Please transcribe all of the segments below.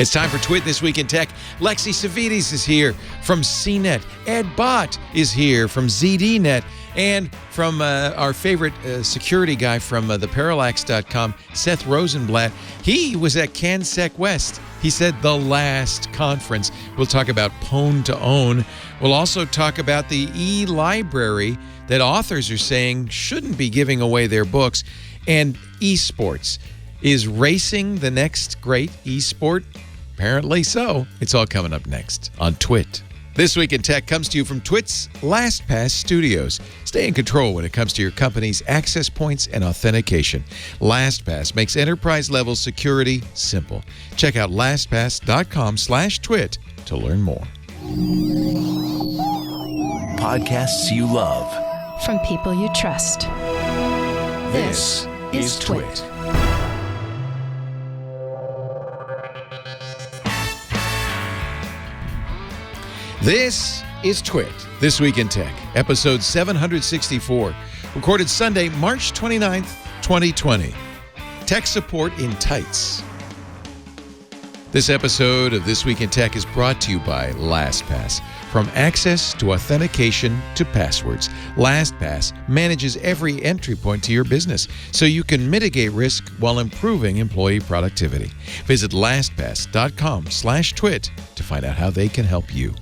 It's time for Twit This Week in Tech. Lexi Savides is here from CNET. Ed Bott is here from ZDNet. And from our favorite security guy from theparallax.com, Seth Rosenblatt. He was at CanSec West. He said the last conference. We'll talk about Pwn to Own. We'll also talk about the e-library that authors are saying shouldn't be giving away their books. And esports. Is racing the next great esport? Apparently so. It's all coming up next on Twit. This Week in Tech comes to you from Twit's LastPass Studios. Stay in control when it comes to your company's access points and authentication. LastPass makes enterprise-level security simple. Check out lastpass.com/twit to learn more. Podcasts you love. From people you trust. This is Twit. This is Twit, This Week in Tech, episode 764, recorded Sunday, March 29th, 2020. Tech support in tights. This episode of This Week in Tech is brought to you by LastPass. From access to authentication to passwords, LastPass manages every entry point to your business so you can mitigate risk while improving employee productivity. Visit lastpass.com/twit to find out how they can help you.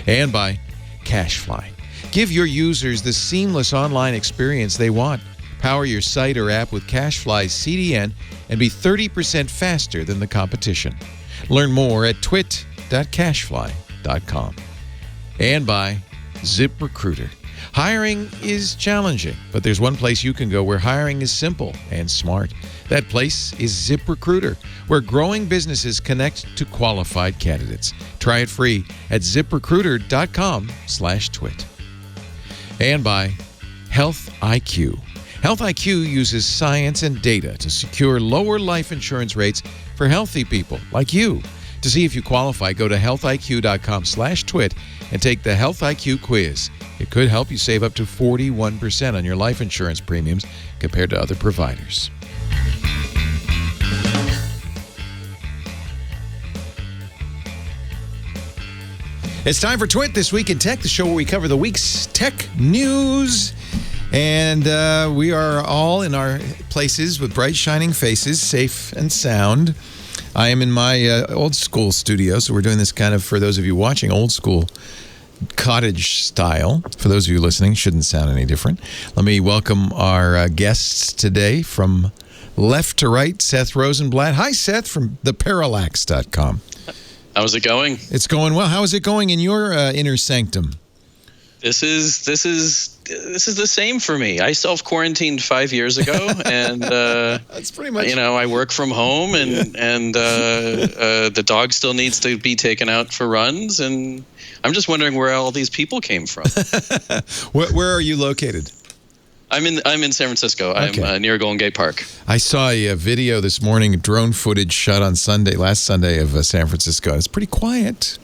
And by CashFly. Give your users the seamless online experience they want. Power your site or app with CashFly's CDN and be 30% faster than the competition. Learn more at twit.cashfly.com. And by ZipRecruiter. Hiring is challenging, but there's one place you can go where hiring is simple and smart. That place is ZipRecruiter, where growing businesses connect to qualified candidates. Try it free at ziprecruiter.com/twit. And by Health IQ. Health IQ uses science and data to secure lower life insurance rates for healthy people like you. To see if you qualify, go to healthiq.com/twit and take the Health IQ quiz. It could help you save up to 41% on your life insurance premiums compared to other providers. It's time for Twit This Week in Tech, the show where we cover the week's tech news. And we are all in our places with bright, shining faces, safe and sound. I am in my old school studio, so we're doing this kind of, for those of you watching, old school cottage style. For those of you listening, shouldn't sound any different. Let me welcome our guests today from left to right, Seth Rosenblatt. Hi, Seth, from theparallax.com. How's it going? It's going well. How is it going in your inner sanctum? This is the same for me. I self-quarantined 5 years ago, and that's pretty much. I work from home, and the dog still needs to be taken out for runs, and I'm just wondering where all these people came from. Where are you located? I'm in San Francisco. Okay. I'm near Golden Gate Park. I saw a video this morning, drone footage shot on last Sunday of San Francisco. It's pretty quiet.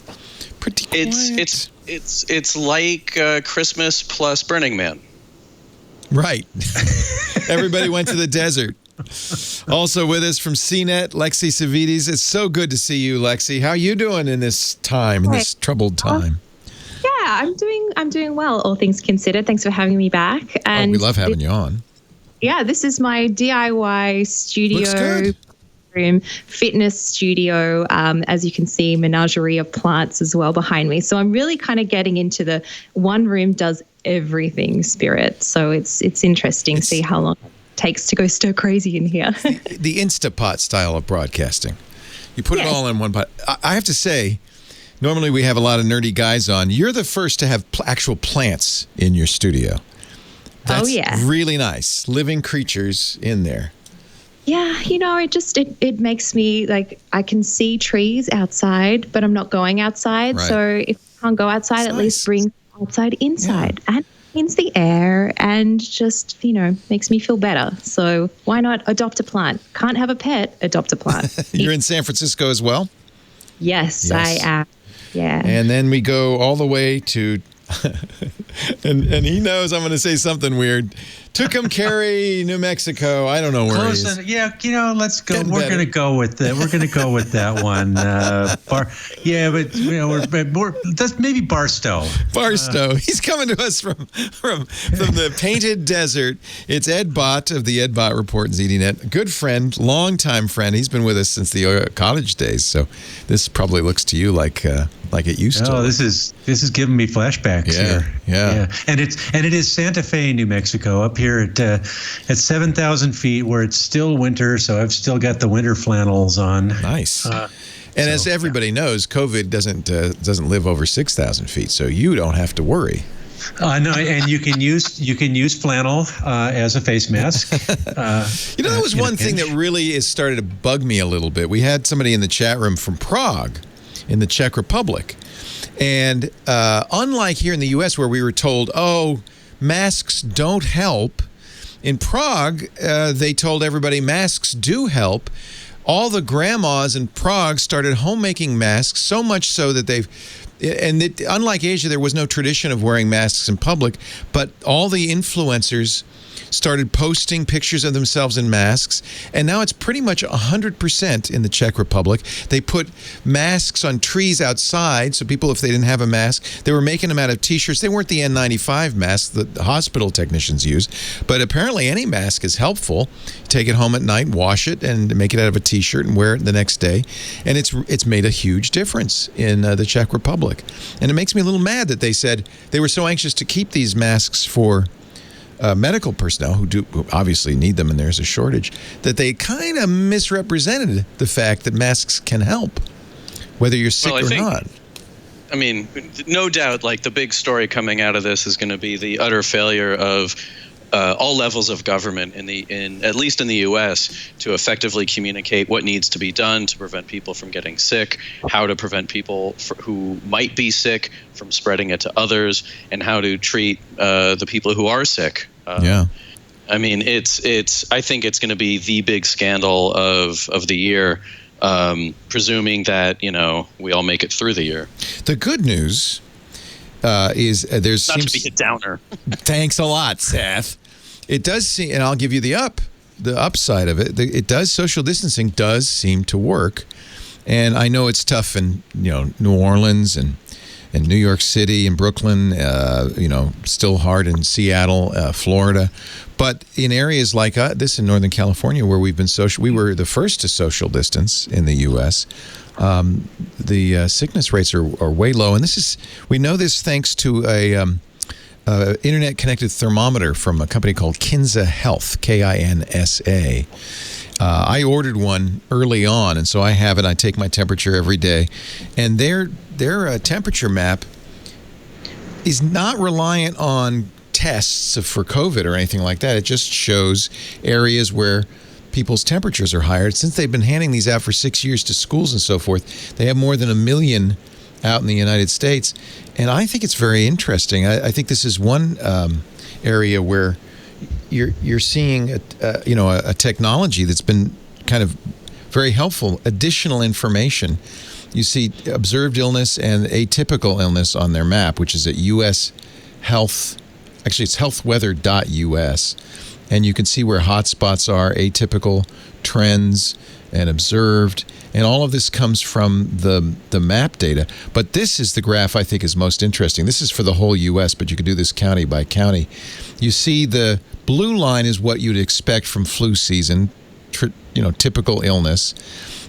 Pretty quiet. It's like Christmas plus Burning Man. Right. Everybody went to the desert. Also with us from CNET, Lexi Savides. It's so good to see you, Lexi. How are you doing in this time, in this troubled time? Yeah, I'm doing well, all things considered. Thanks for having me back. And we love having you on. Yeah, this is my DIY studio. Looks good. Room, fitness studio, as you can see, menagerie of plants as well behind me. So I'm really kind of getting into the one room does everything spirit. So it's interesting to see how long it takes to go stir crazy in here. the Instapot style of broadcasting. You put it all in one pot. I have to say, normally we have a lot of nerdy guys on. You're the first to have actual plants in your studio. That's really nice. Living creatures in there. Yeah, it makes me like I can see trees outside, but I'm not going outside. Right. So if I can't go outside, at least bring outside inside and cleans the air and just, makes me feel better. So why not adopt a plant? Can't have a pet, adopt a plant. You're in San Francisco as well? Yes, I am. Yeah. And then we go all the way to, and he knows I'm going to say something weird, Tucumcari, New Mexico. I don't know where he is. Yeah, let's go. Getting We're better. going to go with that. We're going to go with that one. That's maybe Barstow. Barstow. He's coming to us from the painted desert. It's Ed Bott of the Ed Bott Report and ZDNet. Good friend, longtime friend. He's been with us since the college days. So this probably looks to you like it used to. Oh, this is giving me flashbacks here. Yeah. And it is Santa Fe, New Mexico, up here at 7,000 feet, where it's still winter. So I've still got the winter flannels on. Nice. As everybody knows, COVID doesn't live over 6,000 feet, so you don't have to worry. No, and you can use flannel as a face mask. That was one thing that really has started to bug me a little bit. We had somebody in the chat room from Prague, in the Czech Republic, and unlike here in the U.S. where we were told, masks don't help, in Prague they told everybody masks do help. All the grandmas in Prague started homemaking masks, so much so that unlike Asia, there was no tradition of wearing masks in public, but all the influencers started posting pictures of themselves in masks, and now it's pretty much 100% in the Czech Republic. They put masks on trees outside, so people, if they didn't have a mask, they were making them out of T-shirts. They weren't the N95 masks that the hospital technicians use, but apparently any mask is helpful. Take it home at night, wash it, and make it out of a T-shirt and wear it the next day, and it's made a huge difference in the Czech Republic. And it makes me a little mad that they said they were so anxious to keep these masks for medical personnel who obviously need them, and there's a shortage, that they kind of misrepresented the fact that masks can help, whether you're sick or not. I mean, no doubt, the big story coming out of this is going to be the utter failure of all levels of government at least in the U.S. to effectively communicate what needs to be done to prevent people from getting sick, how to prevent people who might be sick from spreading it to others, and how to treat the people who are sick. I mean, I think it's going to be the big scandal of the year, presuming that we all make it through the year. The good news is there's not to be a downer. Thanks a lot, Seth. It does seem, and I'll give you the upside of it. Social distancing does seem to work, and I know it's tough in New Orleans and New York City and Brooklyn. Still hard in Seattle, Florida, but in areas like this in Northern California, where we've been we were the first to social distance in the U.S. The sickness rates are way low, and we know this thanks to a internet-connected thermometer from a company called Kinsa Health, Kinsa. I ordered one early on, and so I have it. I take my temperature every day, and their temperature map is not reliant on tests for COVID or anything like that. It just shows areas where people's temperatures are higher. Since they've been handing these out for 6 years to schools and so forth, they have more than 1 million out in the United States, and I think it's very interesting. I think this is one area where you're seeing a technology that's been kind of very helpful. Additional information. You see observed illness and atypical illness on their map, which is at U.S. Health. Actually, it's healthweather.us, and you can see where hotspots are, atypical trends, and observed. And all of this comes from the map data. But this is the graph I think is most interesting. This is for the whole U.S., but you could do this county by county. You see the blue line is what you'd expect from flu season, typical illness.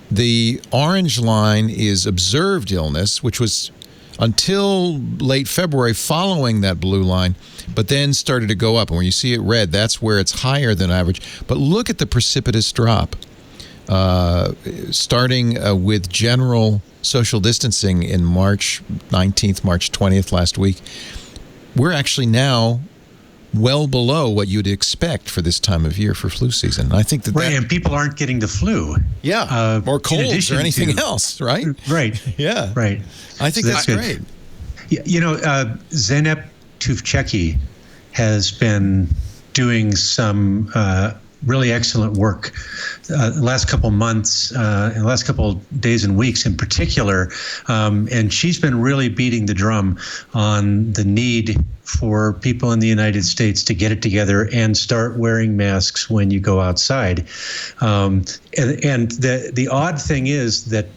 The orange line is observed illness, which was until late February following that blue line, but then started to go up. And when you see it red, that's where it's higher than average. But look at the precipitous drop. Starting with general social distancing in March 19th, March 20th last week, we're actually now well below what you'd expect for this time of year for flu season. I think that and people aren't getting the flu. Yeah, or colds or anything else, right? Right. Yeah. Right. I think that's great. Zeynep Tufecki has been doing some really excellent work the last couple months, and the last couple days and weeks in particular. And she's been really beating the drum on the need for people in the United States to get it together and start wearing masks when you go outside. And the odd thing is that,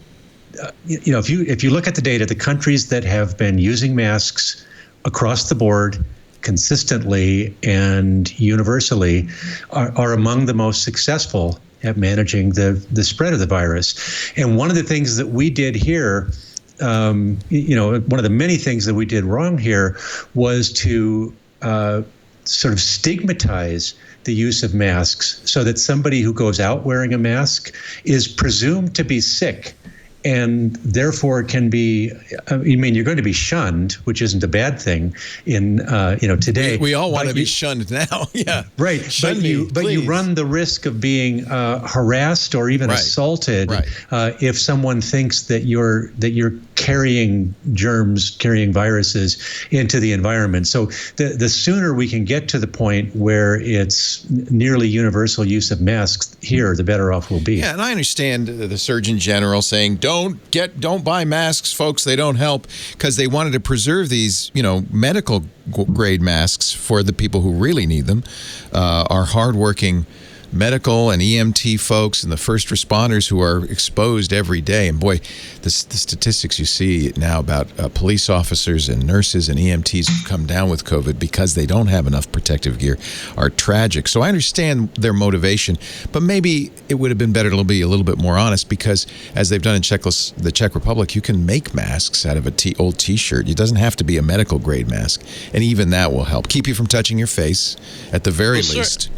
if you look at the data, the countries that have been using masks across the board consistently and universally are among the most successful at managing the spread of the virus. And one of the things that we did here, one of the many things that we did wrong here was to sort of stigmatize the use of masks so that somebody who goes out wearing a mask is presumed to be sick, and therefore can be, you're going to be shunned, which isn't a bad thing in, today. We all want to be shunned now. Yeah. Right. Shun but you run the risk of being harassed or even assaulted if someone thinks that you're carrying germs, carrying viruses into the environment. So the sooner we can get to the point where it's nearly universal use of masks here, the better off we'll be. Yeah, and I understand the Surgeon General saying, don't buy masks, folks. They don't help, because they wanted to preserve these, medical grade masks for the people who really need them, our hardworking medical and EMT folks and the first responders who are exposed every day. And boy, the statistics you see now about police officers and nurses and EMTs who come down with COVID because they don't have enough protective gear are tragic. So I understand their motivation, but maybe it would have been better to be a little bit more honest, because as they've done in the Czech Republic, you can make masks out of an old T-shirt. It doesn't have to be a medical grade mask, and even that will help keep you from touching your face at the very least.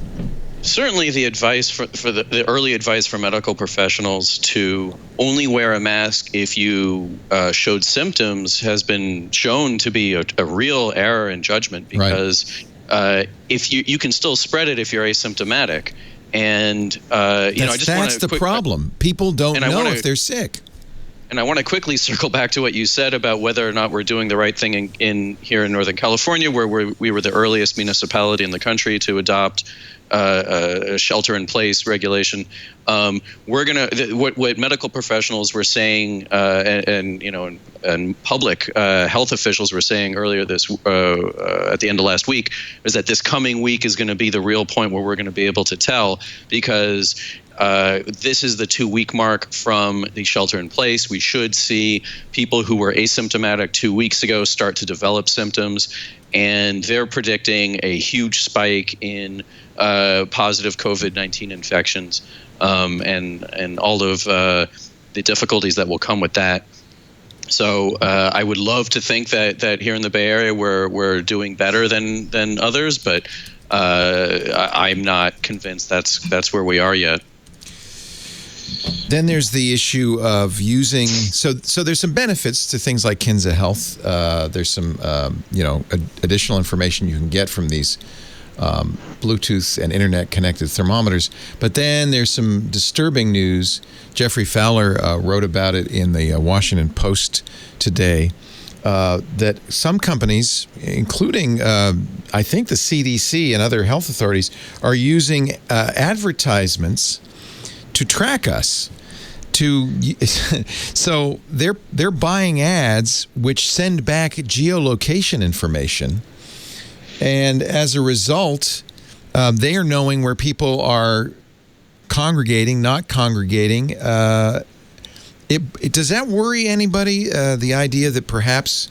Certainly, the advice for the early advice for medical professionals to only wear a mask if you showed symptoms has been shown to be a real error in judgment, because if you can still spread it if you're asymptomatic, and that's the problem. People don't know if they're sick. And I want to quickly circle back to what you said about whether or not we're doing the right thing here in Northern California, where we were the earliest municipality in the country to adopt a shelter-in-place regulation. We're gonna what medical professionals were saying, and public health officials were saying earlier at the end of last week, is that this coming week is going to be the real point where we're going to be able to tell, because this is the 2-week mark from the shelter in place. We should see people who were asymptomatic 2 weeks ago start to develop symptoms, and they're predicting a huge spike in positive COVID-19 infections, and all of the difficulties that will come with that. So I would love to think that here in the Bay Area we're doing better than others, but I'm not convinced that's where we are yet. Then there's the issue of using, so there's some benefits to things like Kinza Health. There's some, additional information you can get from these Bluetooth and internet-connected thermometers. But then there's some disturbing news. Jeffrey Fowler wrote about it in the Washington Post today, that some companies, including, I think, the CDC and other health authorities, are using advertisements to track us. So they're buying ads which send back geolocation information, and as a result, they are knowing where people are congregating, not congregating. Does that worry anybody? The idea that perhaps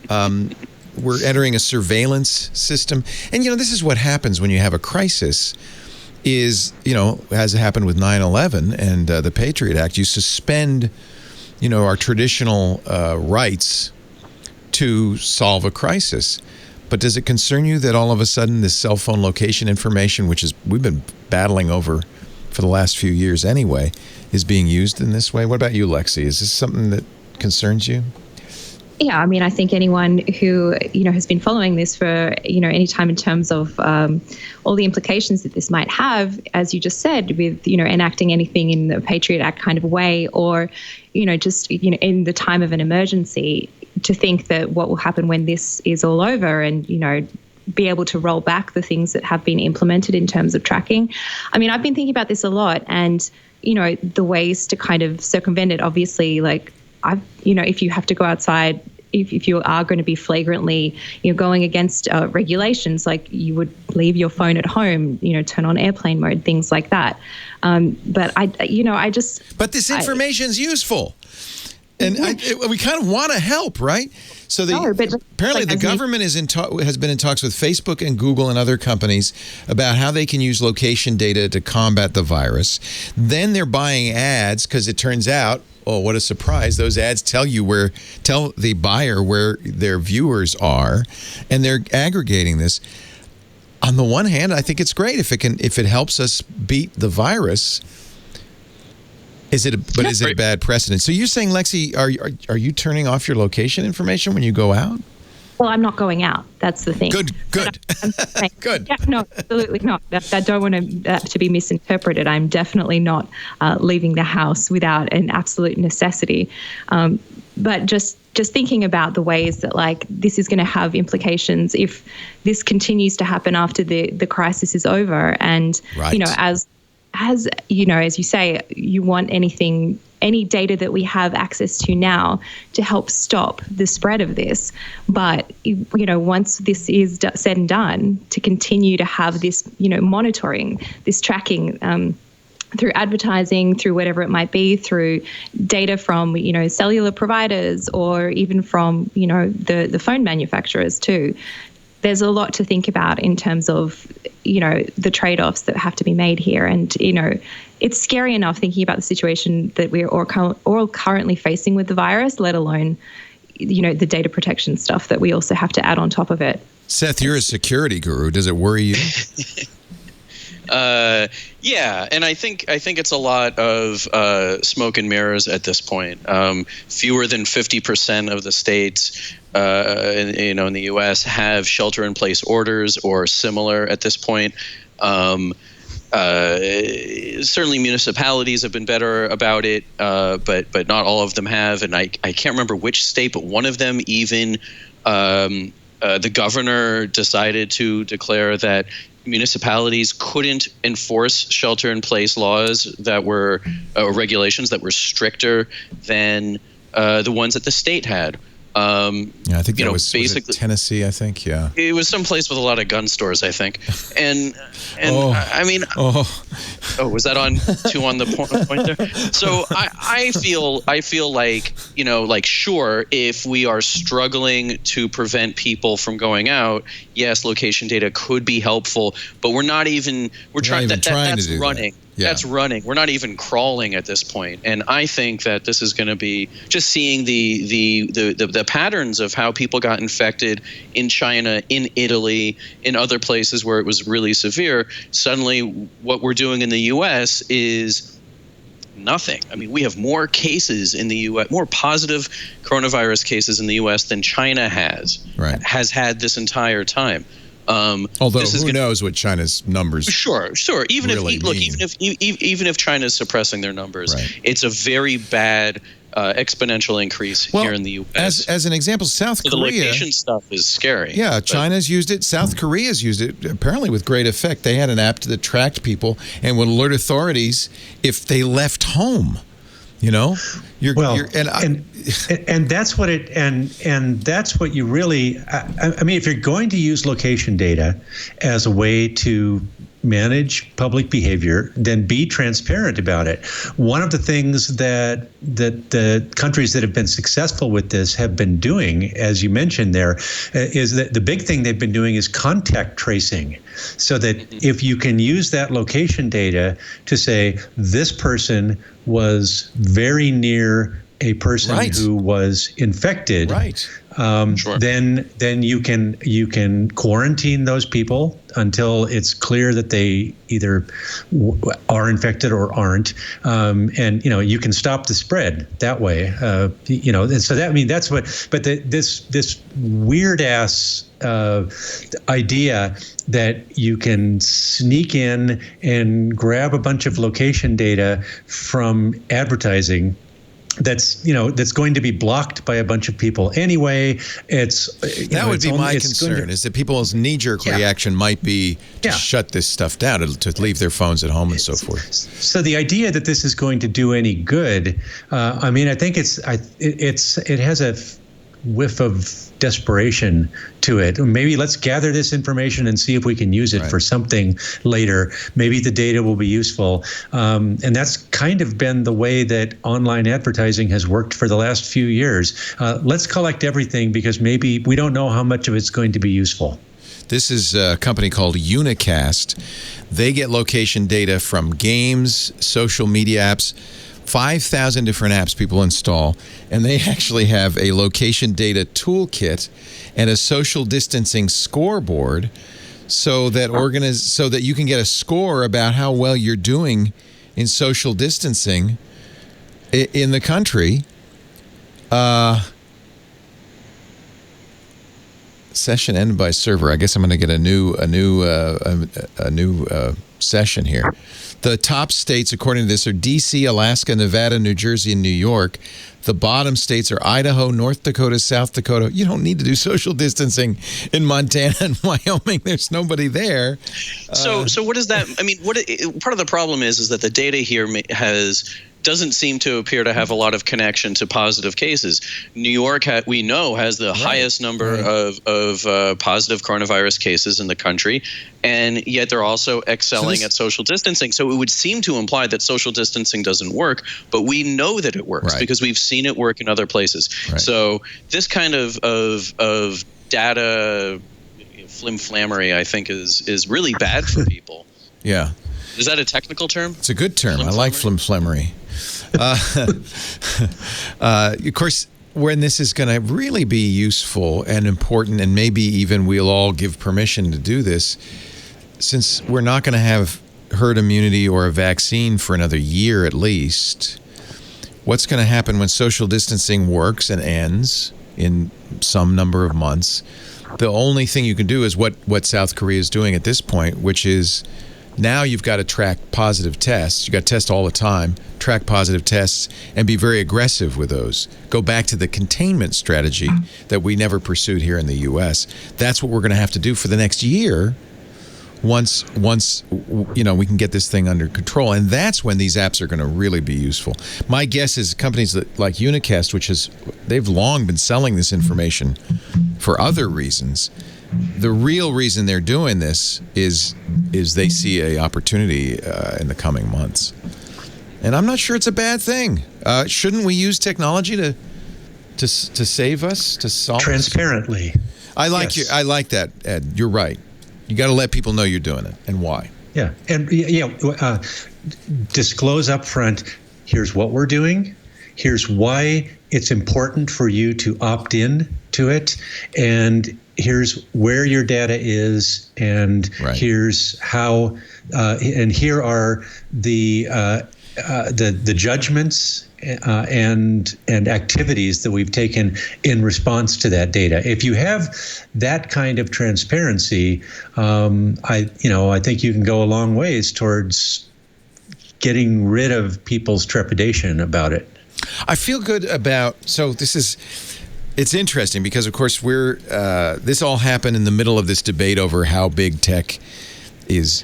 we're entering a surveillance system, and this is what happens when you have a crisis. Is, as it happened with 9/11 and the Patriot Act, you suspend, our traditional rights to solve a crisis. But does it concern you that all of a sudden this cell phone location information, which we've been battling over for the last few years anyway, is being used in this way? What about you, Lexi? Is this something that concerns you? Yeah, I mean, I think anyone who, has been following this for, any time in terms of all the implications that this might have, as you just said, with, enacting anything in the Patriot Act kind of way, or, just, in the time of an emergency, to think that what will happen when this is all over and, be able to roll back the things that have been implemented in terms of tracking. I mean, I've been thinking about this a lot, and, the ways to kind of circumvent it, obviously, like, if you have to go outside, if you are going to be flagrantly, going against regulations, like you would leave your phone at home, turn on airplane mode, things like that. But I just. But this information is useful. And we kind of want to help, right? So apparently the government has been in talks with Facebook and Google and other companies about how they can use location data to combat the virus. Then they're buying ads because it turns out, oh, what a surprise, those ads tell the buyer where their viewers are, and they're aggregating this. On the one hand, I think it's great if it helps us beat the virus. Is it a bad precedent? So you're saying, Lexi, are you turning off your location information when you go out? Well, I'm not going out. That's the thing. Good. Good. Yeah, no, absolutely not. I don't want that to be misinterpreted. I'm definitely not leaving the house without an absolute necessity. But just thinking about the ways that, like, this is going to have implications if this continues to happen after the crisis is over, and right. As you say, you want any data that we have access to now to help stop the spread of this. But, once this is said and done, to continue to have this, monitoring, this tracking through advertising, through whatever it might be, through data from, cellular providers, or even from, the phone manufacturers too. There's a lot to think about in terms of, the trade-offs that have to be made here. And, it's scary enough thinking about the situation that we're all currently facing with the virus, let alone, the data protection stuff that we also have to add on top of it. Seth, you're a security guru. Does it worry you? Yeah, and I think it's a lot of smoke and mirrors at this point. Fewer than 50% of the states, in the U.S. have shelter-in-place orders or similar at this point. Certainly, municipalities have been better about it, but not all of them have. And I can't remember which state, but one of them even. The governor decided to declare that municipalities couldn't enforce shelter-in-place laws that were regulations that were stricter than the ones that the state had. I think that was basically Tennessee. I think, yeah, it was someplace with a lot of gun stores, I think, and I mean, was that on the point there? So I feel like, sure, if we are struggling to prevent people from going out, yes, location data could be helpful, but we're trying to do running. That. Yeah. That's running. We're not even crawling at this point. And I think that this is going to be just seeing the patterns of how people got infected in China, in Italy, in other places where it was really severe. Suddenly what we're doing in the U.S. is nothing. I mean, we have more cases in the U.S., more positive coronavirus cases in the U.S. than China has had this entire time. Although who knows what China's numbers? Sure. Even if China's suppressing their numbers, it's a very bad exponential increase here in the U.S. As an example, South Korea. The location stuff is scary. Yeah, China's used it. South Korea's used it apparently with great effect. They had an app that tracked people and would alert authorities if they left home. And that's what that's what you really. I mean, if you're going to use location data as a way to manage public behavior, then be transparent about it. One of the things that the countries that have been successful with this have been doing, as you mentioned there, is that the big thing they've been doing is contact tracing, so that if you can use that location data to say this person was very near a person who was infected, then you can quarantine those people until it's clear that they either are infected or aren't, and you can stop the spread that way. And so that's what. But this weird ass idea that you can sneak in and grab a bunch of location data from advertising that's going to be blocked by a bunch of people anyway. That would be my concern, is that people's knee-jerk reaction might be to shut this stuff down, to leave their phones at home and so forth. So the idea that this is going to do any good, I think it has a whiff of desperation to it. Maybe let's gather this information and see if we can use it for something later. Maybe the data will be useful. And that's kind of been the way that online advertising has worked for the last few years. Let's collect everything because maybe we don't know how much of it's going to be useful. This is a company called Unicast. They get location data from games, social media apps, 5,000 different apps people install, and they actually have a location data toolkit and a social distancing scoreboard so that you can get a score about how well you're doing in social distancing in the country. Session ended by server. I guess I'm going to get a new session here. The top states, according to this, are D.C., Alaska, Nevada, New Jersey, and New York. The bottom states are Idaho, North Dakota, South Dakota. You don't need to do social distancing in Montana and Wyoming. There's nobody there. So what does that? I mean, part of the problem is that the data here doesn't seem to appear to have a lot of connection to positive cases. New York, we know, has the highest number of positive coronavirus cases in the country, and yet they're also excelling at social distancing. So it would seem to imply that social distancing doesn't work, but we know that it works because we've seen it work in other places. Right. So this kind of data flimflammery, I think, is really bad for people. Yeah. Is that a technical term? It's a good term. I like flimflammery. Of course, when this is going to really be useful and important, and maybe even we'll all give permission to do this, since we're not going to have herd immunity or a vaccine for another year at least, what's going to happen when social distancing works and ends in some number of months? The only thing you can do is what South Korea is doing at this point, which is now you've got to track positive tests. You've got to test all the time, track positive tests, and be very aggressive with those. Go back to the containment strategy that we never pursued here in the U.S. That's what we're going to have to do for the next year once we can get this thing under control. And that's when these apps are going to really be useful. My guess is companies like Unicast, they've long been selling this information for other reasons. The real reason they're doing this is they see a opportunity in the coming months, and I'm not sure it's a bad thing. Shouldn't we use technology to save us, to solve transparently? I like that, Ed. You're right. You got to let people know you're doing it and why. Yeah, and disclose up front. Here's what we're doing. Here's why it's important for you to opt in to it, and here's where your data is, and here's how, and here are the judgments and activities that we've taken in response to that data. If you have that kind of transparency, I think you can go a long ways towards getting rid of people's trepidation about it. I feel good about. So it's interesting because, of course, this all happened in the middle of this debate over how big tech is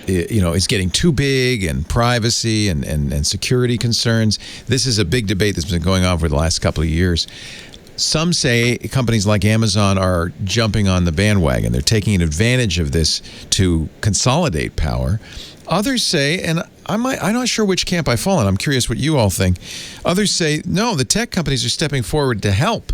getting too big, and privacy and security concerns. This is a big debate that's been going on for the last couple of years. Some say companies like Amazon are jumping on the bandwagon. They're taking advantage of this to consolidate power. Others say, and I'm not sure which camp I fall in. I'm curious what you all think. Others say, no, the tech companies are stepping forward to help.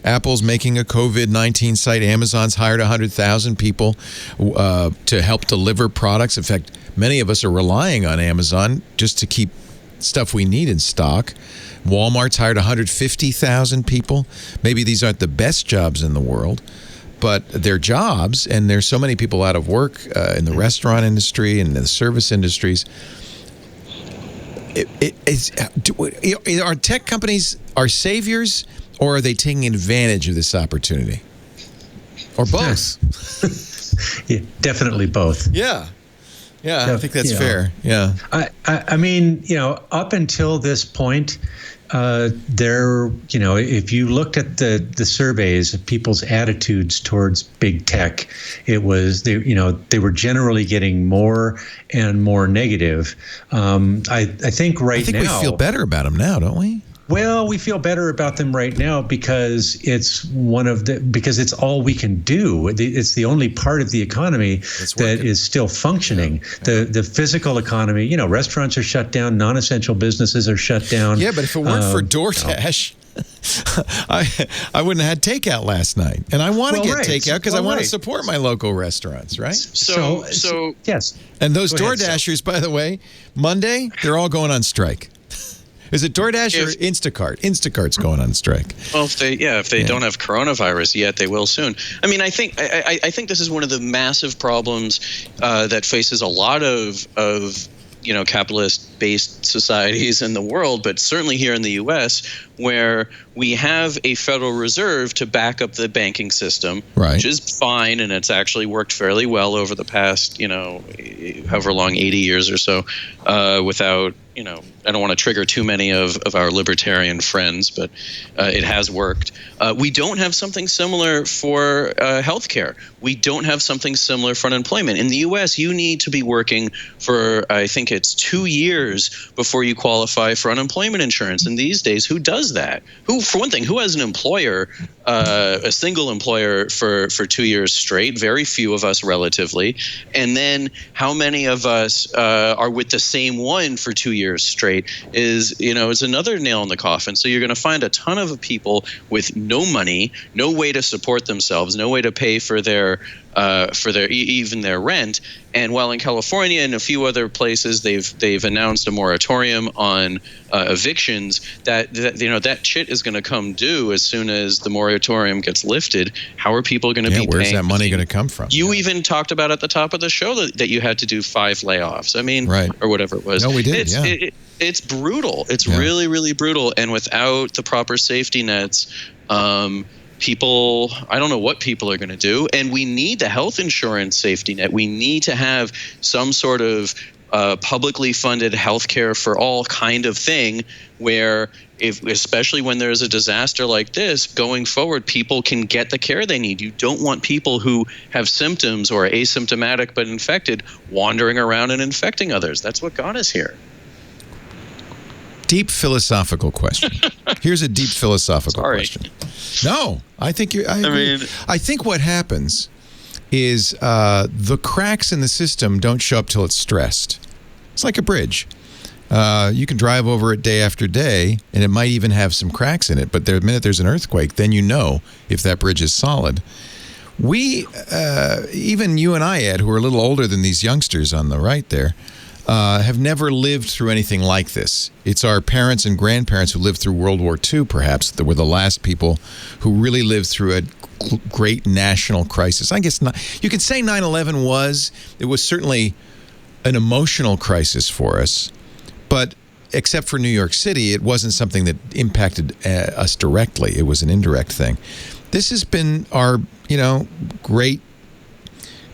Apple's making a COVID-19 site. Amazon's hired 100,000 people to help deliver products. In fact, many of us are relying on Amazon just to keep stuff we need in stock. Walmart's hired 150,000 people. Maybe these aren't the best jobs in the world, but they're jobs, and there's so many people out of work in the restaurant industry and the service industries. Are tech companies our saviors, or are they taking advantage of this opportunity? Or both? Yeah, definitely both. Yeah, I think that's fair. Yeah. I mean, up until this point, if you looked at the surveys of people's attitudes towards big tech, it was they were generally getting more and more negative. I think now we feel better about them now, don't we? Well, we feel better about them right now because it's it's all we can do. It's the only part of the economy that is still functioning. Yeah. The physical economy, restaurants are shut down, non-essential businesses are shut down. Yeah, but if it weren't for DoorDash, I wouldn't have had takeout last night. And I want to get takeout because I want to support my local restaurants, right? So yes. And those DoorDashers, by the way, Monday, they're all going on strike. Is it DoorDash or Instacart? Instacart's going on strike. Well, if they don't have coronavirus yet, they will soon. I mean, I think this is one of the massive problems that faces a lot of capitalist-based societies in the world, but certainly here in the U.S., where we have a Federal Reserve to back up the banking system, which is fine, and it's actually worked fairly well over the past, however long, 80 years or so, without, I don't want to trigger too many of our libertarian friends, but it has worked. We don't have something similar for healthcare. We don't have something similar for unemployment. In the U.S., you need to be working for, I think it's 2 years before you qualify for unemployment insurance. And these days, who does that? For one thing, who has an employer, a single employer for 2 years straight? Very few of us relatively. And then how many of us are with the same one for 2 years straight is another nail in the coffin. So you're going to find a ton of people with no money, no way to support themselves, no way to pay for their even their rent. And while in California and a few other places they've announced a moratorium on evictions, that shit is going to come due as soon as the moratorium gets lifted. How are people going to be paying? Where's that money going to come from? You even talked about at the top of the show that you had to do 5 layoffs. I mean, or whatever it was. No, we did. It's brutal. It's really, really brutal. And without the proper safety nets, people, I don't know what people are going to do. And we need the health insurance safety net. We need to have some sort of publicly funded healthcare for all kind of thing where, especially when there's a disaster like this, going forward, people can get the care they need. You don't want people who have symptoms or are asymptomatic but infected wandering around and infecting others. That's what got us here. Deep philosophical question. Here's a deep philosophical question. No, I think I think what happens is the cracks in the system don't show up till it's stressed. It's like a bridge. You can drive over it day after day, and it might even have some cracks in it. But the minute there's an earthquake, then you know if that bridge is solid. We, even you and I, Ed, who are a little older than these youngsters on the right there, have never lived through anything like this. It's our parents and grandparents who lived through World War II, perhaps, that were the last people who really lived through a great national crisis. I guess you could say 9/11 was certainly an emotional crisis for us, but except for New York City, it wasn't something that impacted us directly. It was an indirect thing. This has been our, great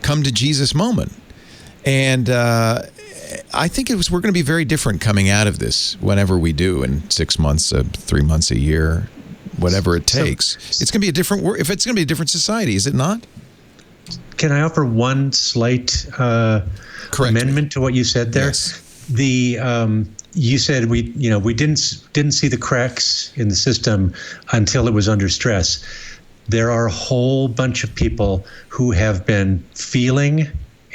come to Jesus moment. And I think we're going to be very different coming out of this whenever we do in 6 months, 3 months, a year, whatever it takes. It's going to be a different if it's going to be a different society, is it not? Can I offer one slight amendment to what you said there? Yes. You said we didn't see the cracks in the system until it was under stress. There are a whole bunch of people who have been feeling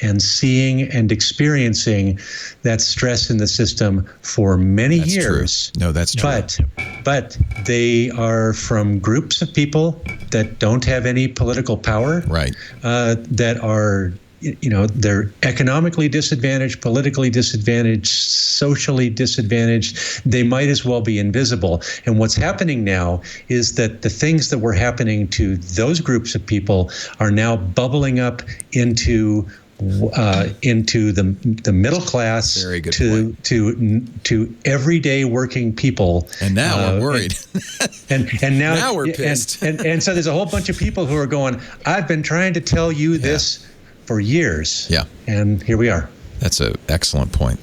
and seeing and experiencing that stress in the system for many years. True. No, that's true. But they are from groups of people that don't have any political power. Right. That are, they're economically disadvantaged, politically disadvantaged, socially disadvantaged. They might as well be invisible. And what's happening now is that the things that were happening to those groups of people are now bubbling up into the middle class, very good to everyday working people. And now we're worried. And now we're pissed. And so there's a whole bunch of people who are going, I've been trying to tell you this for years. Yeah. And here we are. That's an excellent point.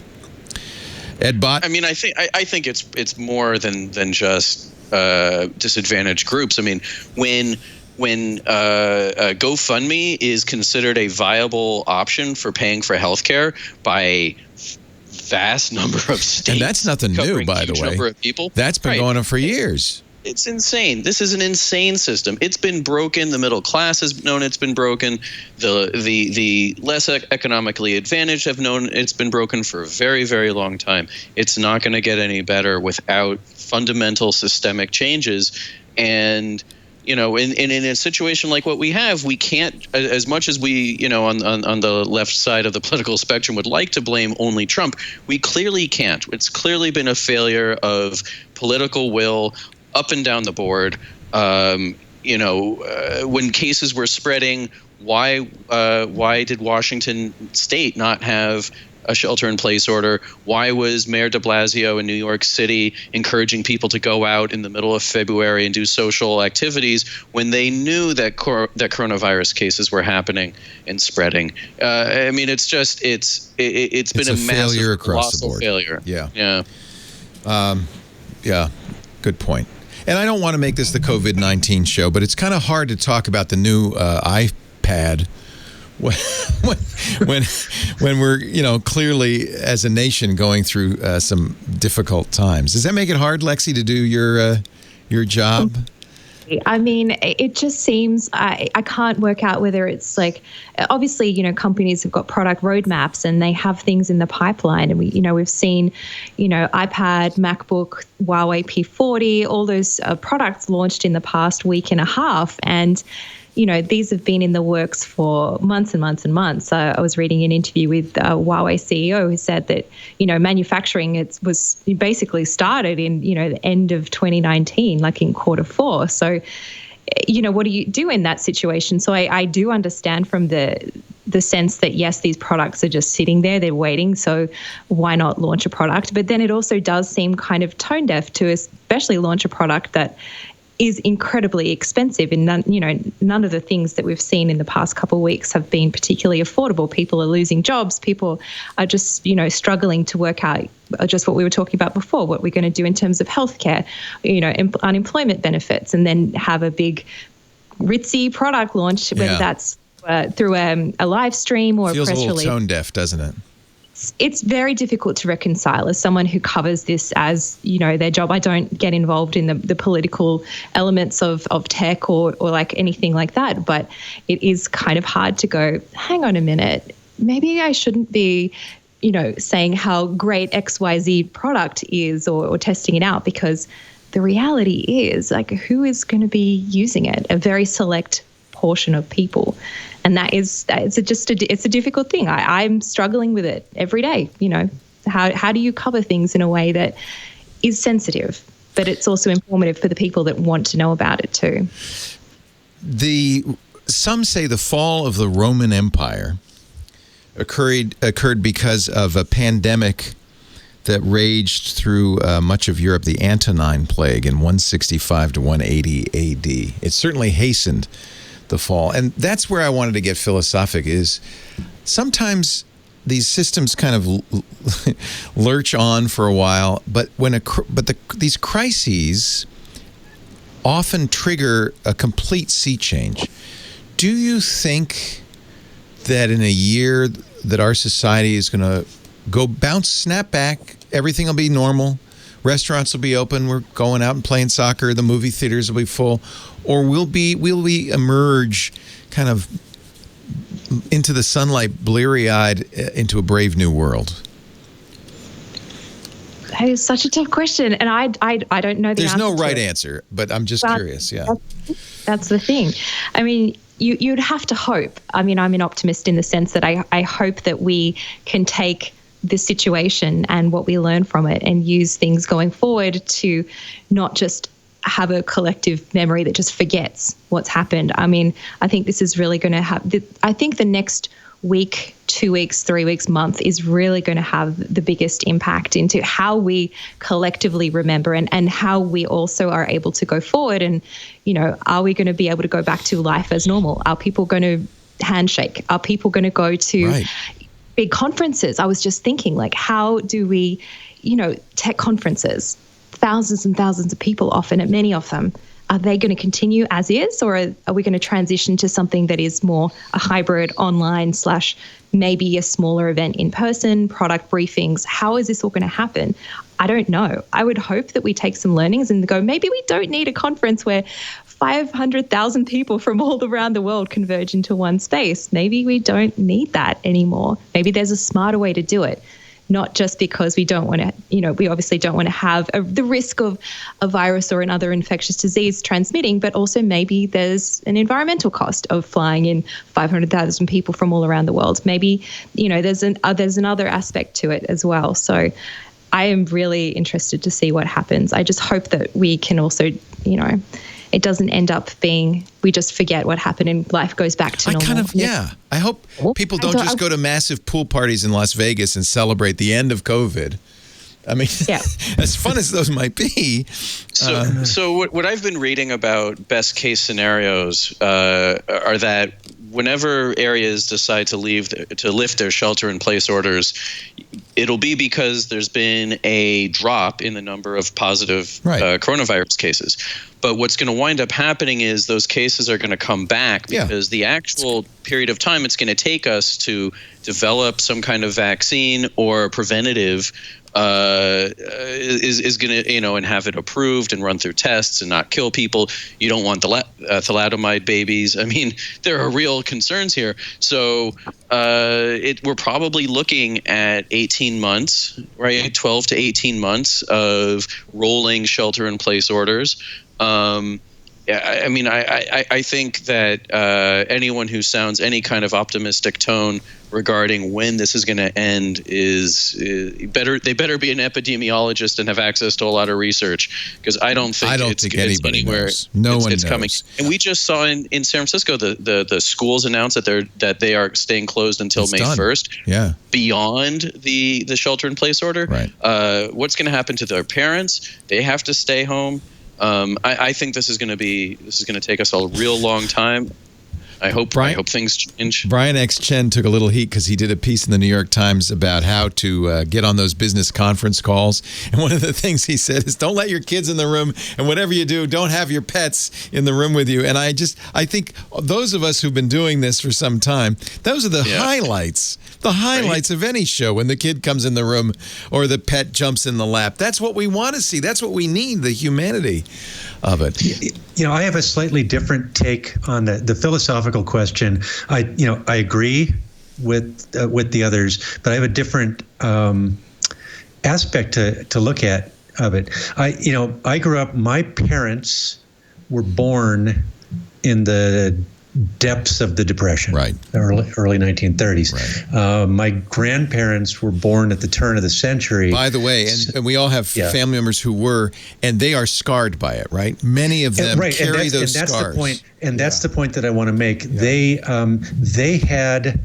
Ed Bott? I mean, I think it's more than just disadvantaged groups. I mean, when GoFundMe is considered a viable option for paying for healthcare by a vast number of states, and that's nothing new, by the way. Number of people. That's been going on for years. It's insane. This is an insane system. It's been broken. The middle class has known it's been broken. The less economically advantaged have known it's been broken for a very, very long time. It's not going to get any better without fundamental systemic changes. And in a situation like what we have, we can't, as much as we, on the left side of the political spectrum would like to blame only Trump, we clearly can't. It's clearly been a failure of political will up and down the board. When cases were spreading, why did Washington State not have a shelter-in-place order? Why was Mayor de Blasio in New York City encouraging people to go out in the middle of February and do social activities when they knew that that coronavirus cases were happening and spreading? I mean, it's been a massive, failure across the board. Failure. Yeah. Good point. And I don't want to make this the COVID-19 show, but it's kind of hard to talk about the new iPad when we're clearly as a nation going through some difficult times. Does that make it hard, Lexi, to do your job? I mean, it just seems I can't work out whether it's like, obviously, companies have got product roadmaps and they have things in the pipeline, and we've seen, iPad, MacBook, Huawei P40, all those products launched in the past week and a half, and these have been in the works for months and months and months. I was reading an interview with Huawei CEO who said that, manufacturing was basically started in, the end of 2019, like in Q4. So, what do you do in that situation? So I do understand from the sense that, yes, these products are just sitting there, they're waiting, so why not launch a product? But then it also does seem kind of tone deaf to especially launch a product that is incredibly expensive, and none of the things that we've seen in the past couple of weeks have been particularly affordable. People are losing jobs. People are just, struggling to work out just what we were talking about before, what we're going to do in terms of healthcare, unemployment benefits, and then have a big ritzy product launch, whether that's through a live stream or Feels a press a little release. tone deaf, doesn't it? It's very difficult to reconcile as someone who covers this as, their job. I don't get involved in the political elements of tech or like anything like that, but it is kind of hard to go, hang on a minute, maybe I shouldn't be, saying how great XYZ product is or testing it out, because the reality is, like, who is going to be using it? A very select portion of people. And it's a difficult thing. I'm struggling with it every day. How do you cover things in a way that is sensitive, but it's also informative for the people that want to know about it too? Some say the fall of the Roman Empire occurred because of a pandemic that raged through much of Europe, the Antonine Plague in 165 to 180 AD. It certainly hastened the fall. And that's where I wanted to get philosophic, is sometimes these systems kind of lurch on for a while, but these crises often trigger a complete sea change. Do you think that in a year that our society is going to snap back, everything will be normal, restaurants will be open, we're going out and playing soccer, the movie theaters will be full, or will we emerge kind of into the sunlight, bleary-eyed, into a brave new world? That is such a tough question, and I don't know the answer. There's no right answer, but I'm just curious. Yeah, that's the thing. I mean, you'd have to hope. I mean, I'm an optimist in the sense that I hope that we can take this situation and what we learn from it and use things going forward to not just have a collective memory that just forgets what's happened. I mean, I think this is really going to have, I think the next week, 2 weeks, 3 weeks, month is really going to have the biggest impact into how we collectively remember and how we also are able to go forward. And, are we going to be able to go back to life as normal? Are people going to handshake? Are people going to go to big conferences? I was just thinking, like, how do we tech conferences, thousands and thousands of people often at many of them. Are they going to continue as is, or are we going to transition to something that is more a hybrid online / maybe a smaller event in person, product briefings? How is this all going to happen? I don't know. I would hope that we take some learnings and go, maybe we don't need a conference where 500,000 people from all around the world converge into one space. Maybe we don't need that anymore. Maybe there's a smarter way to do it. Not just because we don't want to, we obviously don't want to have the risk of a virus or another infectious disease transmitting, but also maybe there's an environmental cost of flying in 500,000 people from all around the world. Maybe, there's another aspect to it as well. So I am really interested to see what happens. I just hope that we can also, it doesn't end up being we just forget what happened and life goes back to normal. I hope people don't just go to massive pool parties in Las Vegas and celebrate the end of COVID. I mean, as fun as those might be. So what I've been reading about best case scenarios are that whenever areas decide to lift their shelter-in-place orders, it'll be because there's been a drop in the number of positive coronavirus cases. But what's going to wind up happening is those cases are going to come back because the actual period of time it's going to take us to develop some kind of vaccine or preventative is going to, and have it approved and run through tests and not kill people. You don't want the thalidomide babies. I mean, there are real concerns here. So we're probably looking at 18 months, right? 12 to 18 months of rolling shelter-in-place orders. I think that anyone who sounds any kind of optimistic tone regarding when this is going to end they better be an epidemiologist and have access to a lot of research, because I don't think anybody anywhere knows. No one it's knows. Coming. And we just saw in San Francisco the schools announced that they are staying closed until May 1st. Yeah. Beyond the shelter-in-place order. Right. What's going to happen to their parents? They have to stay home. I think this is going to take us a real long time. I hope things change. Brian X. Chen took a little heat because he did a piece in the New York Times about how to get on those business conference calls. And one of the things he said is, don't let your kids in the room, and whatever you do, don't have your pets in the room with you. And I think those of us who've been doing this for some time, those are the highlights. The highlights of any show, when the kid comes in the room or the pet jumps in the lap. That's what we want to see. That's what we need, the humanity of it. I have a slightly different take on the philosophical question. I agree with the others, but I have a different aspect to look at of it. I grew up. My parents were born in the depths of the Depression, right? Early 1930s. Right. My grandparents were born at the turn of the century. By the way, and we all have family members who were, and they are scarred by it, right? Many of them carry those scars. That's the point. And that's the point that I want to make. Yeah. They had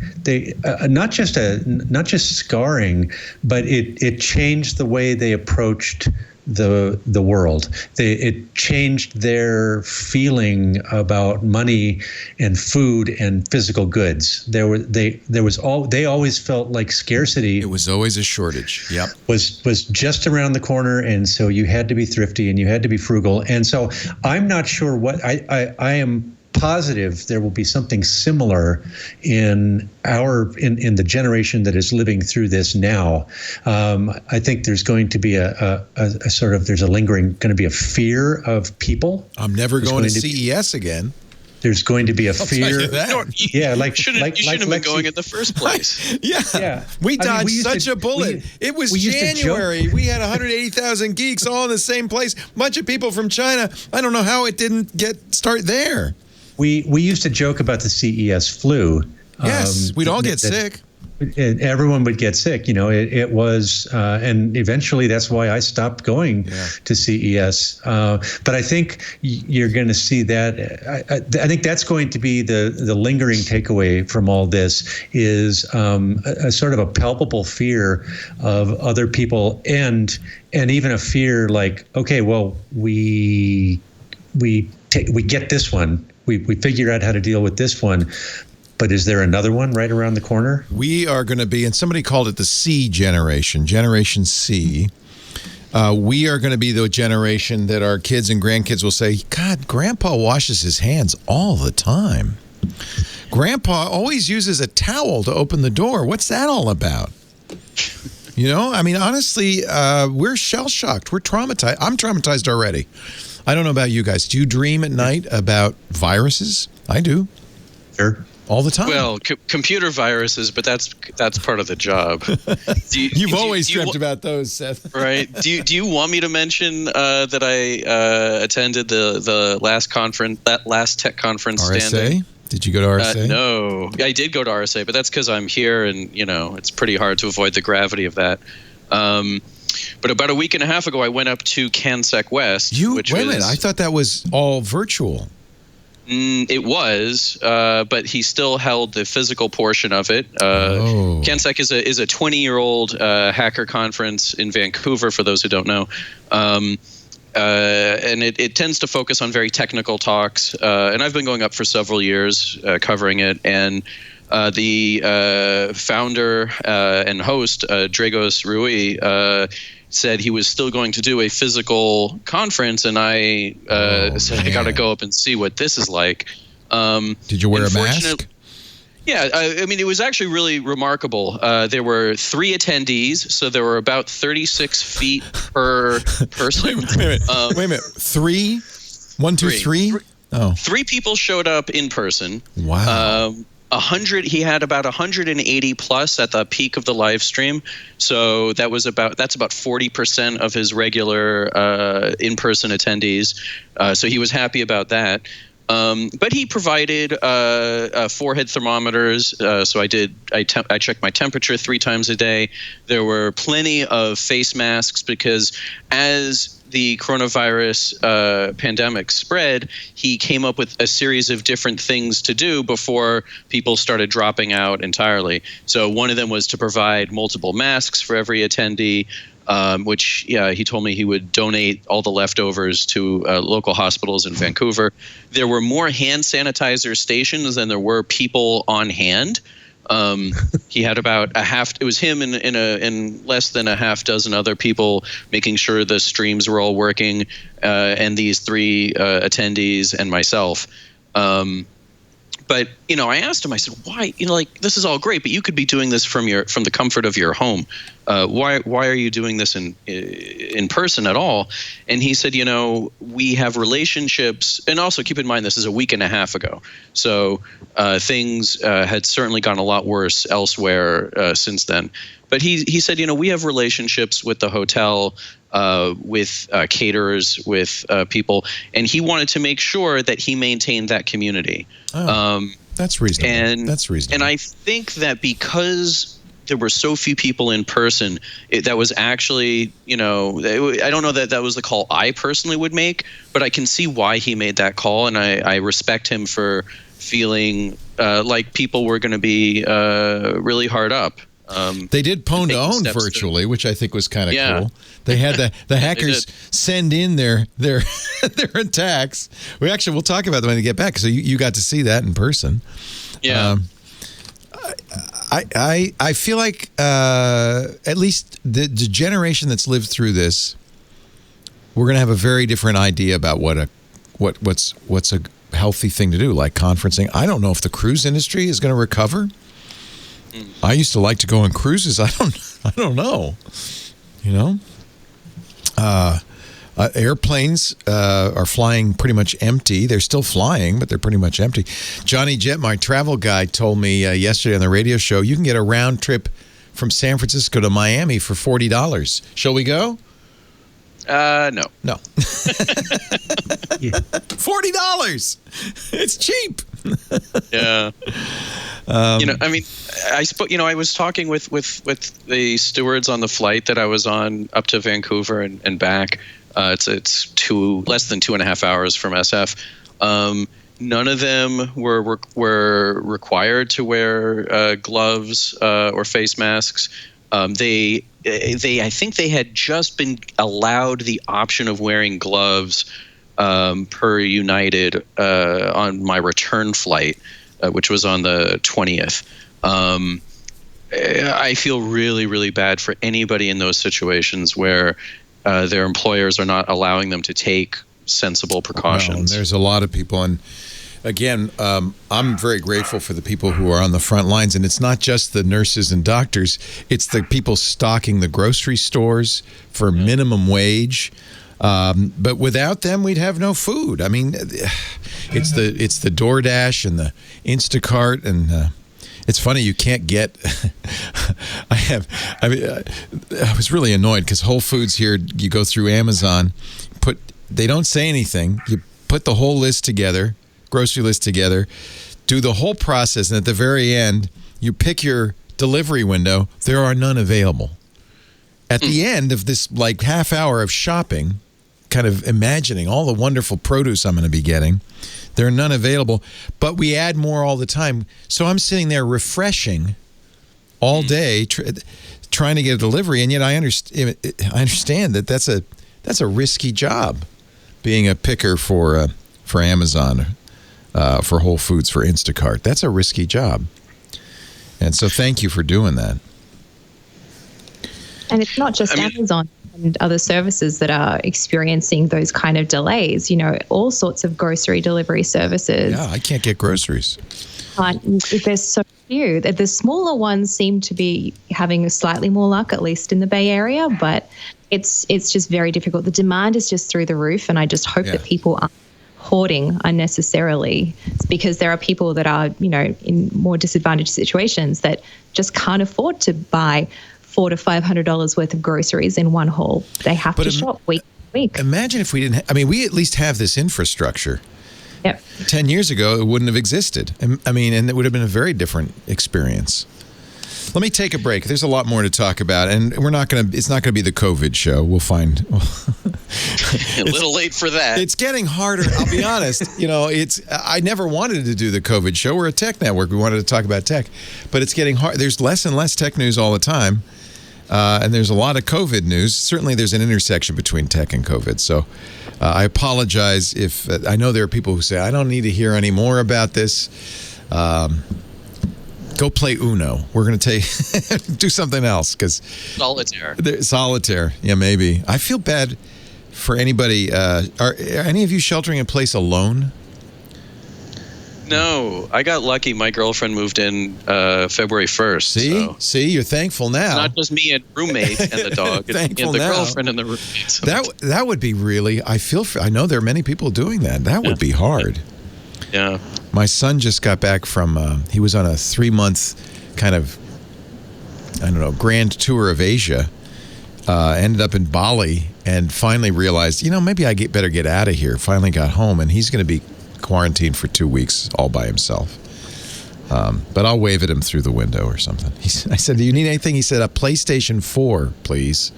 not just scarring, but it changed the way they approached the world. It changed their feeling about money and food and physical goods. They always felt like scarcity. It was always a shortage. Yep. Was just around the corner, and so you had to be thrifty and you had to be frugal. And so I'm not sure what I am positive there will be something similar in the generation that is living through this now. I think there's going to be there's a lingering going to be a fear of people. I'm never going to CES again. There's going to be a fear. You shouldn't have been going in the first place. Yeah. We dodged such a bullet. It was January. We had 180,000 geeks all in the same place. Bunch of people from China. I don't know how it didn't start there. We used to joke about the CES flu. Yes, we'd all get sick. Everyone would get sick. It was, and eventually that's why I stopped going to CES. But I think you're going to see that. I think that's going to be the lingering takeaway from all this is a sort of a palpable fear of other people and even a fear like, okay, well, we get this one. We figure out how to deal with this one, but is there another one right around the corner? We are going to be, and somebody called it the C generation, Generation C. we are going to be the generation that our kids and grandkids will say, God, Grandpa washes his hands all the time. Grandpa always uses a towel to open the door. What's that all about? You know, I mean, honestly, we're shell-shocked. We're traumatized. I'm traumatized already. I don't know about you guys. Do you dream at night about viruses? I do. Sure. All the time. Well, computer viruses, but that's part of the job. You've always dreamt about those, Seth. Right. Do you want me to mention that I attended the last tech conference RSA? standing? Did you go to RSA? No, I did go to RSA, but that's because I'm here, and it's pretty hard to avoid the gravity of that. But about a week and a half ago, I went up to CanSec West. Wait a minute, I thought that was all virtual. It was, but he still held the physical portion of it. CanSec is a 20-year-old hacker conference in Vancouver, for those who don't know. And it tends to focus on very technical talks. And I've been going up for several years covering it. And the founder and host, Dragos Rui, said he was still going to do a physical conference. And I said, I got to go up and see what this is like. Did you wear a mask? Yeah, I mean, it was actually really remarkable. There were 3 attendees, so there were about 36 feet per person. Wait a minute. 3? 1, 2, 3? Oh. 3 people showed up in person. Wow. 100. He had about 180 plus at the peak of the live stream. So that's about 40% of his regular in-person attendees. So he was happy about that. But he provided forehead thermometers. So I checked my temperature 3 times a day. There were plenty of face masks because as the coronavirus pandemic spread, he came up with a series of different things to do before people started dropping out entirely. So one of them was to provide multiple masks for every attendee. Which he told me he would donate all the leftovers to local hospitals in Vancouver. There were more hand sanitizer stations than there were people on hand. He had about it was him and less than a half dozen other people making sure the streams were all working, and these 3 attendees and myself. But I asked him. I said, "Why? This is all great, but you could be doing this from the comfort of your home. Why are you doing this in person at all?" And he said, "We have relationships, and also keep in mind this is a week and a half ago, so things had certainly gone a lot worse elsewhere since then. But he said, we have relationships with the hotel." With caterers, with people, and he wanted to make sure that he maintained that community. That's reasonable. That's reasonable. And I think that because there were so few people in person, that was actually, I don't know that was the call I personally would make, but I can see why he made that call, and I respect him for feeling like people were going to be really hard up. They did pwn to own virtually, which I think was kind of cool. They had the hackers send in their attacks. We'll talk about them when they get back. So you got to see that in person. Yeah. I feel like at least the generation that's lived through this, we're going to have a very different idea about what's a healthy thing to do, like conferencing. I don't know if the cruise industry is going to recover. I used to like to go on cruises. I don't know. Airplanes are flying pretty much empty. They're still flying, but they're pretty much empty. Johnny Jett, my travel guy, told me yesterday on the radio show, you can get a round trip from San Francisco to Miami for $40. Shall we go? No. $40. It's cheap. Yeah. I was talking with the stewards on the flight that I was on up to Vancouver and back. It's less than 2.5 hours from SF. None of them were required to wear gloves or face masks. I think they had just been allowed the option of wearing gloves per United on my return flight, which was on the 20th. I feel really, really bad for anybody in those situations where their employers are not allowing them to take sensible precautions. Well, there's a lot of people, and again, I'm very grateful for the people who are on the front lines, and it's not just the nurses and doctors, it's the people stocking the grocery stores for minimum wage. But without them, we'd have no food. I mean, it's the DoorDash and the Instacart, and it's funny, you can't get. I was really annoyed because Whole Foods here, you go through Amazon, they don't say anything. You put the whole list together, grocery list together, do the whole process, and at the very end, you pick your delivery window. There are none available. At the end of this like half hour of shopping, kind of imagining all the wonderful produce I'm going to be getting, there are none available, but we add more all the time. So I'm sitting there refreshing all day, trying to get a delivery, and yet I understand that that's a risky job, being a picker for Amazon, for Whole Foods, for Instacart. That's a risky job, and so thank you for doing that. And it's not just Amazon and other services that are experiencing those kind of delays. You know, all sorts of grocery delivery services. Yeah, I can't get groceries. There's so few. The smaller ones seem to be having slightly more luck, at least in the Bay Area, but it's just very difficult. The demand is just through the roof, and I just hope that people aren't hoarding unnecessarily, because there are people that are, you know, in more disadvantaged situations that just can't afford to buy $400 to $500 worth of groceries in one haul. They have to shop week to week. Imagine if we didn't. We at least have this infrastructure. Yep. 10 years ago, it wouldn't have existed. And it would have been a very different experience. Let me take a break. There's a lot more to talk about, and it's not going to be the COVID show. We'll find. A little late for that. It's getting harder. I'll be honest. I never wanted to do the COVID show. We're a tech network. We wanted to talk about tech, but it's getting hard. There's less and less tech news all the time, and there's a lot of COVID news. Certainly, there's an intersection between tech and COVID. So, I apologize if I know there are people who say I don't need to hear any more about this. Go play Uno. We're going to do something else, because solitaire. Yeah, maybe. I feel bad for anybody. Are any of you sheltering in place alone? No, I got lucky. My girlfriend moved in February 1st. See, you're thankful now. Not just me and roommate and the dog. Thankful the now. Girlfriend and the roommate. So that would be really. I know there are many people doing that. That would be hard. Yeah. My son just got back from. He was on a 3-month kind of, grand tour of Asia. Ended up in Bali and finally realized, maybe I better get out of here. Finally got home, and he's going to be quarantined for 2 weeks all by himself. But I'll wave at him through the window or something. I said, do you need anything? He said, a PlayStation 4, please.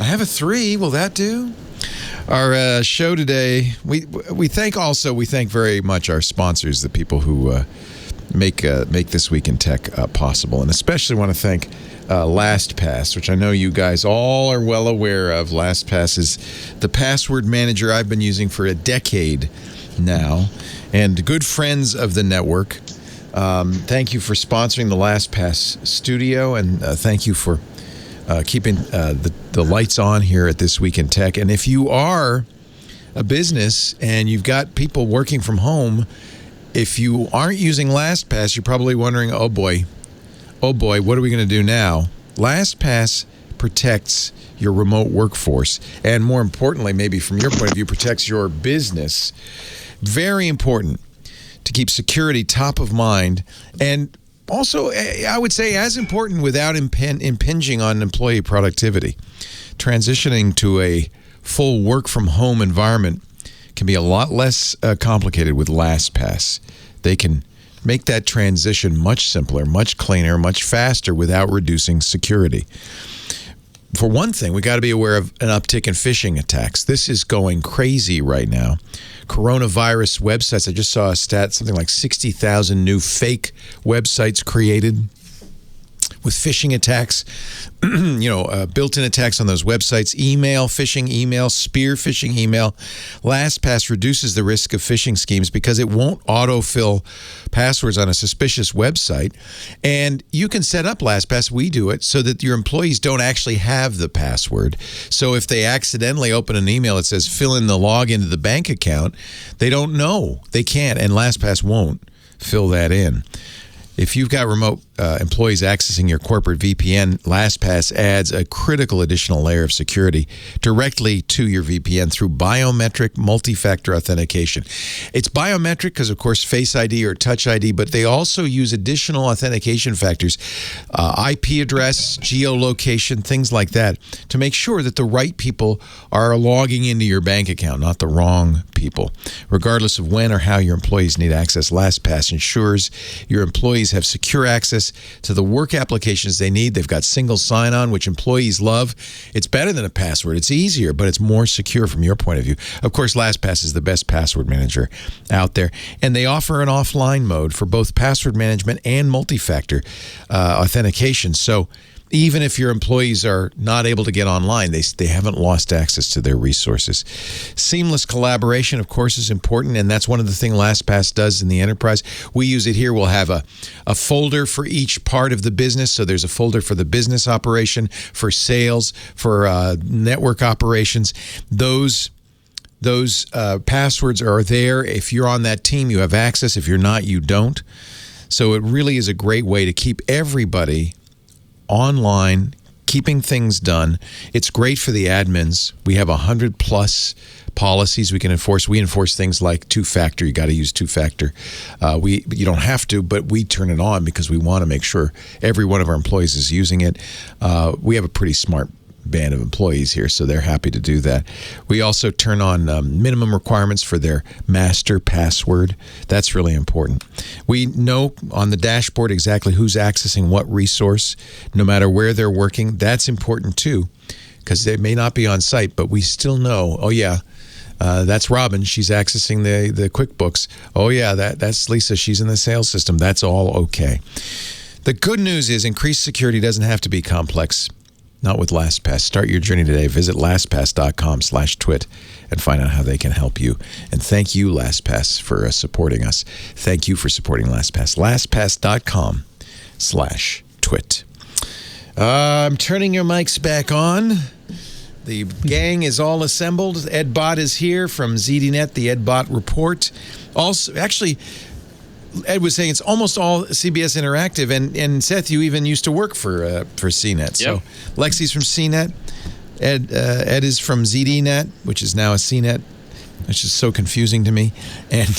I have a 3. Will that do? Our show today, we thank very much our sponsors, the people who make This Week in Tech possible, and especially want to thank LastPass, which I know you guys all are well aware of. LastPass is the password manager I've been using for a decade now, and good friends of the network. Thank you for sponsoring the LastPass studio, and thank you for keeping the lights on here at This Week in Tech. And if you are a business and you've got people working from home, if you aren't using LastPass, you're probably wondering, oh boy, what are we going to do now? LastPass protects your remote workforce, and more importantly, maybe from your point of view, protects your business. Very important to keep security top of mind, and also, I would say as important without impinging on employee productivity. Transitioning to a full work-from-home environment can be a lot less complicated with LastPass. They can make that transition much simpler, much cleaner, much faster without reducing security. For one thing, we got to be aware of an uptick in phishing attacks. This is going crazy right now. Coronavirus websites, I just saw a stat, something like 60,000 new fake websites created. with phishing attacks, built-in attacks on those websites, phishing email, spear phishing email. LastPass reduces the risk of phishing schemes because it won't autofill passwords on a suspicious website. And you can set up LastPass, we do it, so that your employees don't actually have the password. So if they accidentally open an email that says fill in the login to the bank account, they don't know. They can't, and LastPass won't fill that in. If you've got remote employees accessing your corporate VPN, LastPass adds a critical additional layer of security directly to your VPN through biometric multi-factor authentication. It's biometric because, of course, Face ID or Touch ID, but they also use additional authentication factors, IP address, geolocation, things like that, to make sure that the right people are logging into your bank account, not the wrong people. Regardless of when or how your employees need access, LastPass ensures your employees have secure access to the work applications they need. They've got single sign-on, which employees love. It's better than a password. It's easier, but it's more secure from your point of view. Of course, LastPass is the best password manager out there, and they offer an offline mode for both password management and multi-factor authentication. So even if your employees are not able to get online, they haven't lost access to their resources. Seamless collaboration, of course, is important, and that's one of the things LastPass does in the enterprise. We use it here. We'll have a folder for each part of the business. So there's a folder for the business operation, for sales, for network operations. Those passwords are there. If you're on that team, you have access. If you're not, you don't. So it really is a great way to keep everybody online, keeping things done. It's great for the admins. We have 100+ policies we can enforce. We enforce things like two-factor. You got to use two-factor. You don't have to, but we turn it on because we want to make sure every one of our employees is using it. We have a pretty smart band of employees here, so they're happy to do that. We also turn on minimum requirements for their master password. That's really important. We know on the dashboard exactly who's accessing what resource, no matter where they're working. That's important too, because they may not be on site, but we still know, oh yeah, that's Robin. She's accessing the QuickBooks. Oh yeah, that's Lisa. She's in the sales system. That's all okay. The good news is increased security doesn't have to be complex. Not with LastPass. Start your journey today. Visit LastPass.com/twit and find out how they can help you. And thank you, LastPass, for supporting us. Thank you for supporting LastPass. LastPass.com/twit. I'm turning your mics back on. The gang is all assembled. Ed Bott is here from ZDNet, the Ed Bott Report. Also, actually, Ed was saying it's almost all CBS Interactive, and Seth, you even used to work for CNET. Yep. So Lexi's from CNET, Ed is from ZDNet, which is now a CNET, which is so confusing to me, and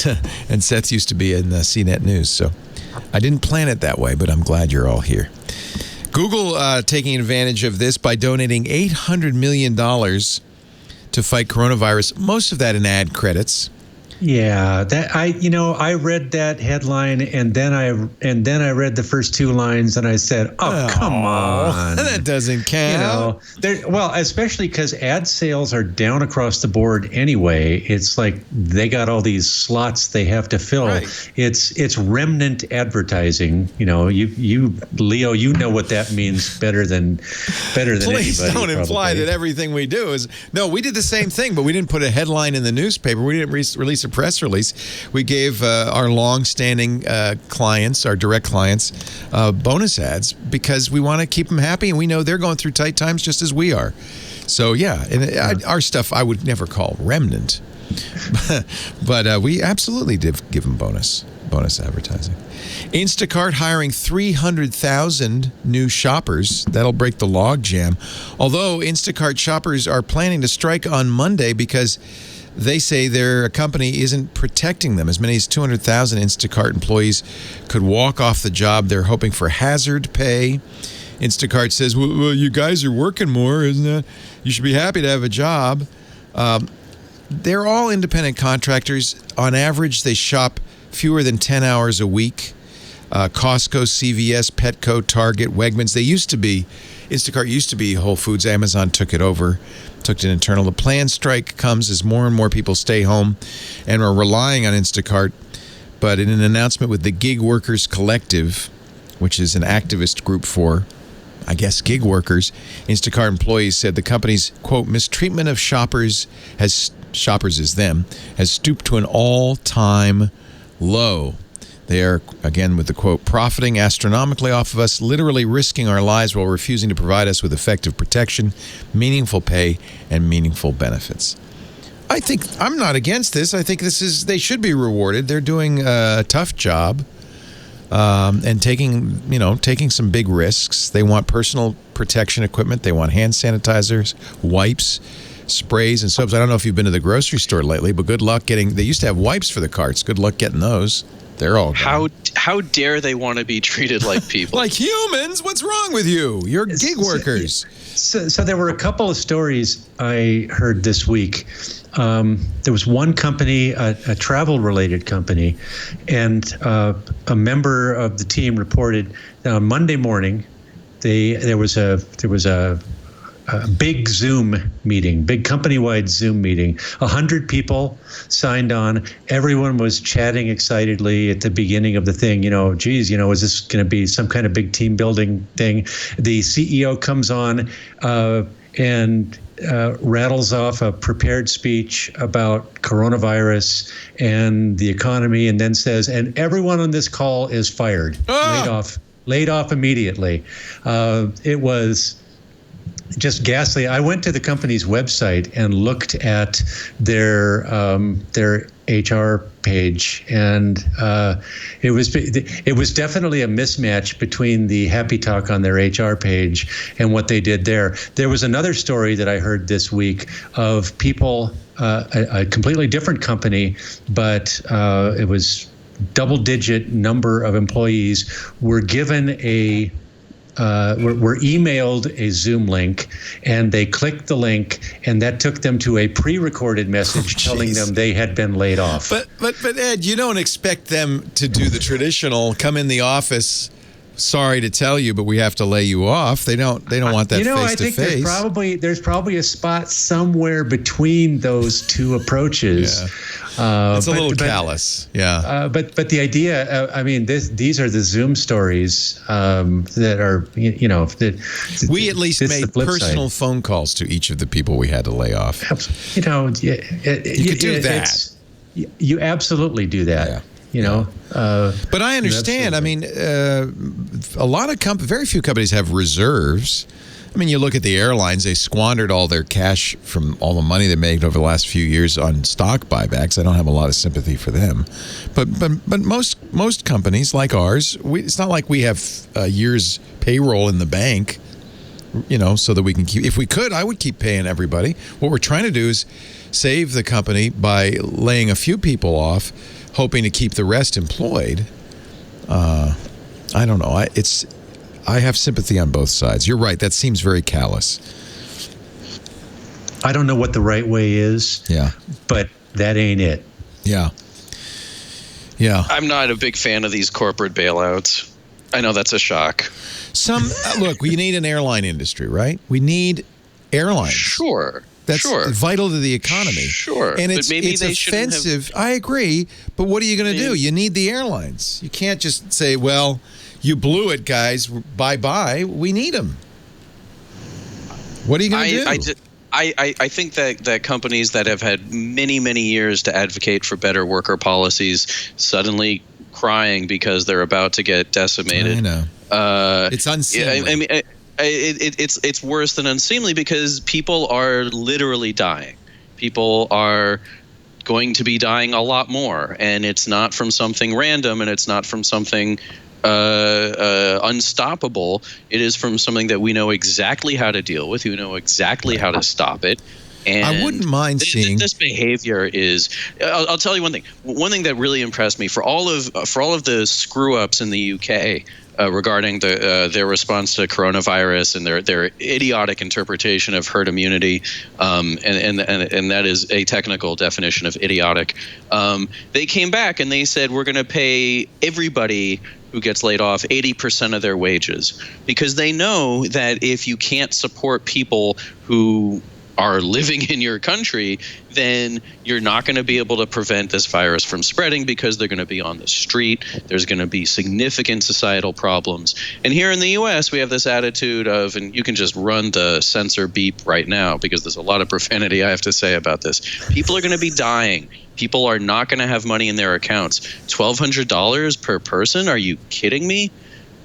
Seth used to be in CNET News. So I didn't plan it that way, but I'm glad you're all here. Google taking advantage of this by donating $800 million to fight coronavirus. Most of that in ad credits. Yeah, that I read that headline and then I read the first two lines and I said, "Oh, come on, that doesn't count." Well, especially because ad sales are down across the board anyway. It's like they got all these slots they have to fill. Right. It's remnant advertising. You Leo, you know what that means better than Please anybody. Don't imply that everything we do is. No, we did the same thing, but we didn't put a headline in the newspaper. We didn't release a press release. We gave our long-standing clients, our direct clients, bonus ads because we want to keep them happy, and we know they're going through tight times just as we are. So yeah, and our stuff I would never call remnant, but we absolutely did give them bonus advertising. Instacart hiring 300,000 new shoppers. That'll break the log jam. Although Instacart shoppers are planning to strike on Monday because they say their company isn't protecting them. As many as 200,000 Instacart employees could walk off the job. They're hoping for hazard pay. Instacart says, well, you guys are working more, isn't it? You should be happy to have a job. They're all independent contractors. On average, they shop fewer than 10 hours a week. Costco, CVS, Petco, Target, Wegmans. Instacart used to be Whole Foods. Amazon took it over, took it internal. The planned strike comes as more and more people stay home and are relying on Instacart. But in an announcement with the Gig Workers Collective, which is an activist group for I guess, gig workers. Instacart employees said the company's, quote, mistreatment of shoppers has stooped to an all-time low. They are, again, with the quote, profiting astronomically off of us, literally risking our lives while refusing to provide us with effective protection, meaningful pay, and meaningful benefits. I think I'm not against this. I think they should be rewarded. They're doing a tough job and taking some big risks. They want personal protection equipment. They want hand sanitizers, wipes, sprays, and soaps. I don't know if you've been to the grocery store lately, but good luck getting. They used to have wipes for the carts. Good luck getting those. They're all gone. How dare they want to be treated like people? Like humans? What's wrong with you? You're gig workers. So there were a couple of stories I heard this week. There was one company, a travel-related company, and a member of the team reported that on Monday morning, there was a big Zoom meeting, big company-wide Zoom meeting. 100 people signed on. Everyone was chatting excitedly at the beginning of the thing. Is this going to be some kind of big team building thing? The CEO comes on and rattles off a prepared speech about coronavirus and the economy, and then says, and everyone on this call is fired, laid off immediately. It was just ghastly. I went to the company's website and looked at their HR page, and it was definitely a mismatch between the happy talk on their HR page and what they did there. There was another story that I heard this week of people, a completely different company, but it was double-digit number of employees were given were emailed a Zoom link, and they clicked the link, and that took them to a pre-recorded message telling them they had been laid off. But Ed, you don't expect them to do the traditional come in the office. Sorry to tell you, but we have to lay you off. They don't want that face to face. I think there's probably a spot somewhere between those two approaches. Yeah. It's a little callous. Yeah. But the idea, these are the Zoom stories that are, we at least made personal phone calls to each of the people we had to lay off. You could do that. You absolutely do that. Yeah. But I understand. A lot of very few companies have reserves. You look at the airlines; they squandered all their cash from all the money they made over the last few years on stock buybacks. I don't have a lot of sympathy for them, but most companies like ours, it's not like we have a year's payroll in the bank, so that we can keep. If we could, I would keep paying everybody. What we're trying to do is save the company by laying a few people off, hoping to keep the rest employed. I don't know. I have sympathy on both sides. You're right. That seems very callous. I don't know what the right way is. Yeah. But that ain't it. Yeah. Yeah. I'm not a big fan of these corporate bailouts. I know that's a shock. Look, we need an airline industry, right? We need airlines. Sure. That's vital to the economy. Sure. And but maybe it's they offensive. I agree. But what are you going to do? You need the airlines. You can't just say, well, you blew it, guys. Bye-bye. We need them. What are you going to do? I think that companies that have had many, many years to advocate for better worker policies suddenly crying because they're about to get decimated. I know. It's unseemly. It's worse than unseemly because people are literally dying. People are going to be dying a lot more, and it's not from something random, and it's not from something unstoppable. It is from something that we know exactly how to deal with. We know exactly how to stop it. And I wouldn't mind seeing this behavior is. I'll tell you one thing. One thing that really impressed me for all of the screw ups in the UK regarding their response to coronavirus and their idiotic interpretation of herd immunity, and that is a technical definition of idiotic. They came back and they said we're going to pay everybody who gets laid off 80% of their wages, because they know that if you can't support people who are living in your country, then you're not going to be able to prevent this virus from spreading because they're going to be on the street. There's going to be significant societal problems. And here in the U.S., we have this attitude of, and you can just run the censor beep right now because there's a lot of profanity I have to say about this. People are going to be dying. People are not going to have money in their accounts. $1,200 per person? Are you kidding me?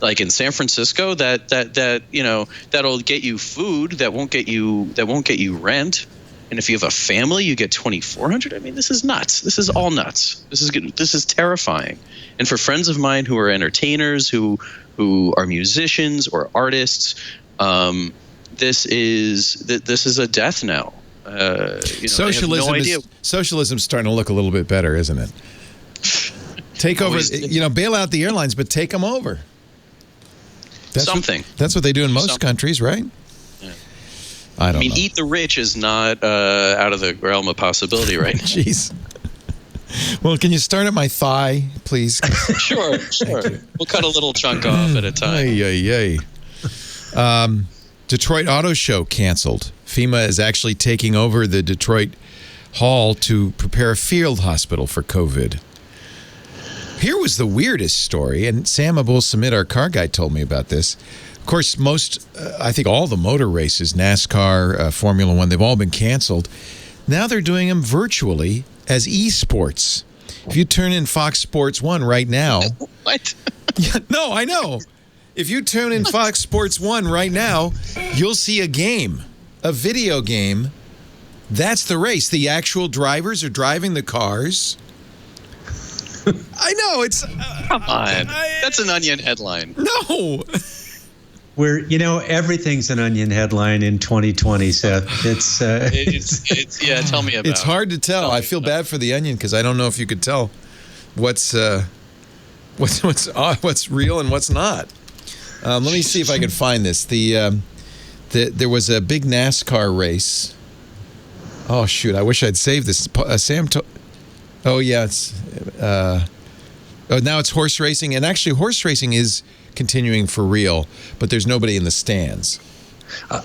Like in San Francisco, that you know, that'll get you food, that won't get you rent. And if you have a family, you get $2,400. I mean, this is nuts. This is all nuts. This is terrifying. And for friends of mine who are entertainers, who are musicians or artists, this is a death knell. Socialism's starting to look a little bit better, isn't it? Take over, bail out the airlines, but take them over. That's what they do in most countries, right? Yeah. I mean, eat the rich is not out of the realm of possibility right now. Jeez. Well, can you start at my thigh, please? Sure. We'll cut a little chunk off at a time. Detroit Auto Show canceled. FEMA is actually taking over the Detroit Hall to prepare a field hospital for COVID. Here was the weirdest story, and Sam Abul-Samid, our car guy, told me about this. Of course, I think all the motor races, NASCAR, Formula One, they've all been canceled. Now they're doing them virtually as esports. If you turn in Fox Sports 1 right now... What? No, I know. If you turn in Fox Sports 1 right now, you'll see a video game. That's the race. The actual drivers are driving the cars. I know, it's... Come on. That's an Onion headline. No. Everything's an Onion headline in 2020, Seth. It's tell me about it. It's hard to tell. I feel bad for the Onion because I don't know if you could tell what's real and what's not. Let me see if I can find this. There was a big NASCAR race. Oh, shoot. I wish I'd saved this. Sam oh, yeah. Now it's horse racing. And actually, horse racing is continuing for real, but there's nobody in the stands.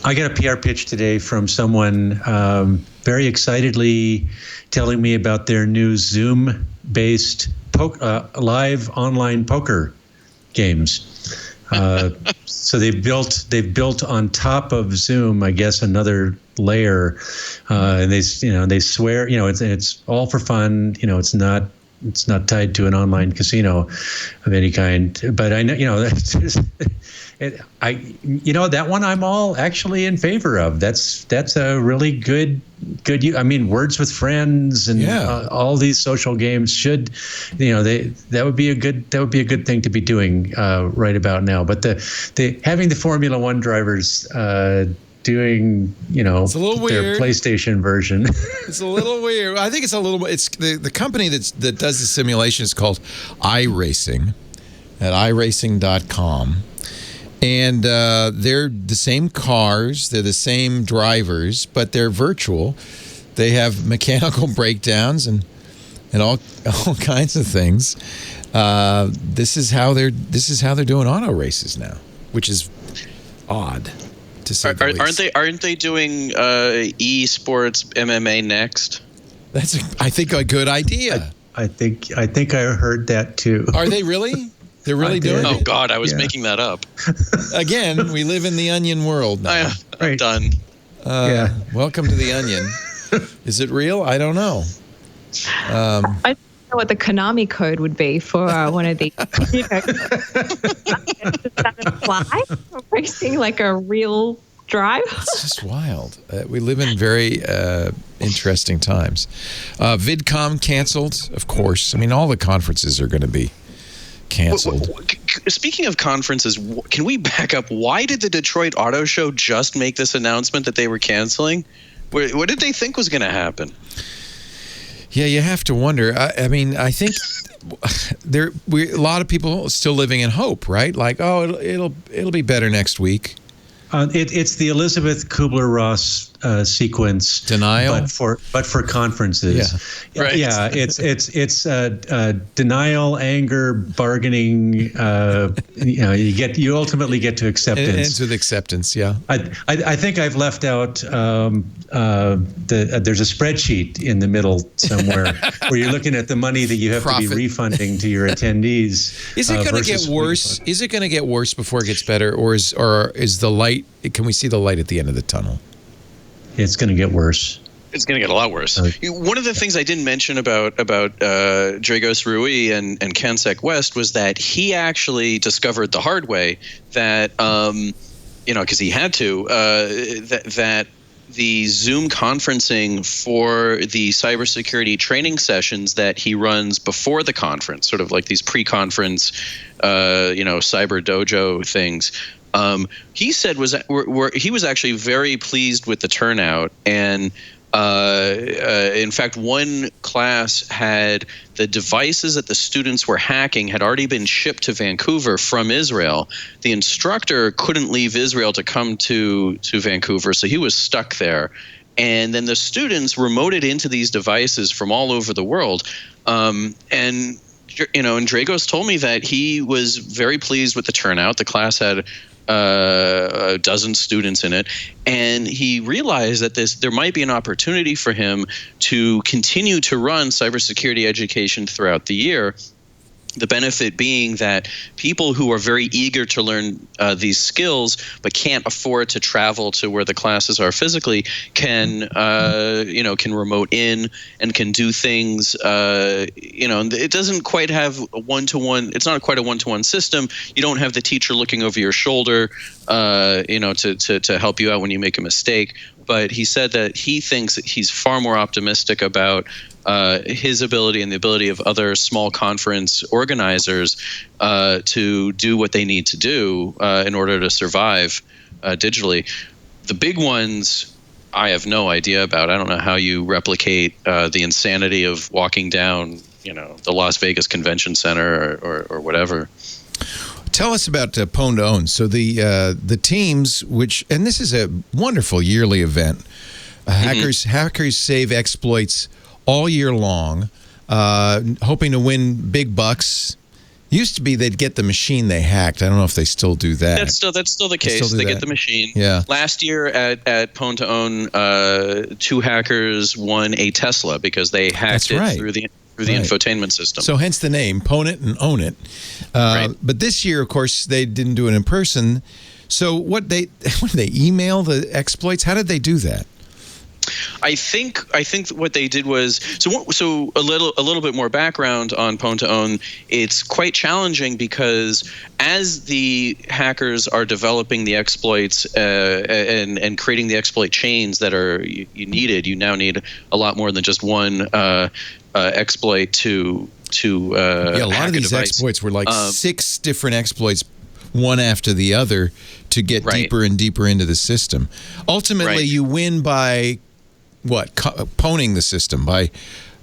I got a PR pitch today from someone very excitedly telling me about their new Zoom-based live online poker games. So they've built on top of Zoom, I guess, another layer, and they swear, it's all for fun. It's not tied to an online casino of any kind. But I know, that one I'm all actually in favor of. That's a really good. I mean, Words with Friends and all these social games should, that would be a good thing to be doing right about now. But having the Formula One drivers doing, it's a little their weird. PlayStation version. It's a little weird. I think it's a little. It's the company that does the simulation is called iRacing at iRacing.com. And they're the same cars, they're the same drivers, but they're virtual. They have mechanical breakdowns and all kinds of things. This is how they're doing auto races now, which is odd to say the least. Aren't they doing esports MMA next? That's I think a good idea. I think I heard that too. Are they really? They're really doing it? Oh, God, I was making that up. Again, we live in the Onion world now. I'm done. Welcome to the Onion. Is it real? I don't know. I don't know what the Konami code would be for one of these. Does that apply? Racing like a real drive? It's just wild. We live in very interesting times. VidCon canceled, of course. I mean, all the conferences are going to be canceled. Speaking of conferences, can we back up? Why did the Detroit Auto Show just make this announcement that they were canceling? What did they think was going to happen? Yeah, you have to wonder. I mean, I think a lot of people still living in hope, right? Like, oh, it'll be better next week. It's the Elizabeth Kubler-Ross sequence. Denial, but for conferences. Yeah. Right. Yeah, it's denial, anger, bargaining. You ultimately get to acceptance. It ends with acceptance. Yeah. I think I've left out. There's a spreadsheet in the middle somewhere where you're looking at the money that you have to be refunding to your attendees. Is it going to get worse? Is it going to get worse before it gets better, or is the light? Can we see the light at the end of the tunnel? It's going to get worse. It's going to get a lot worse. One of the things I didn't mention about Dragos Rui and CanSec West was that he actually discovered the hard way that, because he had to, that the Zoom conferencing for the cybersecurity training sessions that he runs before the conference, sort of like these pre-conference, cyber dojo things. He said he was actually very pleased with the turnout, and in fact, one class had the devices that the students were hacking had already been shipped to Vancouver from Israel. The instructor couldn't leave Israel to come to Vancouver, so he was stuck there. And then the students remoted into these devices from all over the world. And Dragos told me that he was very pleased with the turnout. The class had a dozen students in it, and he realized that there might be an opportunity for him to continue to run cybersecurity education throughout the year. The benefit being that people who are very eager to learn these skills but can't afford to travel to where the classes are physically can remote in and can do things. It doesn't quite have a one-to-one. It's not quite a one-to-one system. You don't have the teacher looking over your shoulder, to help you out when you make a mistake. But he said that he thinks that he's far more optimistic about his ability and the ability of other small conference organizers to do what they need to do in order to survive digitally. The big ones I have no idea about. I don't know how you replicate the insanity of walking down, the Las Vegas Convention Center or whatever. Tell us about Pwn to Own. So the teams, and this is a wonderful yearly event. Hackers save exploits all year long, hoping to win big bucks. Used to be they'd get the machine they hacked. I don't know if they still do that. That's still the case. They get the machine. Yeah. Last year at Pwn to Own, 2 hackers won a Tesla because they hacked through the infotainment system. So hence the name, Pwn it and own it. But this year, of course, they didn't do it in person. So what did they email the exploits? How did they do that? I think what they did was so a little bit more background on Pwn to Own. It's quite challenging because as the hackers are developing the exploits and creating the exploit chains that are you now need a lot more than just one exploit to a lot of these device. Exploits were like 6 different exploits, one after the other, to get deeper and deeper into the system. Ultimately, you win by what? Pwning the system by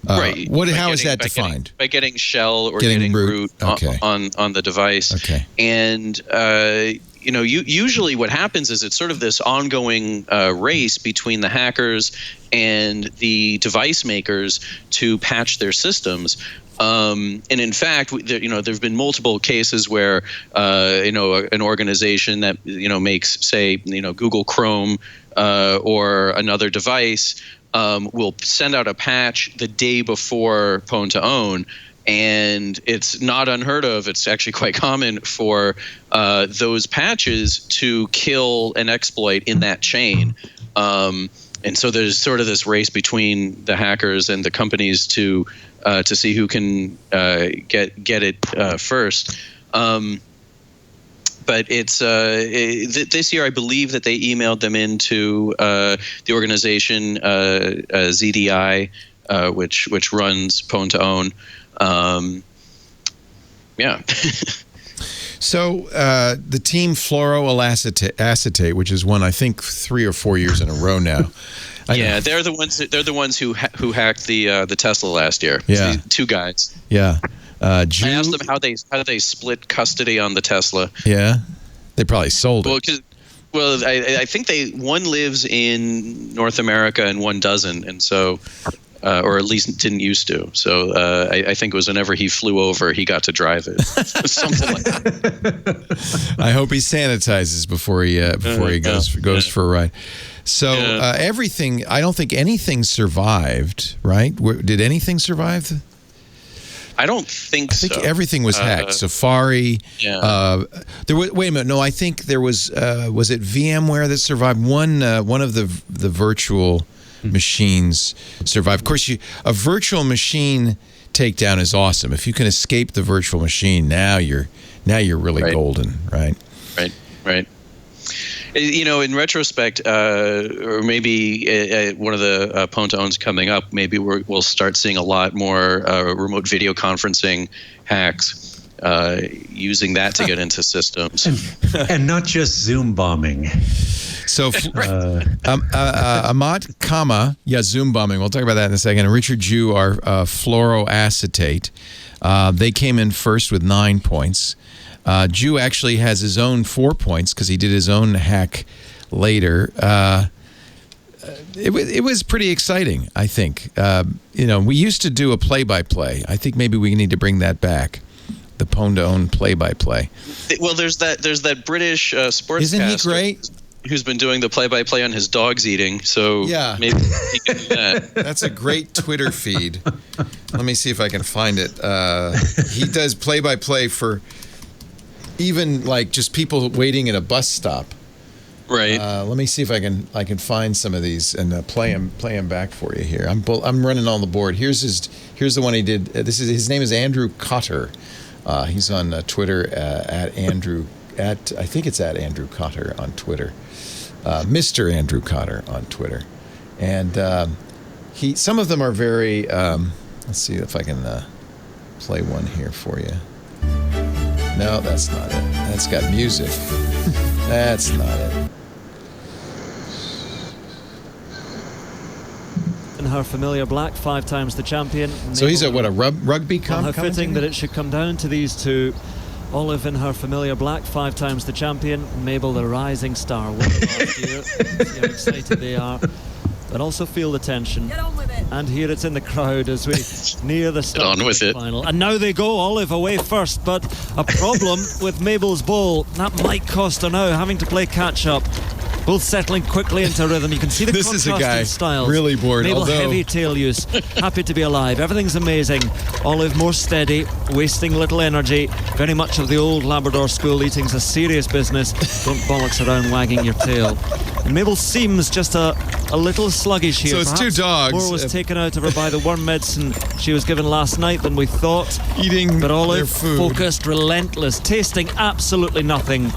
how is that defined? By getting shell or getting root on the device. Okay. And usually what happens is it's sort of this ongoing race between the hackers and the device makers to patch their systems. And in fact, there have been multiple cases where, an organization that, makes, say, Google Chrome or another device will send out a patch the day before Pwn to Own. And it's not unheard of. It's actually quite common for those patches to kill an exploit in that chain. And so there's sort of this race between the hackers and the companies to see who can get it first. But it's this year, I believe that they emailed them into the organization ZDI, which runs Pwn to Own. So the team fluoroacetate, which is one I think 3 or 4 years in a row now. They're the ones who hacked the Tesla last year. Yeah, 2 guys. Yeah. I asked them how they split custody on the Tesla. Yeah, they probably sold it. Well, I think one lives in North America and one doesn't, and so, or at least didn't used to. So I think it was whenever he flew over, he got to drive it, something like that. I hope he sanitizes before he goes for a ride. So everything, I don't think anything survived, right? Did anything survive? I don't think so. I think everything was hacked. Safari. Yeah. Wait a minute. No, I think there was it VMware that survived? One of the virtual machines survived. Of course, a virtual machine takedown is awesome. If you can escape the virtual machine, now you're really golden, right? Right. In retrospect, or maybe one of the Pontoons coming up, maybe we'll start seeing a lot more remote video conferencing hacks using that to get into systems. And not just Zoom bombing. So, Amat Kama, Zoom bombing. We'll talk about that in a second. And Richard Jew are fluoroacetate. They came in first with 9 points. Jew actually has his own 4 points because he did his own hack later. It was pretty exciting, I think. We used to do a play-by-play. I think maybe we need to bring that back. The Pondone play-by-play. Well, there's that British sportscaster. Isn't he great? Who's been doing the play-by-play on his dog's eating. So maybe he can do that. That's a great Twitter feed. Let me see if I can find it. He does play-by-play for even like just people waiting at a bus stop. Right. Let me see if I can find some of these and play him back for you here. I'm running on the board. Here's the one he did. His name is Andrew Cotter. He's on Twitter at Andrew I think it's at Andrew Cotter on Twitter. Mr. Andrew Cotter on Twitter, and some of them are very. Let's see if I can play one here for you. No, that's not it. That's got music. That's not it. In her familiar black, 5 times the champion. So he's a rugby commentator? How fitting that it should come down to these two. Olive in her familiar black, 5 times the champion. Mabel, the rising star, won last year. See how excited they are. But also feel the tension. Get on with it. And here it's in the crowd as we near the start of the final. And now they go, Olive away first, but a problem with Mabel's bowl. That might cost her now, having to play catch-up. Both settling quickly into rhythm. You can see the contrast in styles. Really bored. Mabel, heavy tail use. Happy to be alive. Everything's amazing. Olive more steady, wasting little energy. Very much of the old Labrador school. Eating's a serious business. Don't bollocks around wagging your tail. And Mabel seems just a little sluggish here. So it's Perhaps 2 dogs. More was taken out of her by the worm medicine she was given last night than we thought. Eating but Olive, their food. Focused, relentless, tasting absolutely nothing.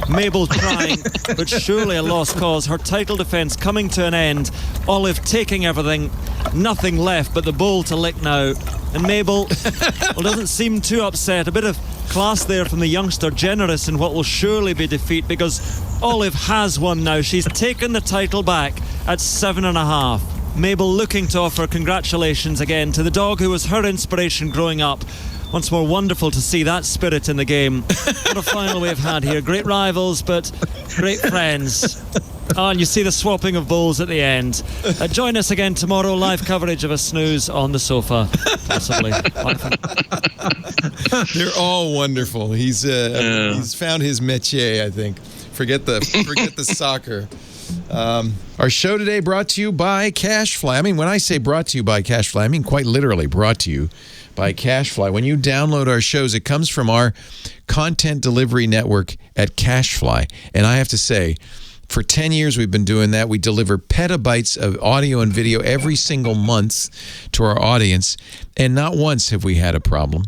Mabel trying, but surely a lost cause. Her title defence coming to an end. Olive taking everything, nothing left but the bowl to lick now. And Mabel, doesn't seem too upset. A bit of class there from the youngster, generous in what will surely be defeat, because Olive has won now. She's taken the title back at 7.5. Mabel looking to offer congratulations again to the dog who was her inspiration growing up. Once more, wonderful to see that spirit in the game. What a final we've had here. Great rivals, but great friends. And you see the swapping of bowls at the end. Join us again tomorrow. Live coverage of a snooze on the sofa, possibly. They're all wonderful. He's found his métier, I think. Forget the soccer. Our show today brought to you by CashFly. I mean, when I say brought to you by CashFly, I mean quite literally brought to you by CashFly. When you download our shows, it comes from our content delivery network at CashFly. And I have to say, for 10 years we've been doing that. We deliver petabytes of audio and video every single month to our audience. And not once have we had a problem.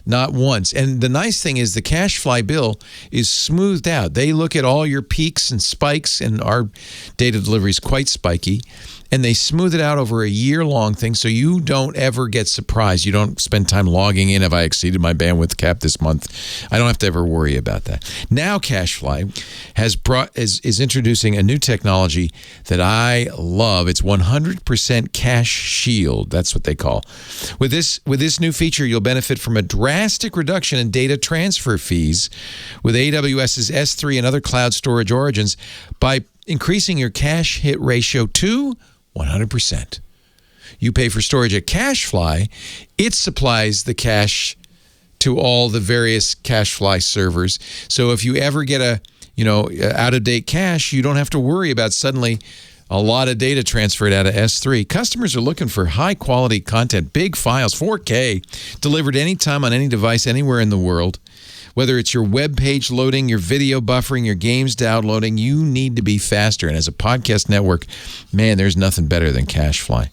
Not once. And the nice thing is the CashFly bill is smoothed out. They look at all your peaks and spikes, and our data delivery is quite spiky. and they smooth it out over a year-long thing so you don't ever get surprised. You don't spend time logging in. Have I exceeded my bandwidth cap this month? I don't have to ever worry about that. Now CashFly is introducing a new technology that I love. It's 100% cache shield. That's what they call. With this new feature, you'll benefit from a drastic reduction in data transfer fees with AWS's S3 and other cloud storage origins by increasing your cache hit ratio to 100%. You pay for storage at CashFly. It supplies the cache to all the various CashFly servers. So if you ever get a out-of-date cache, you don't have to worry about suddenly a lot of data transferred out of S3. Customers are looking for high-quality content, big files, 4K, delivered anytime on any device, anywhere in the world. Whether it's your web page loading, your video buffering, your games downloading, you need to be faster. And as a podcast network, man, there's nothing better than CashFly.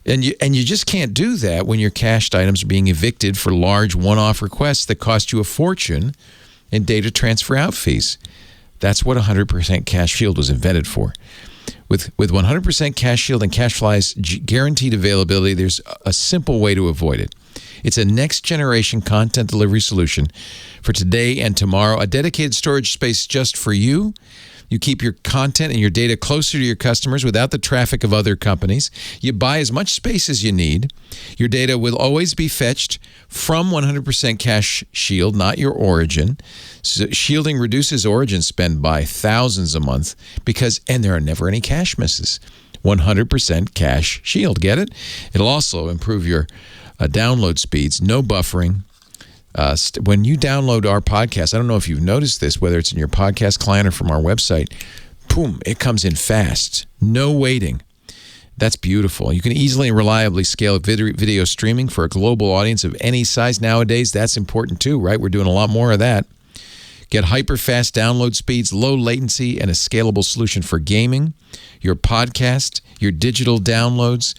And you just can't do that when your cached items are being evicted for large one-off requests that cost you a fortune in data transfer out fees. That's what 100% Cache Shield was invented for. With 100% Cache Shield and CashFly's guaranteed availability, there's a simple way to avoid it. It's a next-generation content delivery solution for today and tomorrow, a dedicated storage space just for you. You keep your content and your data closer to your customers without the traffic of other companies. You buy as much space as you need. Your data will always be fetched from 100% Cache Shield, not your origin. So shielding reduces origin spend by thousands a month and there are never any cache misses. 100% Cache Shield. Get it? It'll also improve your download speeds, no buffering. When you download our podcast, I don't know if you've noticed this, whether it's in your podcast client or from our website, boom, it comes in fast. No waiting. That's beautiful. You can easily and reliably scale video streaming for a global audience of any size nowadays. That's important too, right? We're doing a lot more of that. Get hyper-fast download speeds, low latency, and a scalable solution for gaming, your podcast, your digital downloads,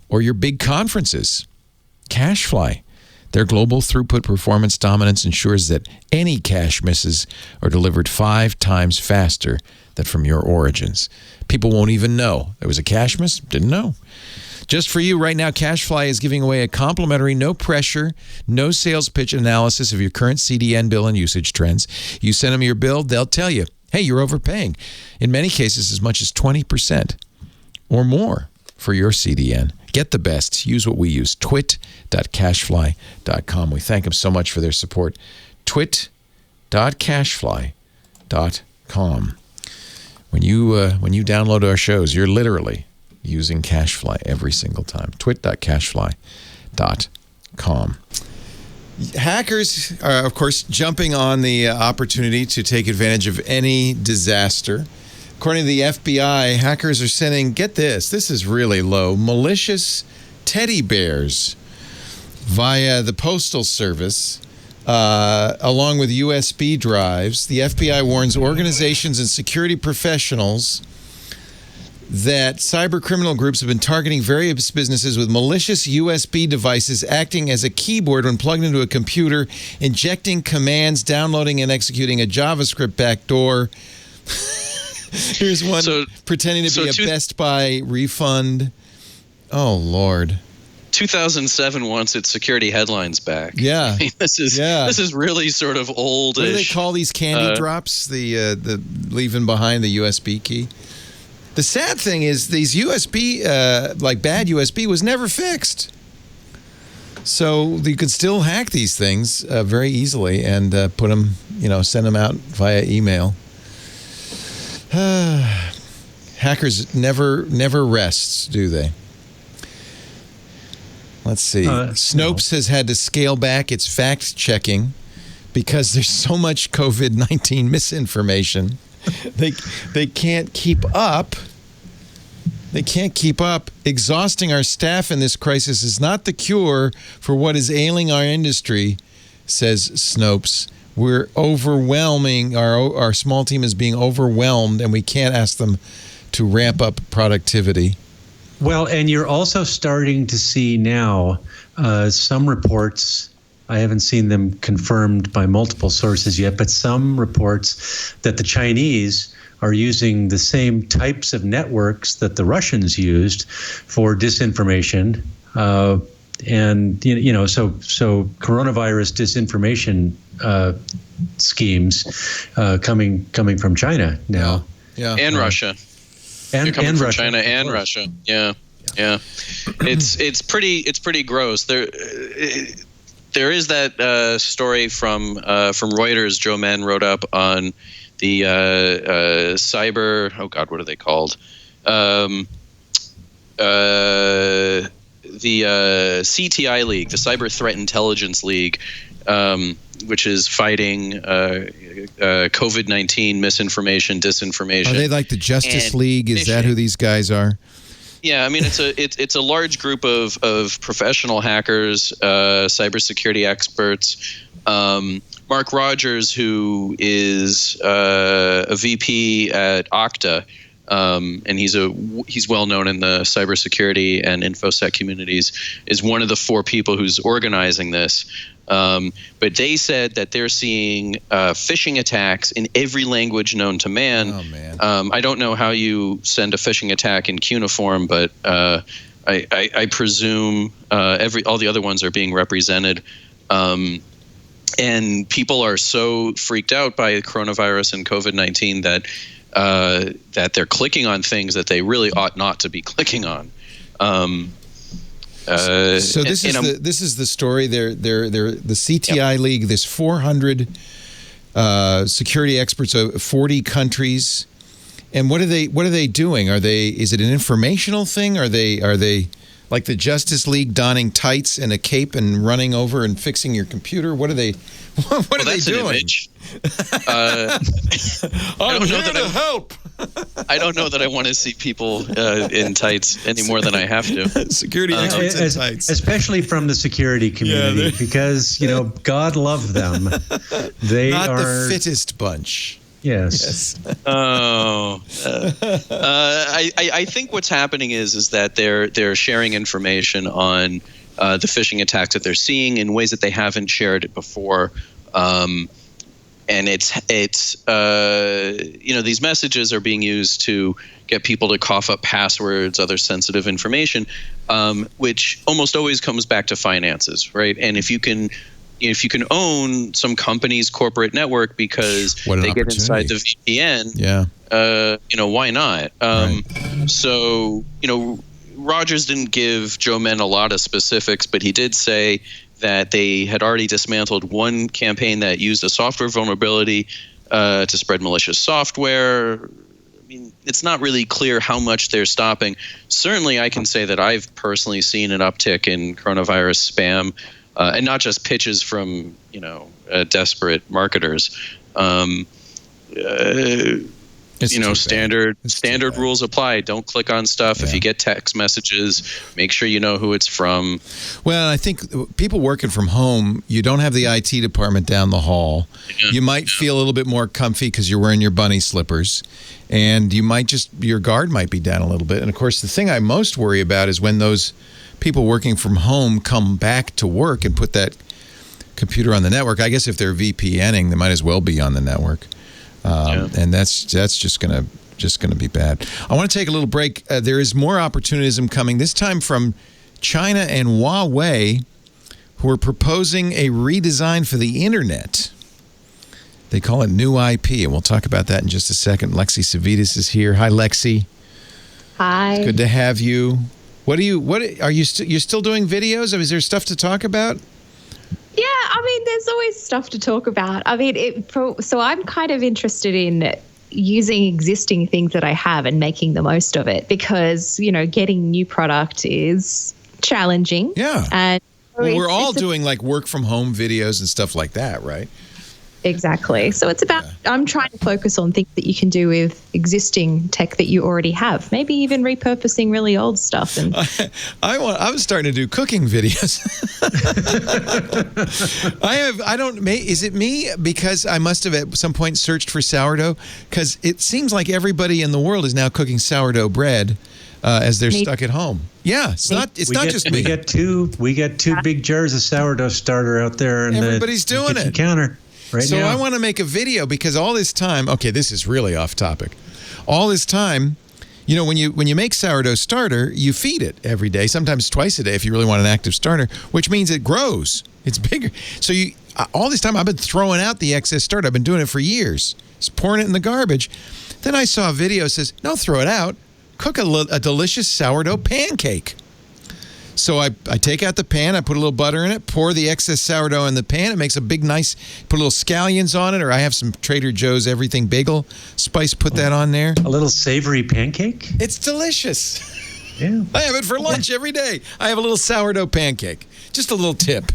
or your big conferences. CashFly. Their global throughput performance dominance ensures that any cache misses are delivered 5 times faster than from your origins. People won't even know there was a cache miss. Didn't know. Just for you right now, CashFly is giving away a complimentary, no pressure, no sales pitch analysis of your current CDN bill and usage trends. You send them your bill, they'll tell you, hey, you're overpaying. In many cases, as much as 20% or more for your CDN. Get the best. Use what we use. twit.cashfly.com. We thank them so much for their support. twit.cashfly.com. When you download our shows, you're literally using CashFly every single time. twit.cashfly.com. Hackers are, of course, jumping on the opportunity to take advantage of any disaster. According to the FBI, hackers are sending, get this is really low, malicious teddy bears via the Postal Service, along with USB drives. The FBI warns organizations and security professionals that cyber criminal groups have been targeting various businesses with malicious USB devices acting as a keyboard when plugged into a computer, injecting commands, downloading and executing a JavaScript backdoor. Here's one pretending to be a Best Buy refund. Oh, Lord. 2007 wants its security headlines back. Yeah. I mean, this is really sort of oldish. What do they call these candy drops? The leaving behind the USB key? The sad thing is these USB, bad USB, was never fixed. So you could still hack these things very easily and put them, send them out via email. Hackers never rests, do they? Let's see. Snopes has had to scale back its fact-checking because there's so much COVID-19 misinformation. They can't keep up. They can't keep up. Exhausting our staff in this crisis is not the cure for what is ailing our industry, says Snopes. We're overwhelming. Our small team is being overwhelmed, and we can't ask them to ramp up productivity. Well, and you're also starting to see now some reports I haven't seen them confirmed by multiple sources yet, but some reports that the Chinese are using the same types of networks that the Russians used for disinformation. And so coronavirus disinformation schemes coming from China now, and Russia, and from Russia. China and Russia, yeah. It's pretty gross. There is that story from Reuters. Joe Mann wrote up on the cyber. Oh God, what are they called? The CTI League, the Cyber Threat Intelligence League, which is fighting COVID-19 misinformation, disinformation. Are they like the Justice League? Is that who these guys are? Yeah, I mean it's a large group of professional hackers, cybersecurity experts. Mark Rogers, who is a VP at Okta. And he's well known in the cybersecurity and InfoSec communities, is one of the 4 people who's organizing this. But they said that they're seeing phishing attacks in every language known to man. Oh, man. I don't know how you send a phishing attack in cuneiform, but I presume all the other ones are being represented. And people are so freaked out by coronavirus and COVID-19 that they're clicking on things that they really ought not to be clicking on. So this is the story. They're the CTI League. There's 400 security experts of 40 countries. And what are they doing? Is it an informational thing? Are they like the Justice League donning tights and a cape and running over and fixing your computer? What are they? What are they doing? An image. I'm here to help. I don't know that I want to see people in tights any more than I have to. Security experts in tights, especially from the security community, because God love them. They not are the fittest bunch. Yes. Oh. I think what's happening is that they're sharing information on the phishing attacks that they're seeing in ways that they haven't shared it before. And it's these messages are being used to get people to cough up passwords, other sensitive information, which almost always comes back to finances, right? And if you can own some company's corporate network because they get inside the VPN, why not? Right. So, Rogers didn't give Joe Mann a lot of specifics, but he did say that they had already dismantled one campaign that used a software vulnerability to spread malicious software. I mean, it's not really clear how much they're stopping. Certainly, I can say that I've personally seen an uptick in coronavirus spam, and not just pitches from desperate marketers. Standard rules apply. Don't click on stuff. Yeah. If you get text messages, make sure you know who it's from. Well, I think people working from home, you don't have the IT department down the hall. Yeah. You might feel a little bit more comfy because you're wearing your bunny slippers, and your guard might be down a little bit. And of course, the thing I most worry about is when those people working from home come back to work and put that computer on the network. I guess if they're VPNing, they might as well be on the network. And that's just gonna be bad. I want to take a little break. There is more opportunism coming, this time from China and Huawei, who are proposing a redesign for the internet. They call it new IP, and we'll talk about that in just a second. Lexi Savides is here. Hi, Lexi. Hi. It's good to have you. What are you still doing videos? Is there stuff to talk about? Yeah, I mean, there's always stuff to talk about. I mean, so I'm kind of interested in using existing things that I have and making the most of it because, getting new product is challenging. Yeah. And we're all doing like work from home videos and stuff like that, right? Exactly. So it's about, I'm trying to focus on things that you can do with existing tech that you already have, maybe even repurposing really old stuff. And I'm starting to do cooking videos. Is it me? Because I must have at some point searched for sourdough, because it seems like everybody in the world is now cooking sourdough bread. as they're stuck at home. Yeah, it's not just me. We get two big jars of sourdough starter out there, and everybody's the doing kitchen it. Counter right so now. I want to make a video because all this time, okay, this is really off topic. All this time, you know, when you make sourdough starter, you feed it every day, sometimes twice a day if you really want an active starter, which means it grows. It's bigger. So all this time I've been throwing out the excess starter. I've been doing it for years. Just pouring it in the garbage. Then I saw a video that says, "No, throw it out. Cook a delicious sourdough pancake." So I take out the pan, I put a little butter in it, pour the excess sourdough in the pan. It makes a big, nice, put little scallions on it, or I have some Trader Joe's Everything Bagel spice, put that on there. A little savory pancake? It's delicious. Yeah. I have it for lunch every day. I have a little sourdough pancake. Just a little tip.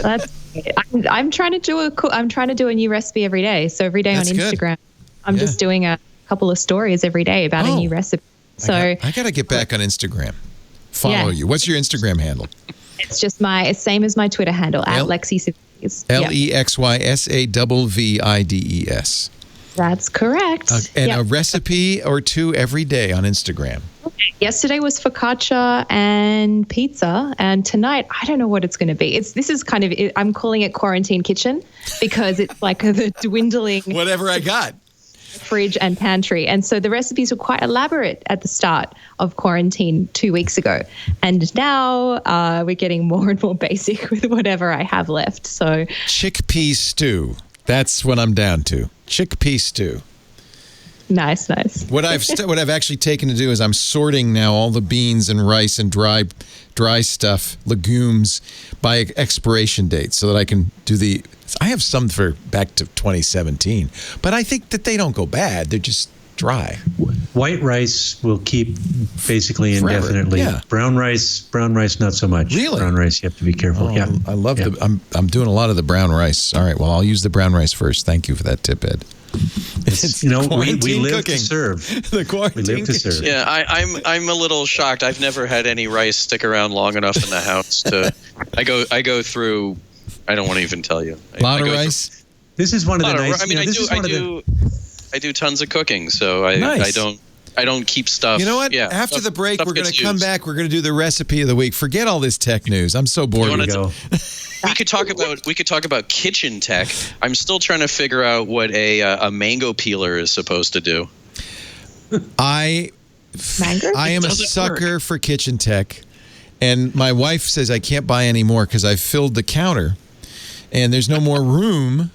I'm trying to do a new recipe every day. So every day on Instagram, I'm just doing a couple of stories every day about a new recipe. So I got to get back on Instagram. Follow you. What's your Instagram handle? It's just it's same as my Twitter handle at Lexi Savvides. LEXYSAVVIDES. That's correct. And a recipe or two every day on Instagram. Yesterday was focaccia and pizza, and tonight I don't know what it's going to be. This is kind of, I'm calling it quarantine kitchen because it's like the dwindling whatever I got fridge and pantry. And so the recipes were quite elaborate at the start of quarantine 2 weeks ago, and now we're getting more and more basic with whatever I have left. So chickpea stew. That's what I'm down to. Chickpea stew. Nice. What I've actually taken to do is I'm sorting now all the beans and rice and dry stuff, legumes, by expiration date so that I can do I have some for back to 2017, but I think that they don't go bad. They're just dry. White rice will keep basically Forever. Indefinitely. Yeah. Brown rice, not so much. Really? Brown rice, you have to be careful. Yeah. I love I'm doing a lot of the brown rice. All right, well, I'll use the brown rice first. Thank you for that tip, Ed. It's, we live cooking. to serve. The quarantine we live to serve. Yeah, I'm a little shocked. I've never had any rice stick around long enough in the house to. I go through. I don't want to even tell you. A lot of rice. This is one of the nice. I mean, I do tons of cooking, so I don't keep stuff. You know what? Yeah, after the break, we're going to come back. We're going to do the recipe of the week. Forget all this tech news. I'm so bored. We could talk about kitchen tech. I'm still trying to figure out what a mango peeler is supposed to do. I am a sucker for kitchen tech, and my wife says I can't buy any more because I've filled the counter, and there's no more room,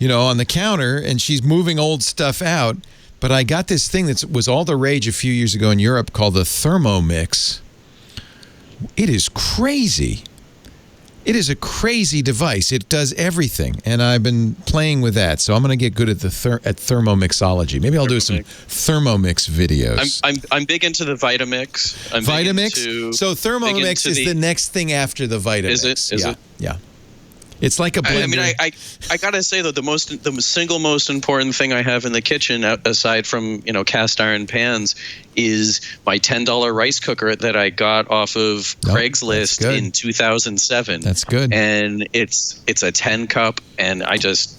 on the counter, and she's moving old stuff out. But I got this thing that was all the rage a few years ago in Europe called the Thermomix. It is crazy. It is a crazy device. It does everything, and I've been playing with that. So I'm going to get good at at thermomixology. Maybe I'll do some Thermomix videos. I'm big into the Vitamix. Vitamix. So Thermomix is the next thing after the Vitamix. Is it? Yeah. It's like a blender. I mean, I gotta say though, the single most important thing I have in the kitchen, aside from cast iron pans, is my $10 rice cooker that I got off of Craigslist in 2007. That's good. And it's a 10 cup, and that's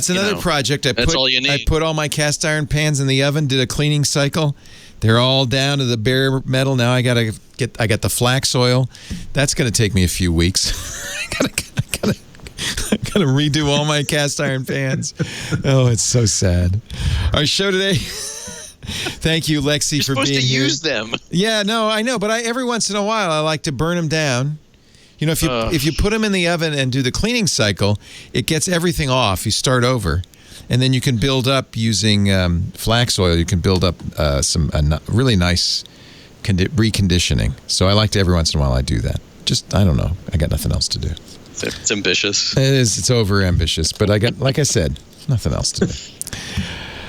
another project. That's all you need. I put all my cast iron pans in the oven, did a cleaning cycle. They're all down to the bare metal. Now I got the flax oil. That's going to take me a few weeks. I gotta redo all my cast iron pans. Oh, it's so sad. Our show today. Thank you, Lexi, for being here. You're supposed to use them. Yeah, no, I know, but every once in a while I like to burn them down. If you put them in the oven and do the cleaning cycle, it gets everything off. You start over, and then you can build up using flax oil. You can build up some really nice reconditioning. So I like to every once in a while I do that. Just, I don't know. I got nothing else to do. It's ambitious. It is. It's over ambitious, but I got, like I said, nothing else to do.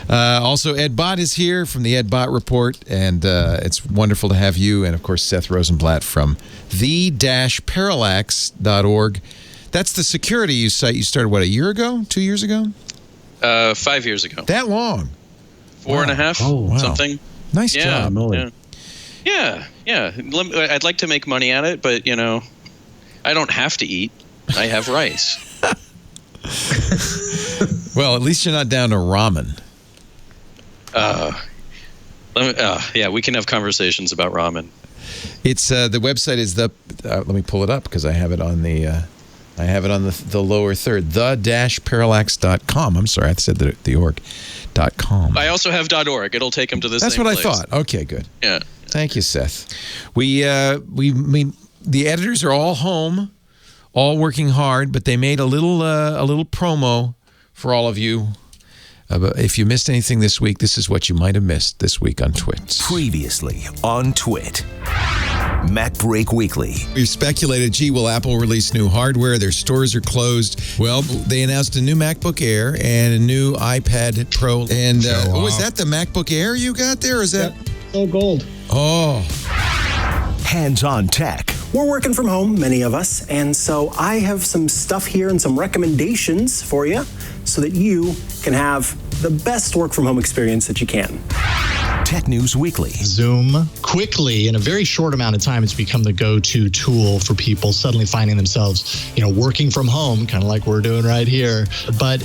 Also, Ed Bott is here from the Ed Bott Report, and it's wonderful to have you, and of course Seth Rosenblatt from the-parallax.org. That's the security site you started, a year ago? 2 years ago? 5 years ago. That long? 4.5, something. Nice job. Yeah. I'd like to make money at it, but, I don't have to eat. I have rice. Well, at least you're not down to ramen. We can have conversations about ramen. It's the website is let me pull it up because I have it on the lower third, the-parallax.com. I'm sorry, I said the org.com. I also have .org. It'll take them to the That's same what place. I thought. Okay, good. Yeah. Thank you, Seth. The editors are all home, all working hard, but they made a little promo for all of you. If you missed anything this week, this is what you might have missed this week on Twit. Previously on Twit. Mac Break Weekly. We've speculated, will Apple release new hardware? Their stores are closed. Well, they announced a new MacBook Air and a new iPad Pro. And was that the MacBook Air you got there? Or is that? Oh, gold. Oh. Hands-on tech. We're working from home, many of us, and so I have some stuff here and some recommendations for you so that you can have the best work from home experience that you can. Tech News Weekly. Zoom quickly, in a very short amount of time, it's become the go-to tool for people suddenly finding themselves, working from home, kind of like we're doing right here. But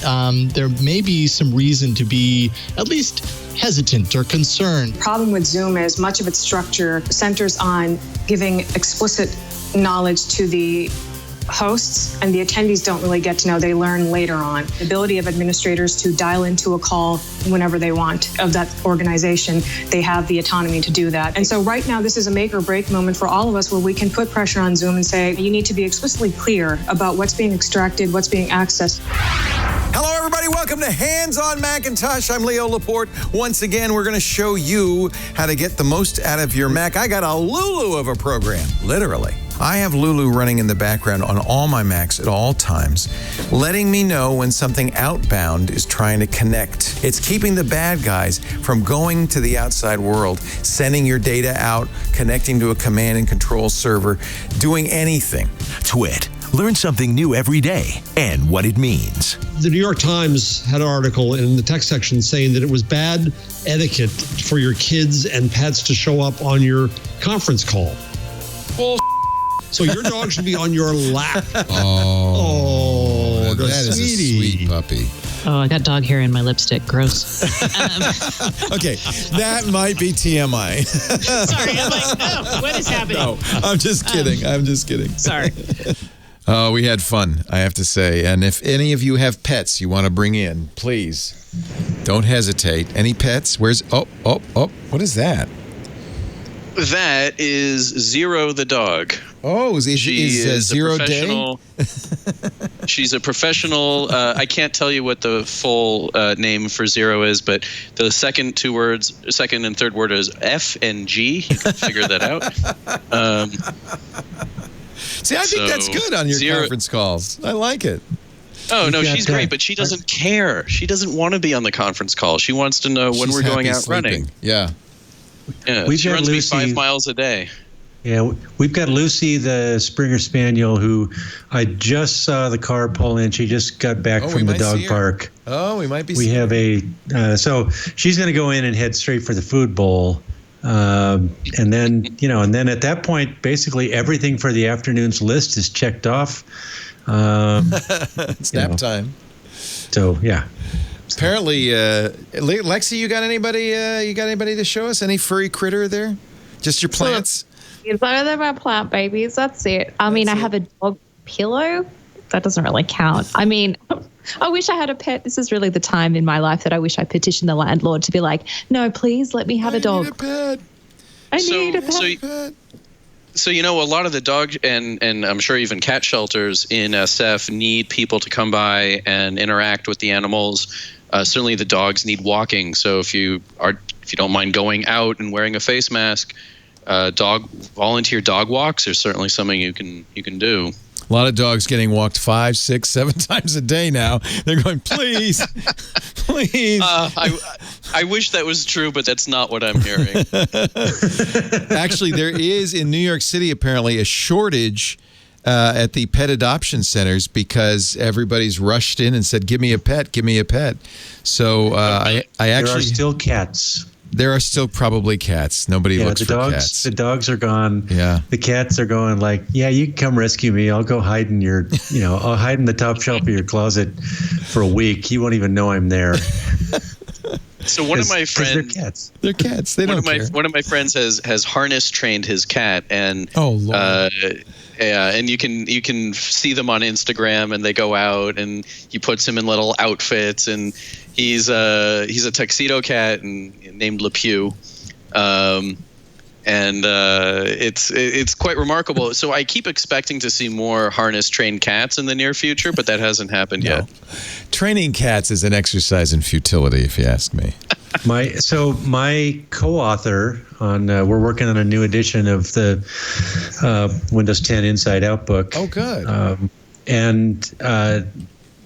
there may be some reason to be at least hesitant or concerned. The problem with Zoom is much of its structure centers on giving explicit knowledge to the hosts, and the attendees don't really get to know. They learn later on. The ability of administrators to dial into a call whenever they want of that organization, they have the autonomy to do that. And so right now, this is a make or break moment for all of us where we can put pressure on Zoom and say, you need to be explicitly clear about what's being extracted, what's being accessed. Hello, everybody. Welcome to Hands on Macintosh. I'm Leo Laporte. Once again, we're going to show you how to get the most out of your Mac. I got a Lulu of a program, literally. I have Lulu running in the background on all my Macs at all times, letting me know when something outbound is trying to connect. It's keeping the bad guys from going to the outside world, sending your data out, connecting to a command and control server, doing anything. Twit. Learn something new every day and what it means. The New York Times had an article in the tech section saying that it was bad etiquette for your kids and pets to show up on your conference call. Bull. So your dog should be on your lap. Oh, that is a sweet puppy. Oh, I got dog hair in my lipstick. Gross. Okay, that might be TMI. Sorry, I'm like, no, what is happening? No, I'm just kidding. Sorry. Oh, we had fun, I have to say. And if any of you have pets you want to bring in, please don't hesitate. Any pets? What is that? That is Zero the dog. Oh, is Zero Day? She's a professional. I can't tell you what the full name for Zero is, but the second and third word is F and G. You can figure that out. See, I think that's good on your conference calls. I like it. Oh, no, she's great, but she doesn't care. She doesn't want to be on the conference call. She wants to know when we're going out running. Yeah. She runs me 5 miles a day. Yeah, we've got Lucy, the Springer Spaniel, who I just saw the car pull in. She just got back from the dog park. Oh, we might be. We have so she's going to go in and head straight for the food bowl. And then at that point, basically everything for the afternoon's list is checked off. It's nap time. So, yeah. Apparently, Lexi, you got anybody to show us? Any furry critter there? Just your plants? These are my plant babies. That's it. I have a dog pillow. That doesn't really count. I wish I had a pet. This is really the time in my life that I wish I petitioned the landlord to be like, no, please let me have a dog. I need a pet. So, a lot of the dog and I'm sure even cat shelters in SF need people to come by and interact with the animals. Certainly the dogs need walking. So if you don't mind going out and wearing a face mask, volunteer dog walks are certainly something you can do. A lot of dogs getting walked 5, 6, 7 times a day now. They're going, please, please. I wish that was true, but that's not what I'm hearing. Actually, there is in New York City apparently a shortage at the pet adoption centers because everybody's rushed in and said, give me a pet, give me a pet. So I actually... There are still cats. There are still probably cats. Nobody looks for cats. The dogs are gone. Yeah. The cats are going like, yeah, you can come rescue me. I'll go hide in your, I'll hide in the top shelf of your closet for a week. You won't even know I'm there. So one of my friends, they're cats. They're cats. They don't care. One of my friends has harness trained his cat, and Lord. and you can see them on Instagram, and they go out, and he puts him in little outfits, and he's a tuxedo cat and named Le Pew. And it's quite remarkable. So I keep expecting to see more harness trained cats in the near future, but that hasn't happened yet. Training cats is an exercise in futility, if you ask me. My co-author on we're working on a new edition of the Windows 10 Inside Out book. Oh, good. And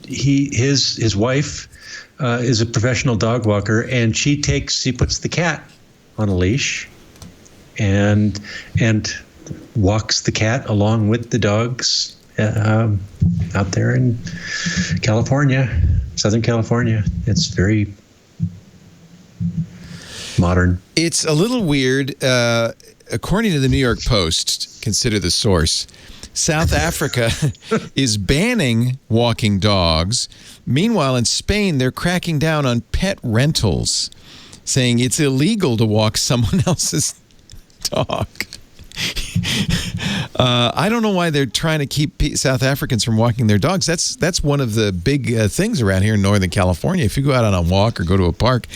his wife is a professional dog walker, and she puts the cat on a leash and walks the cat along with the dogs out there in California, Southern California. It's very modern. It's a little weird. According to the New York Post, consider the source, South Africa is banning walking dogs. Meanwhile, in Spain, they're cracking down on pet rentals, saying it's illegal to walk someone else's dog. I don't know why they're trying to keep South Africans from walking their dogs. That's one of the big things around here in Northern California. If you go out on a walk or go to a park,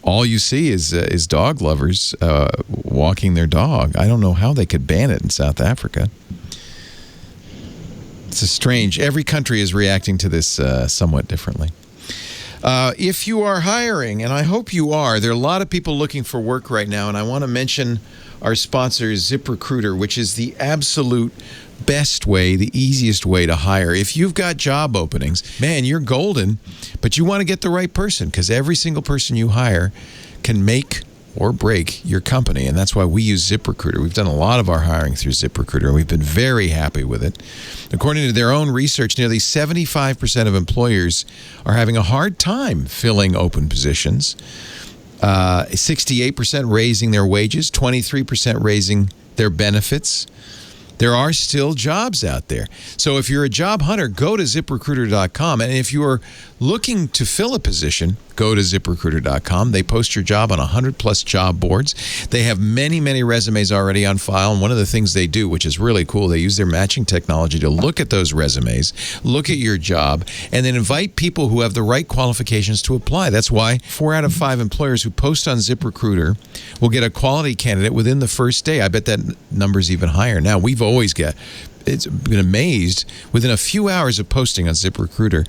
all you see is dog lovers walking their dog. I don't know how they could ban it in South Africa. It's strange. Every country is reacting to this somewhat differently. If you are hiring, and I hope you are, there are a lot of people looking for work right now, and I want to mention our sponsor, ZipRecruiter, which is the absolute best way, the easiest way to hire. If you've got job openings, man, you're golden, but you want to get the right person, because every single person you hire can make or break your company, and that's why we use ZipRecruiter. We've done a lot of our hiring through ZipRecruiter, and we've been very happy with it. According to their own research, nearly 75% of employers are having a hard time filling open positions. 68% raising their wages, 23% raising their benefits. There are still jobs out there. So if you're a job hunter, go to ZipRecruiter.com. And if you are looking to fill a position, go to ZipRecruiter.com. They post your job on 100-plus job boards. They have many, many resumes already on file. And one of the things they do, which is really cool, they use their matching technology to look at those resumes, look at your job, and then invite people who have the right qualifications to apply. That's why 4 out of 5 employers who post on ZipRecruiter will get a quality candidate within the first day. I bet that number's even higher. Now, we've always got, it's been amazed within a few hours of posting on ZipRecruiter.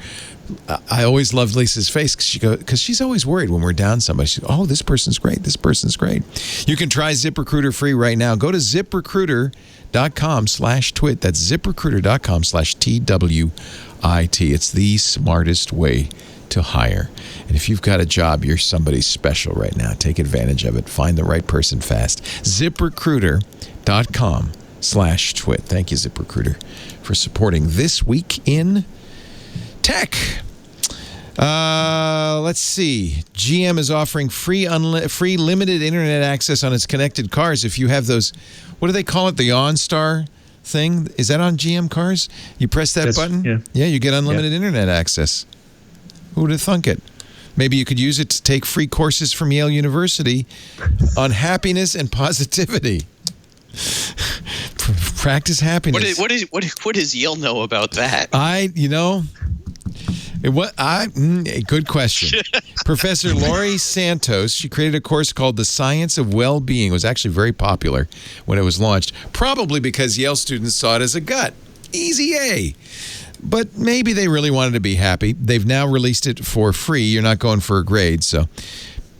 I always loved Lisa's face because she's always worried when we're down somebody. She goes, oh, this person's great. This person's great. You can try ZipRecruiter free right now. Go to ZipRecruiter.com/twit. That's ZipRecruiter.com/TWIT. It's the smartest way to hire. And if you've got a job, you're somebody special right now. Take advantage of it. Find the right person fast. ZipRecruiter.com/twit. Thank you, ZipRecruiter, for supporting This Week in Tech. Let's see. GM is offering free limited internet access on its connected cars. If you have those, what do they call it? The OnStar thing? Is that on GM cars? You press that button? Yeah, you get unlimited internet access. Who would have thunk it? Maybe you could use it to take free courses from Yale University on happiness and positivity. Practice happiness. What does Yale know about that? Good question. Professor Laurie Santos, she created a course called The Science of Well-Being. It was actually very popular when it was launched, probably because Yale students saw it as a gut. Easy A. But maybe they really wanted to be happy. They've now released it for free. You're not going for a grade, so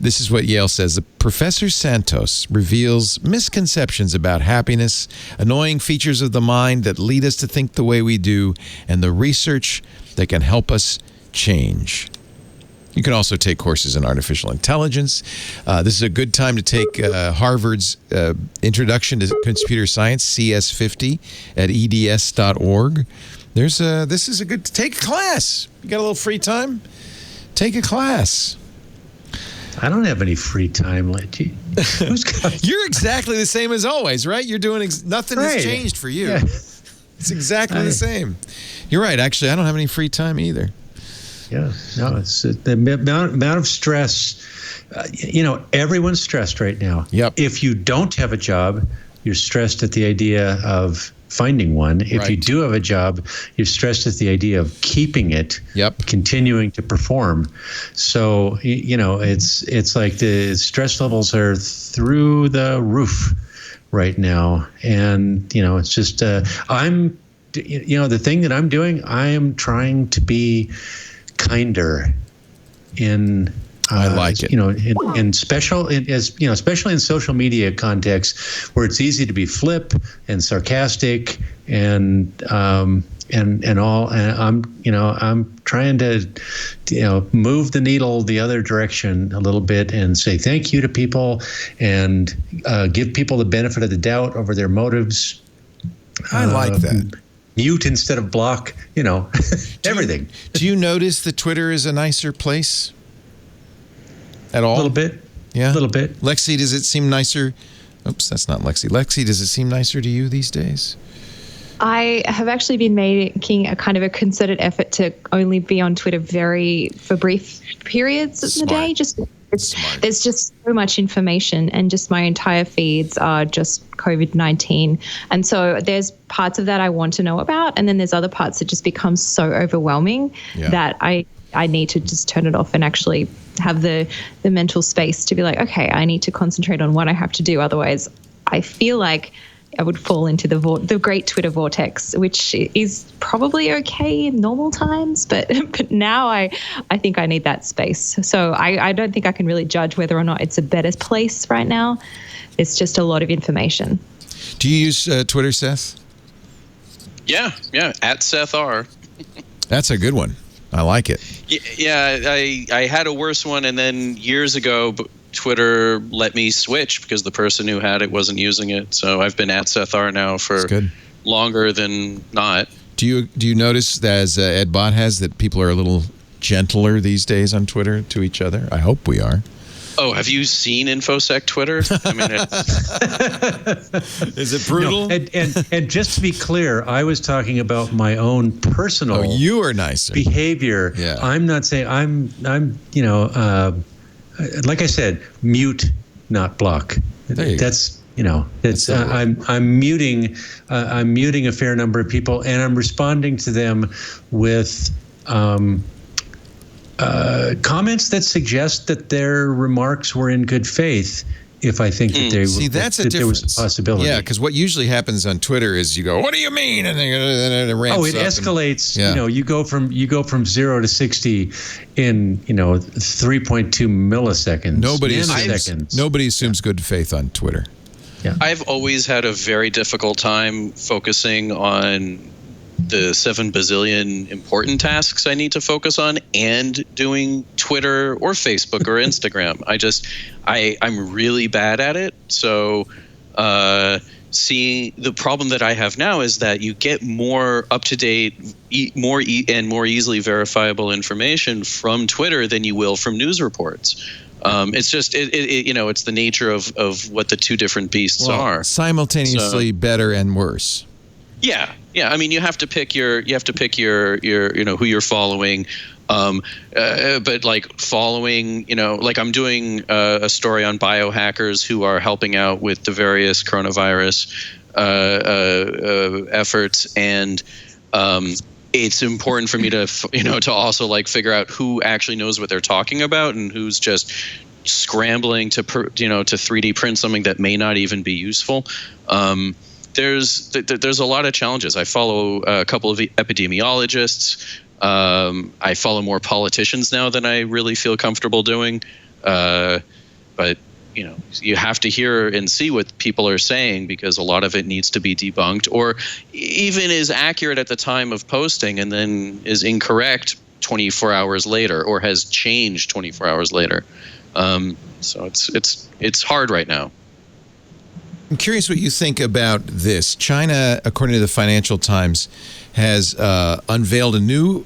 this is what Yale says. Professor Santos reveals misconceptions about happiness, annoying features of the mind that lead us to think the way we do, and the research that can help us change. You can also take courses in artificial intelligence. This is a good time to take Harvard's Introduction to Computer Science, CS50, at eds.org. This is a good, take a class. You got a little free time? Take a class. I don't have any free time, Leggy. You're exactly the same as always, right? You're doing nothing has changed for you. Yeah. It's exactly the same. You're right. Actually, I don't have any free time either. Yeah. No, it's the amount of stress. Everyone's stressed right now. Yep. If you don't have a job, you're stressed at the idea of finding one. If you do have a job, you're stressed at the idea of keeping it, continuing to perform. So, it's like the stress levels are through the roof right now. And, it's just, the thing that I'm doing, I am trying to be kinder in, I like it. Especially in social media contexts where it's easy to be flip and sarcastic and all. And I'm trying to, move the needle the other direction a little bit and say thank you to people and give people the benefit of the doubt over their motives. I like that. Mute instead of block. Everything. Do you notice that Twitter is a nicer place? At all? A little bit. Yeah? A little bit. Lexi, does it seem nicer? Oops, that's not Lexi. Lexi, does it seem nicer to you these days? I have actually been making a kind of a concerted effort to only be on Twitter for brief periods of the day. There's just so much information, and just my entire feeds are just COVID-19. And so there's parts of that I want to know about, and then there's other parts that just become so overwhelming that I need to just turn it off and actually have the mental space to be like, okay, I need to concentrate on what I have to do. Otherwise, I feel like I would fall into the great Twitter vortex, which is probably okay in normal times. But now I think I need that space. So I don't think I can really judge whether or not it's a better place right now. It's just a lot of information. Do you use Twitter, Seth? Yeah, at Seth R. That's a good one. I like it. Yeah, I had a worse one, and then years ago, Twitter let me switch because the person who had it wasn't using it. So I've been at Seth R now for longer than not. Do you notice that, as Ed Bot has, that people are a little gentler these days on Twitter to each other? I hope we are. Oh, have you seen InfoSec Twitter? I mean, is it brutal? No, and just to be clear, I was talking about my own personal. Oh, you are nicer behavior. Yeah. I'm not saying I'm like I said, mute, not block. That's I'm muting a fair number of people, and I'm responding to them with comments that suggest that their remarks were in good faith. If I think that they that's a that difference. There was a possibility. Yeah, because what usually happens on Twitter is you go, "What do you mean?" and then it ramps it up escalates. You go from 0 to 60 in 3.2 milliseconds. Nobody assumes good faith on Twitter. Yeah. I've always had a very difficult time focusing on the 7 bazillion important tasks I need to focus on and doing Twitter or Facebook or Instagram. I'm really bad at it. So seeing the problem that I have now is that you get more up-to-date, more easily verifiable information from Twitter than you will from news reports. It's just it's the nature of what the two different beasts are. Simultaneously better and worse. Yeah. I mean, you have to pick your who you're following. But like following, like I'm doing a story on biohackers who are helping out with the various coronavirus efforts, and it's important for me to to also like figure out who actually knows what they're talking about and who's just scrambling to 3D print something that may not even be useful. There's a lot of challenges. I follow a couple of epidemiologists. I follow more politicians now than I really feel comfortable doing. But you have to hear and see what people are saying because a lot of it needs to be debunked, or even is accurate at the time of posting and then is incorrect 24 hours later, or has changed 24 hours later. So it's hard right now. I'm curious what you think about this. China, according to the Financial Times, has unveiled a new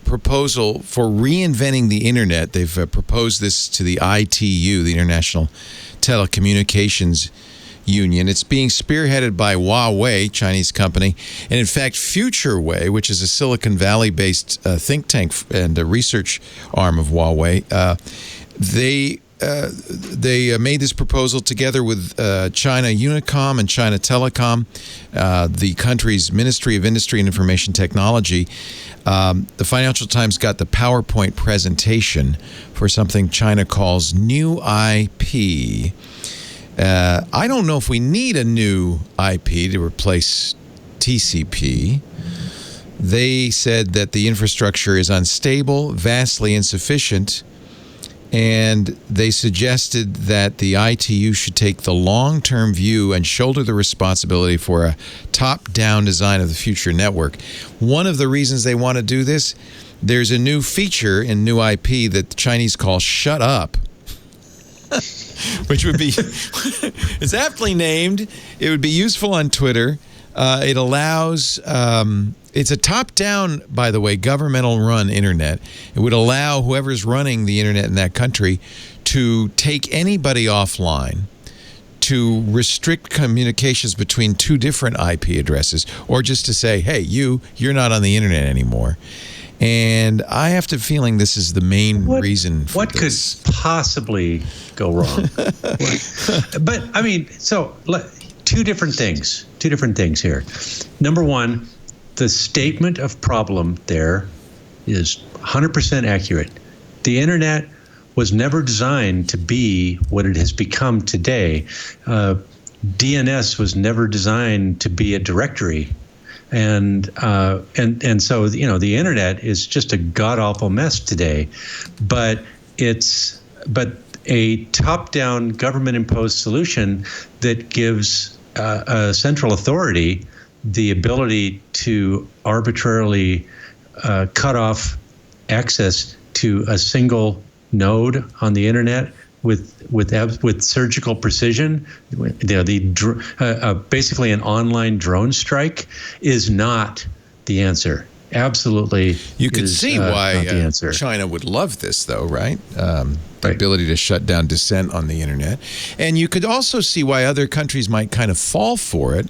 proposal for reinventing the internet. They've proposed this to the ITU, the International Telecommunications union. It's being spearheaded by Huawei, Chinese company, and in fact, FutureWay, which is a Silicon Valley-based think tank and a research arm of Huawei. They made this proposal together with China Unicom and China Telecom, the country's Ministry of Industry and Information Technology. The Financial Times got the PowerPoint presentation for something China calls new IP. I don't know if we need a new IP to replace TCP. They said that the infrastructure is unstable, vastly insufficient, and they suggested that the ITU should take the long-term view and shoulder the responsibility for a top-down design of the future network. One of the reasons they want to do this, there's a new feature in new IP that the Chinese call "shut up," which would be, it's aptly named. It would be useful on Twitter. It allows, it's a top-down, by the way, governmental-run internet. It would allow whoever's running the internet in that country to take anybody offline, to restrict communications between two different IP addresses, or just to say, hey, you're not on the internet anymore. And I have the feeling this is the main reason for what this. Could possibly go wrong? But, I mean, so two different things here. Number one, the statement of problem there is 100% accurate. The internet was never designed to be what it has become today. DNS was never designed to be a directory. And so, the internet is just a god-awful mess today. But a top-down government-imposed solution that gives a central authority the ability to arbitrarily cut off access to a single node on the internet with surgical precision, basically an online drone strike, is not the answer. Absolutely, you could see why answer. China would love this, though, right? The ability to shut down dissent on the internet, and you could also see why other countries might kind of fall for it.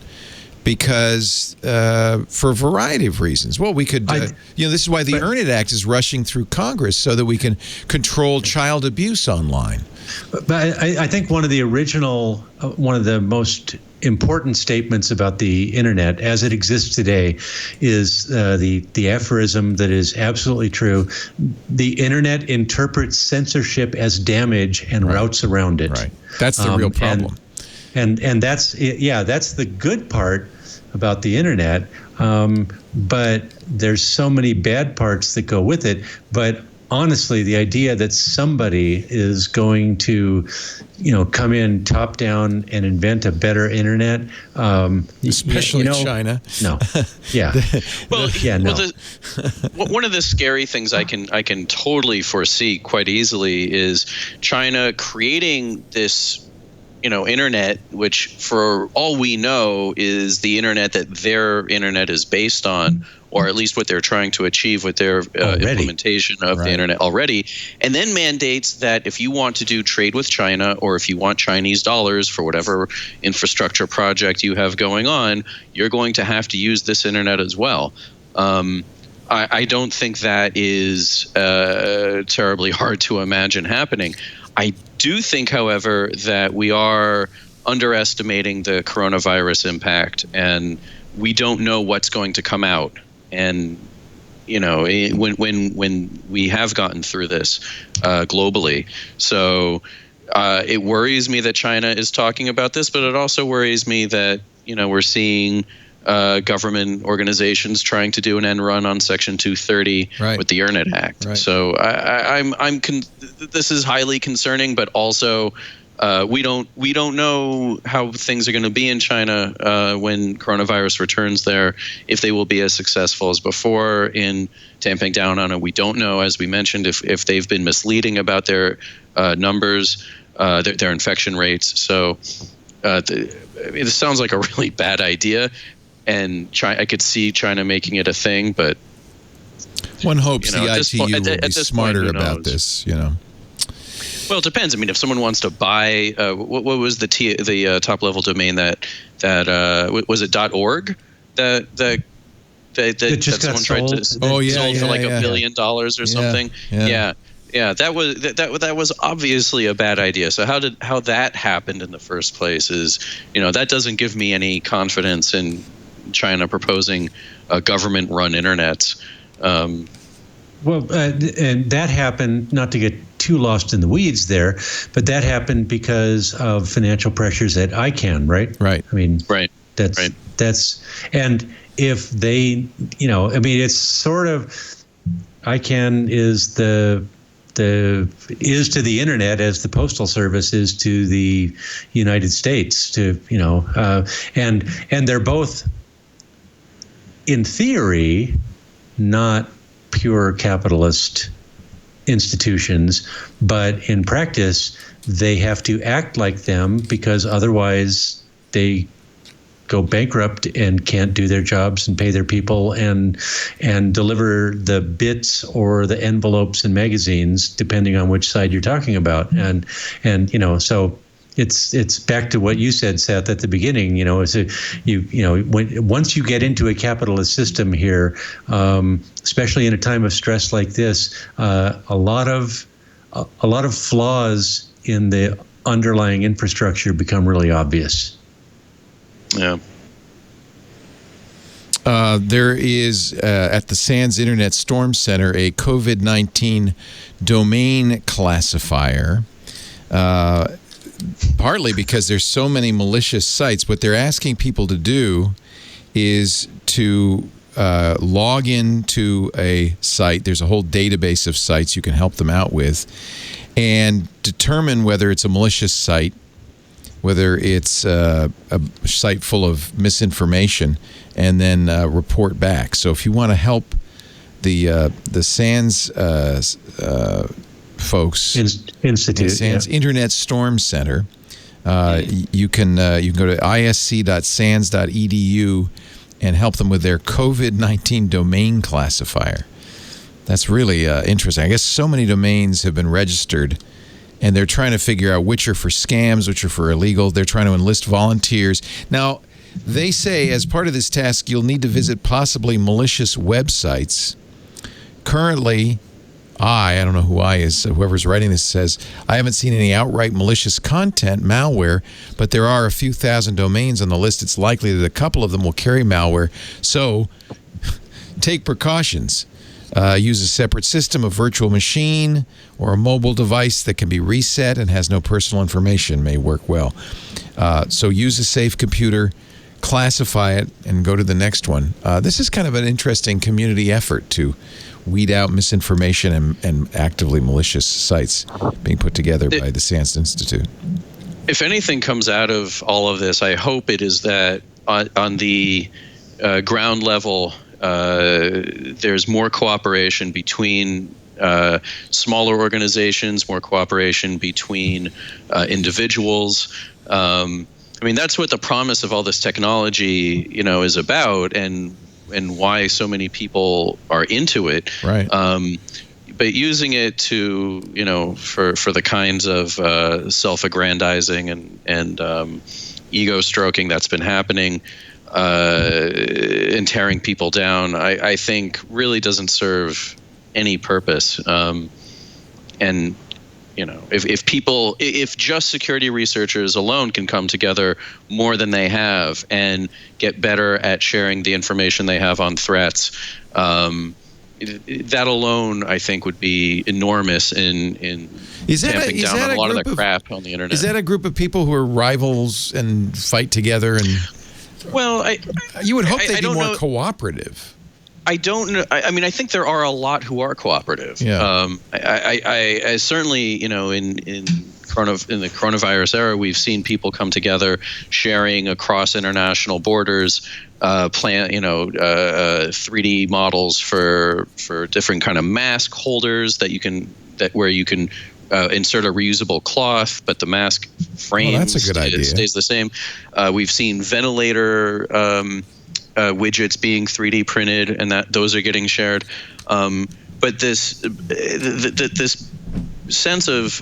Because for a variety of reasons. Well, we could, this is why the Earn It Act is rushing through Congress so that we can control child abuse online. But I think one of the most important statements about the internet as it exists today is the aphorism that is absolutely true. The internet interprets censorship as damage and routes around it. Right. That's the real problem. And that's the good part about the internet, but there's so many bad parts that go with it. But honestly, the idea that somebody is going to, come in top down and invent a better internet, especially China. No, yeah. One of the scary things I can totally foresee quite easily is China creating this internet, which for all we know is the internet that their internet is based on, or at least what they're trying to achieve with their implementation of the internet already, and then mandates that if you want to do trade with China, or if you want Chinese dollars for whatever infrastructure project you have going on, you're going to have to use this internet as well. I don't think that is terribly hard to imagine happening. I do think, however, that we are underestimating the coronavirus impact, and we don't know what's going to come out. And when we have gotten through this globally, so it worries me that China is talking about this, but it also worries me that we're seeing government organizations trying to do an end run on Section 230 with the Earn It Act. Right. So this is highly concerning, but also we don't know how things are going to be in China when coronavirus returns there, if they will be as successful as before in tamping down on it. We don't know, as we mentioned, if they've been misleading about their numbers, their infection rates. So it sounds like a really bad idea. And I could see China making it a thing, but one hopes the ITU will be smarter about this. Well, it depends. I mean, if someone wants to buy, what was the top level domain that was it .org that just got someone tried to sold for like $1 billion or something. Yeah. That was obviously a bad idea. So how that happened in the first place is, that doesn't give me any confidence in China proposing a government-run internet. And that happened, not to get too lost in the weeds there, but that happened because of financial pressures at ICANN, right? Right. I mean, right. And if they, it's sort of, ICANN is to the internet as the Postal Service is to the United States, and they're both, in theory, not pure capitalist institutions, but in practice, they have to act like them because otherwise they go bankrupt and can't do their jobs and pay their people and deliver the bits or the envelopes and magazines, depending on which side you're talking about. And so it's back to what you said, Seth, at the beginning. Once you get into a capitalist system here, especially in a time of stress like this, a lot of flaws in the underlying infrastructure become really obvious. Yeah. There is at the SANS Internet Storm Center a COVID-19 domain classifier. Partly because there's so many malicious sites. What they're asking people to do is to log into a site. There's a whole database of sites you can help them out with, and determine whether it's a malicious site, whether it's a site full of misinformation, and then report back. So if you want to help the SANS folks, Institute, SANS Internet Storm Center, you can go to isc.sans.edu and help them with their COVID-19 domain classifier. That's really interesting. I guess so many domains have been registered, and they're trying to figure out which are for scams, which are for illegal. They're trying to enlist volunteers. Now, they say as part of this task, you'll need to visit possibly malicious websites. Currently, I don't know who I is, whoever's writing this says, I haven't seen any outright malicious content, malware, but there are a few thousand domains on the list. It's likely that a couple of them will carry malware. So take precautions. Use a separate system, a virtual machine, or a mobile device that can be reset and has no personal information may work well. So use a safe computer, classify it, and go to the next one. This is kind of an interesting community effort to weed out misinformation and actively malicious sites being put together by the SANS Institute. If anything comes out of all of this, I hope it is that on the ground level, there's more cooperation between smaller organizations, more cooperation between individuals. I mean, that's what the promise of all this technology, is about, and why so many people are into it. Right. But using it to, for the kinds of self-aggrandizing and ego stroking that's been happening, and tearing people down, I think really doesn't serve any purpose. And if just security researchers alone can come together more than they have and get better at sharing the information they have on threats, that alone, I think, would be enormous in tamping down on a lot of the crap on the internet. Is that a group of people who are rivals and fight together? And well, you would hope they'd be more cooperative. I don't know. I mean, I think there are a lot who are cooperative. Yeah. I certainly, in the coronavirus era, we've seen people come together, sharing across international borders, plan 3D models for different kind of mask holders where you can insert a reusable cloth, but the mask frame that's a good idea. Stays the same. We've seen ventilator widgets being 3D printed, and those are getting shared. But this sense of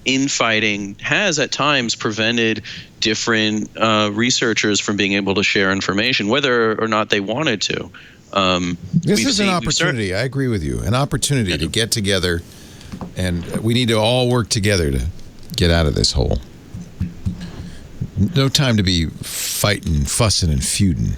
infighting has at times prevented different researchers from being able to share information, whether or not they wanted to. This is an opportunity. I agree with you. An opportunity to get together, and we need to all work together to get out of this hole. No time to be fighting, fussing, and feuding.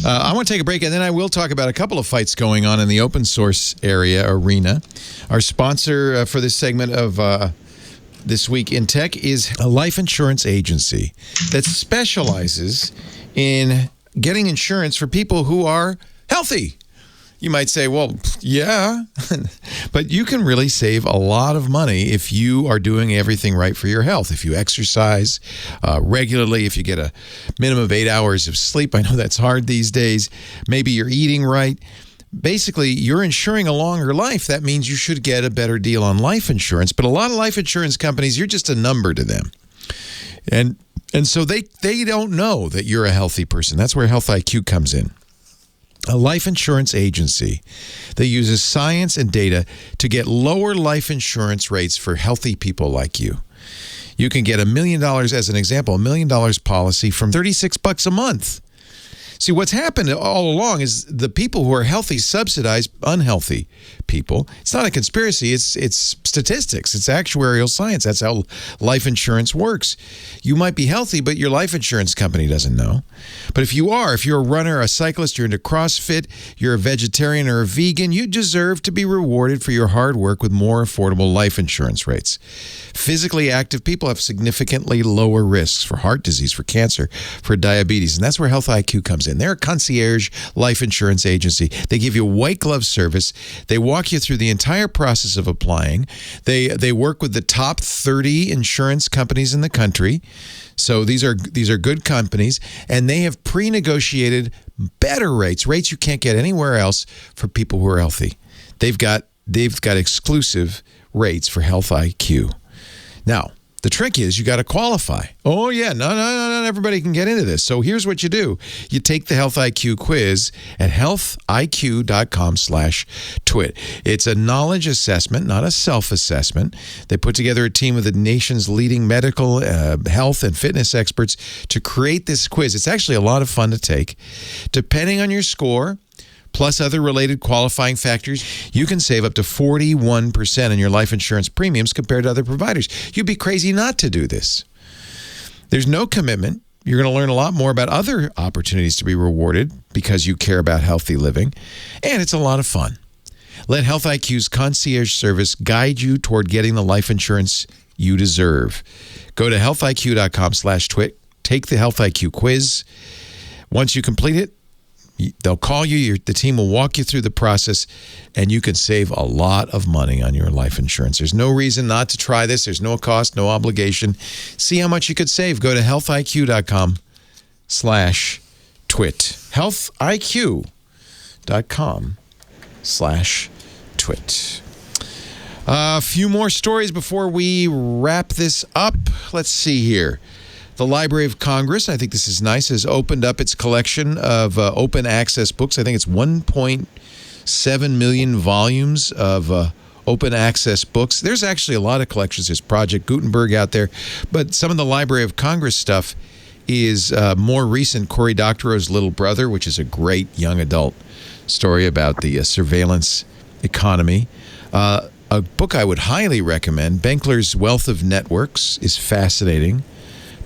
I want to take a break, and then I will talk about a couple of fights going on in the open source arena. Our sponsor for this segment of This Week in Tech is a life insurance agency that specializes in getting insurance for people who are healthy. You might say, well, yeah, but you can really save a lot of money if you are doing everything right for your health. If you exercise regularly, if you get a minimum of 8 hours of sleep, I know that's hard these days. Maybe you're eating right. Basically, you're insuring a longer life. That means you should get a better deal on life insurance. But a lot of life insurance companies, you're just a number to them. And so they don't know that you're a healthy person. That's where Health IQ comes in. A life insurance agency that uses science and data to get lower life insurance rates for healthy people like you. You can get $1 million, as an example, $1 million policy from $36 a month. See, what's happened all along is the people who are healthy subsidize unhealthy people. It's not a conspiracy. It's statistics. It's actuarial science. That's how life insurance works. You might be healthy, but your life insurance company doesn't know. But if you're a runner, a cyclist, you're into CrossFit, you're a vegetarian or a vegan, you deserve to be rewarded for your hard work with more affordable life insurance rates. Physically active people have significantly lower risks for heart disease, for cancer, for diabetes, and that's where Health IQ comes in. They're a concierge life insurance agency. They give you white glove service. They walk you through the entire process of applying. They work with the top 30 insurance companies in the country. So these are good companies, and they have pre-negotiated better rates you can't get anywhere else for people who are healthy. They've got exclusive rates for Health IQ. Now, the trick is you got to qualify. Oh, yeah. No, everybody can get into this. So here's what you do. You take the Health IQ quiz at healthiq.com/twit. It's a knowledge assessment, not a self-assessment. They put together a team of the nation's leading medical, health, and fitness experts to create this quiz. It's actually a lot of fun to take. Depending on your score, plus other related qualifying factors, you can save up to 41% on your life insurance premiums compared to other providers. You'd be crazy not to do this. There's no commitment. You're going to learn a lot more about other opportunities to be rewarded because you care about healthy living, and it's a lot of fun. Let Health IQ's concierge service guide you toward getting the life insurance you deserve. Go to healthiq.com/twit. Take the Health IQ quiz. Once you complete it, they'll call you. The team will walk you through the process, and you can save a lot of money on your life insurance. There's no reason not to try this. There's no cost, no obligation. See how much you could save. Go to healthiq.com/twit. healthiq.com/twit. A few more stories before we wrap this up. Let's see here. The Library of Congress, I think this is nice, has opened up its collection of open access books. I think it's 1.7 million volumes of open access books. There's actually a lot of collections. There's Project Gutenberg out there. But some of the Library of Congress stuff is more recent. Cory Doctorow's Little Brother, which is a great young adult story about the surveillance economy. A book I would highly recommend, Benkler's Wealth of Networks, is fascinating.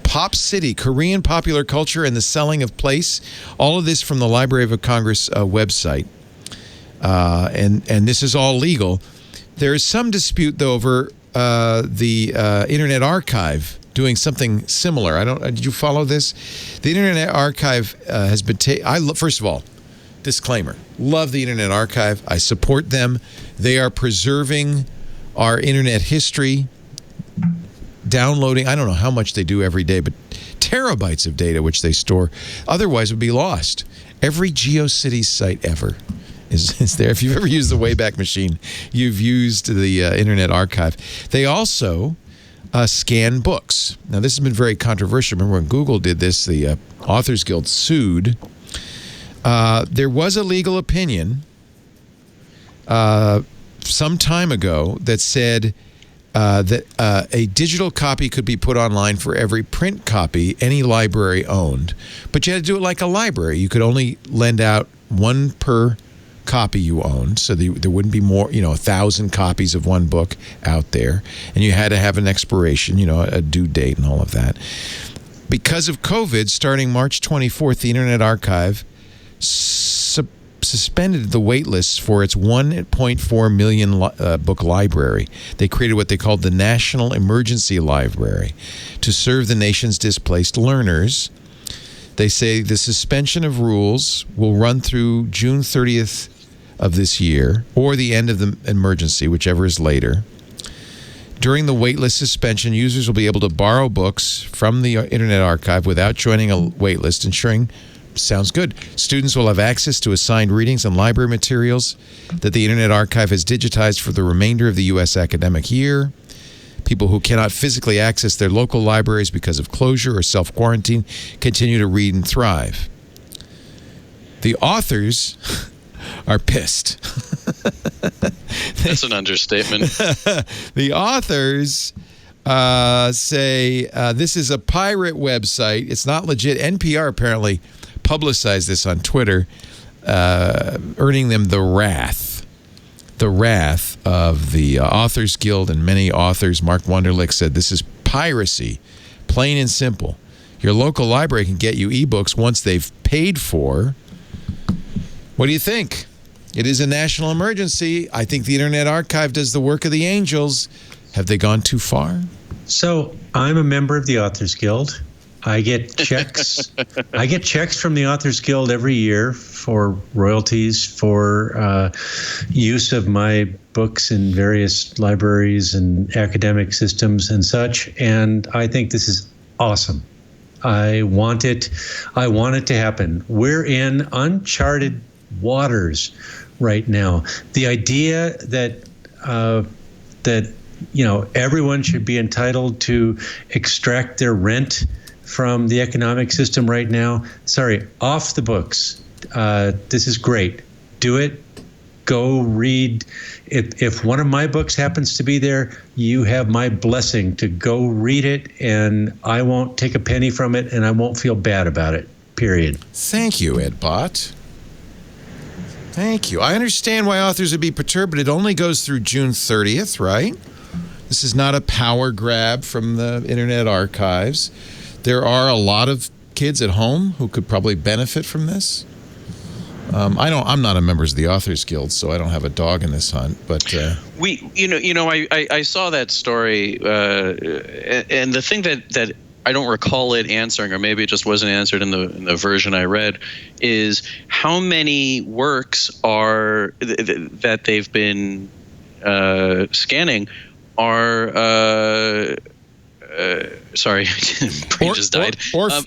Pop City, Korean popular culture and the selling of place. All of this from the Library of Congress website. And this is all legal. There is some dispute, though, over the Internet Archive doing something similar. Did you follow this? The Internet Archive has been first of all, disclaimer. Love the Internet Archive. I support them. They are preserving our Internet history. Downloading, I don't know how much they do every day, but terabytes of data which they store otherwise would be lost. Every GeoCities site ever is there. If you've ever used the Wayback Machine, you've used the Internet Archive. They also scan books. Now, this has been very controversial. Remember when Google did this, the Authors Guild sued. There was a legal opinion some time ago that said that a digital copy could be put online for every print copy any library owned, but you had to do it like a library. You could only lend out one per copy you owned, so there wouldn't be more, 1,000 copies of one book out there, and you had to have an expiration, a due date and all of that. Because of COVID, starting March 24th, the Internet Archive suspended the wait lists for its 1.4 million book library. They created what they called the National Emergency Library to serve the nation's displaced learners. They say the suspension of rules will run through June 30th of this year or the end of the emergency, whichever is later. During the waitlist suspension, users will be able to borrow books from the Internet Archive without joining a waitlist, ensuring, sounds good, students will have access to assigned readings and library materials that the Internet Archive has digitized for the remainder of the U.S. academic year. People who cannot physically access their local libraries because of closure or self-quarantine continue to read and thrive. The authors are pissed. That's an understatement. The authors say this is a pirate website. It's not legit. NPR apparently publicized this on Twitter, earning them the wrath of the Authors Guild and many authors. Mark Wunderlich said this is piracy, plain and simple. Your local library can get you ebooks once they've paid for. What do you think? It is a national emergency. I think the Internet Archive does the work of the angels. Have they gone too far? So I'm a member of the Authors Guild. I get checks. I get checks from the Authors Guild every year for royalties for use of my books in various libraries and academic systems and such. And I think this is awesome. I want it to happen. We're in uncharted waters right now. The idea that everyone should be entitled to extract their rent from the economic system right now. Sorry, off the books. This is great. Do it. Go read. If one of my books happens to be there, you have my blessing to go read it, and I won't take a penny from it, and I won't feel bad about it, period. Thank you, EdBot. Thank you. I understand why authors would be perturbed, but it only goes through June 30th, right? This is not a power grab from the Internet Archives. There are a lot of kids at home who could probably benefit from this. I'm not a member of the Authors Guild, so I don't have a dog in this hunt. But I saw that story, and the thing that I don't recall it answering, or maybe it just wasn't answered in the version I read, is how many works are that they've been scanning are. Sorry, brain just died. Orphan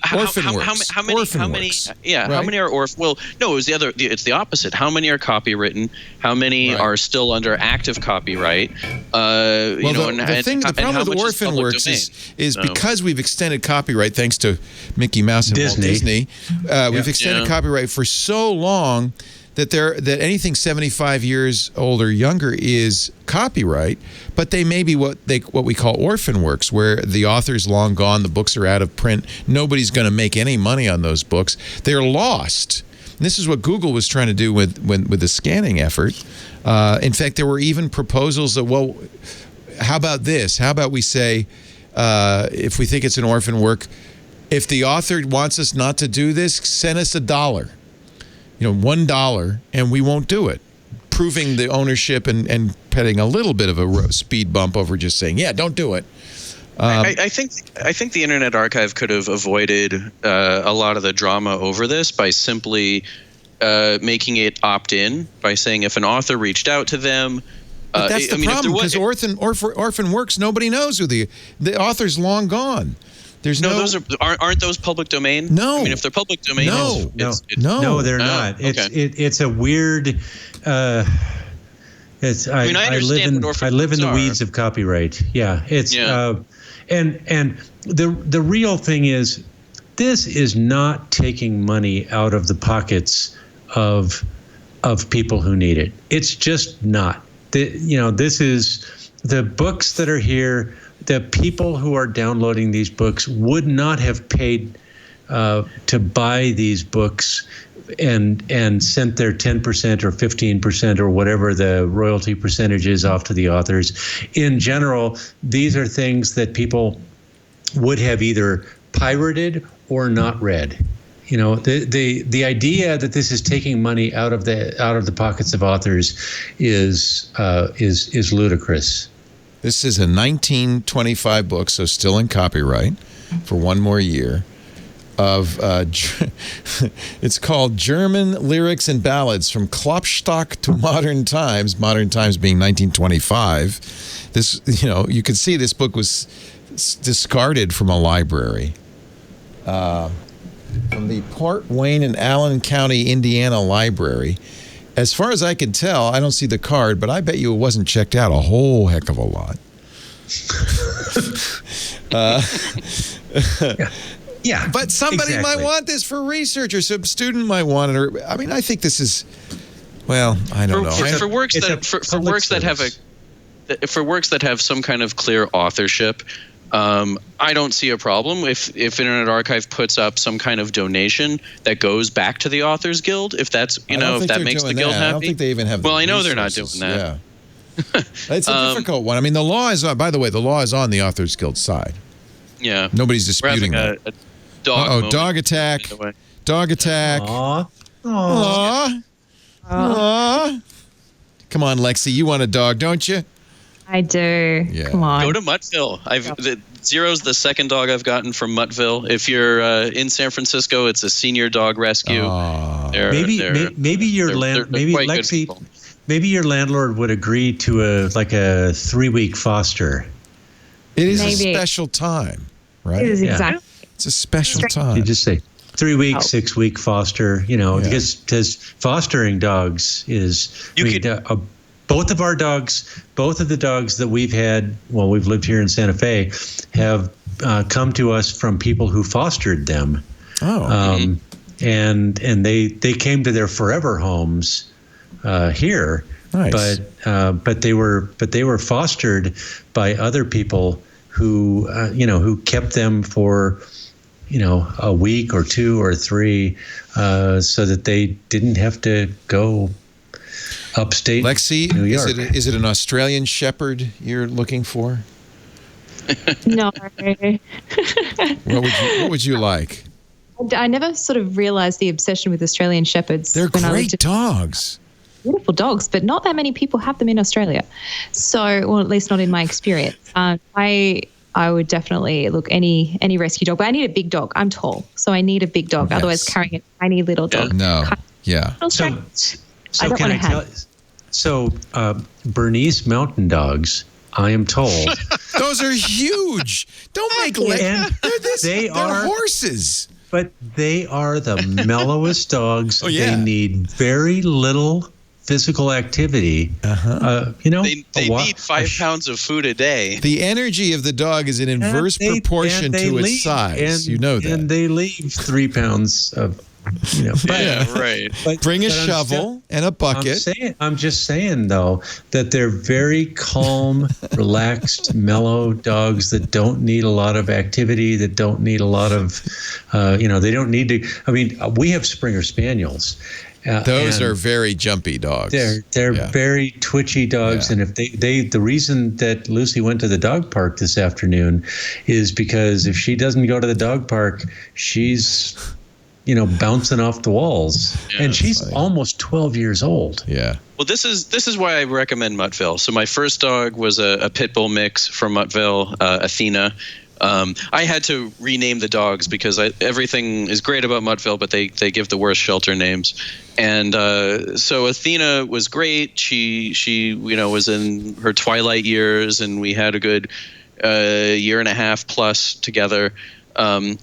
works. How many? Yeah, right? How many are orphan? Well, no, it was the other. It's the opposite. How many are copywritten? How many are still under active copyright? The problem with orphan works is because we've extended copyright thanks to Mickey Mouse and Walt Disney. We've extended copyright for so long that anything 75 years old or younger is copyright, but they may be what we call orphan works, where the author's long gone, the books are out of print, nobody's going to make any money on those books. They're lost. And this is what Google was trying to do with the scanning effort. In fact, there were even proposals that, well, how about this? How about we say, if we think it's an orphan work, if the author wants us not to do this, send us $1. $1, and we won't do it, proving the ownership and petting a little bit of a speed bump over just saying, yeah, don't do it. I think the Internet Archive could have avoided a lot of the drama over this by simply making it opt-in, by saying if an author reached out to them. But that's the problem, because orphan works, nobody knows who the author's long gone. Aren't those public domain? No. I mean, if they're public domain, no, they're not. It's a weird. I live in the weeds of copyright. Yeah, and the real thing is, this is not taking money out of the pockets of of people who need it. It's just not. This is the books that are here. The people who are downloading these books would not have paid to buy these books and sent their 10% or 15% or whatever the royalty percentage is off to the authors. In general, these are things that people would have either pirated or not read. The idea that this is taking money out of the pockets of authors is ludicrous. This is a 1925 book, so still in copyright for one more year. It's called German Lyrics and Ballads from Klopstock to Modern Times. Modern Times being 1925. This, you could see this book was discarded from a library. From the Port Wayne and Allen County, Indiana Library. As far as I can tell, I don't see the card, but I bet you it wasn't checked out a whole heck of a lot. Yeah, but somebody might want this for research, or some student might want it. Or I think this is, well, I don't know. For works that have some kind of clear authorship, I don't see a problem if Internet Archive puts up some kind of donation that goes back to the Authors Guild. If that's if that makes the guild happy. I don't think they even have. Well, I know they're not doing that. Yeah. It's a difficult one. I mean, the law is on. By the way, the law is on the Authors Guild side. Yeah. Nobody's disputing that. A dog dog attack. Dog attack. Aww. Aww. Aww. Come on, Lexi. You want a dog, don't you? I do. Yeah. Come on. Go to Muttville. Zero's the second dog I've gotten from Muttville. If you're in San Francisco, it's a senior dog rescue. Maybe your landlord would agree to a 3-week foster. It is a special time, right? It is exactly. It's a special time. You just say 3-week, 6-week foster. Because fostering dogs is. Both of the dogs that we've had while we've lived here in Santa Fe have come to us from people who fostered them. And they came to their forever homes here. Nice. But they were fostered by other people who kept them for a week or 2 or 3 so that they didn't have to go upstate Lexi, New York. Is it an Australian Shepherd you're looking for? No. What would you like? I never sort of realized the obsession with Australian Shepherds. They're great dogs. Beautiful dogs, but not that many people have them in Australia. So, or at least not in my experience. I would definitely look any rescue dog, but I need a big dog. I'm tall, so I need a big dog. Yes. Otherwise, carrying a tiny little dog. So can I tell? So Bernese Mountain Dogs, I am told. Those are huge. Don't make they're horses. But they are the mellowest dogs. Oh, yeah. They need very little physical activity. They need 5 pounds of food a day. The energy of the dog is in inverse proportion to its size. You know that. And they leave 3 pounds of. Right. Bring a shovel and a bucket. I'm just saying, though, that they're very calm, relaxed, mellow dogs that don't need a lot of activity, that don't need a lot of, they don't need to. I mean, we have Springer Spaniels. Those are very jumpy dogs. They're very twitchy dogs, and if the reason that Lucy went to the dog park this afternoon is because if she doesn't go to the dog park, she's bouncing off the walls, and she's almost 12 years old. Yeah. Well, this is why I recommend Muttville. So my first dog was a pit bull mix from Muttville, Athena. I had to rename the dogs because everything is great about Muttville, but they give the worst shelter names. And so Athena was great. She was in her twilight years, and we had a good year and a half plus together. And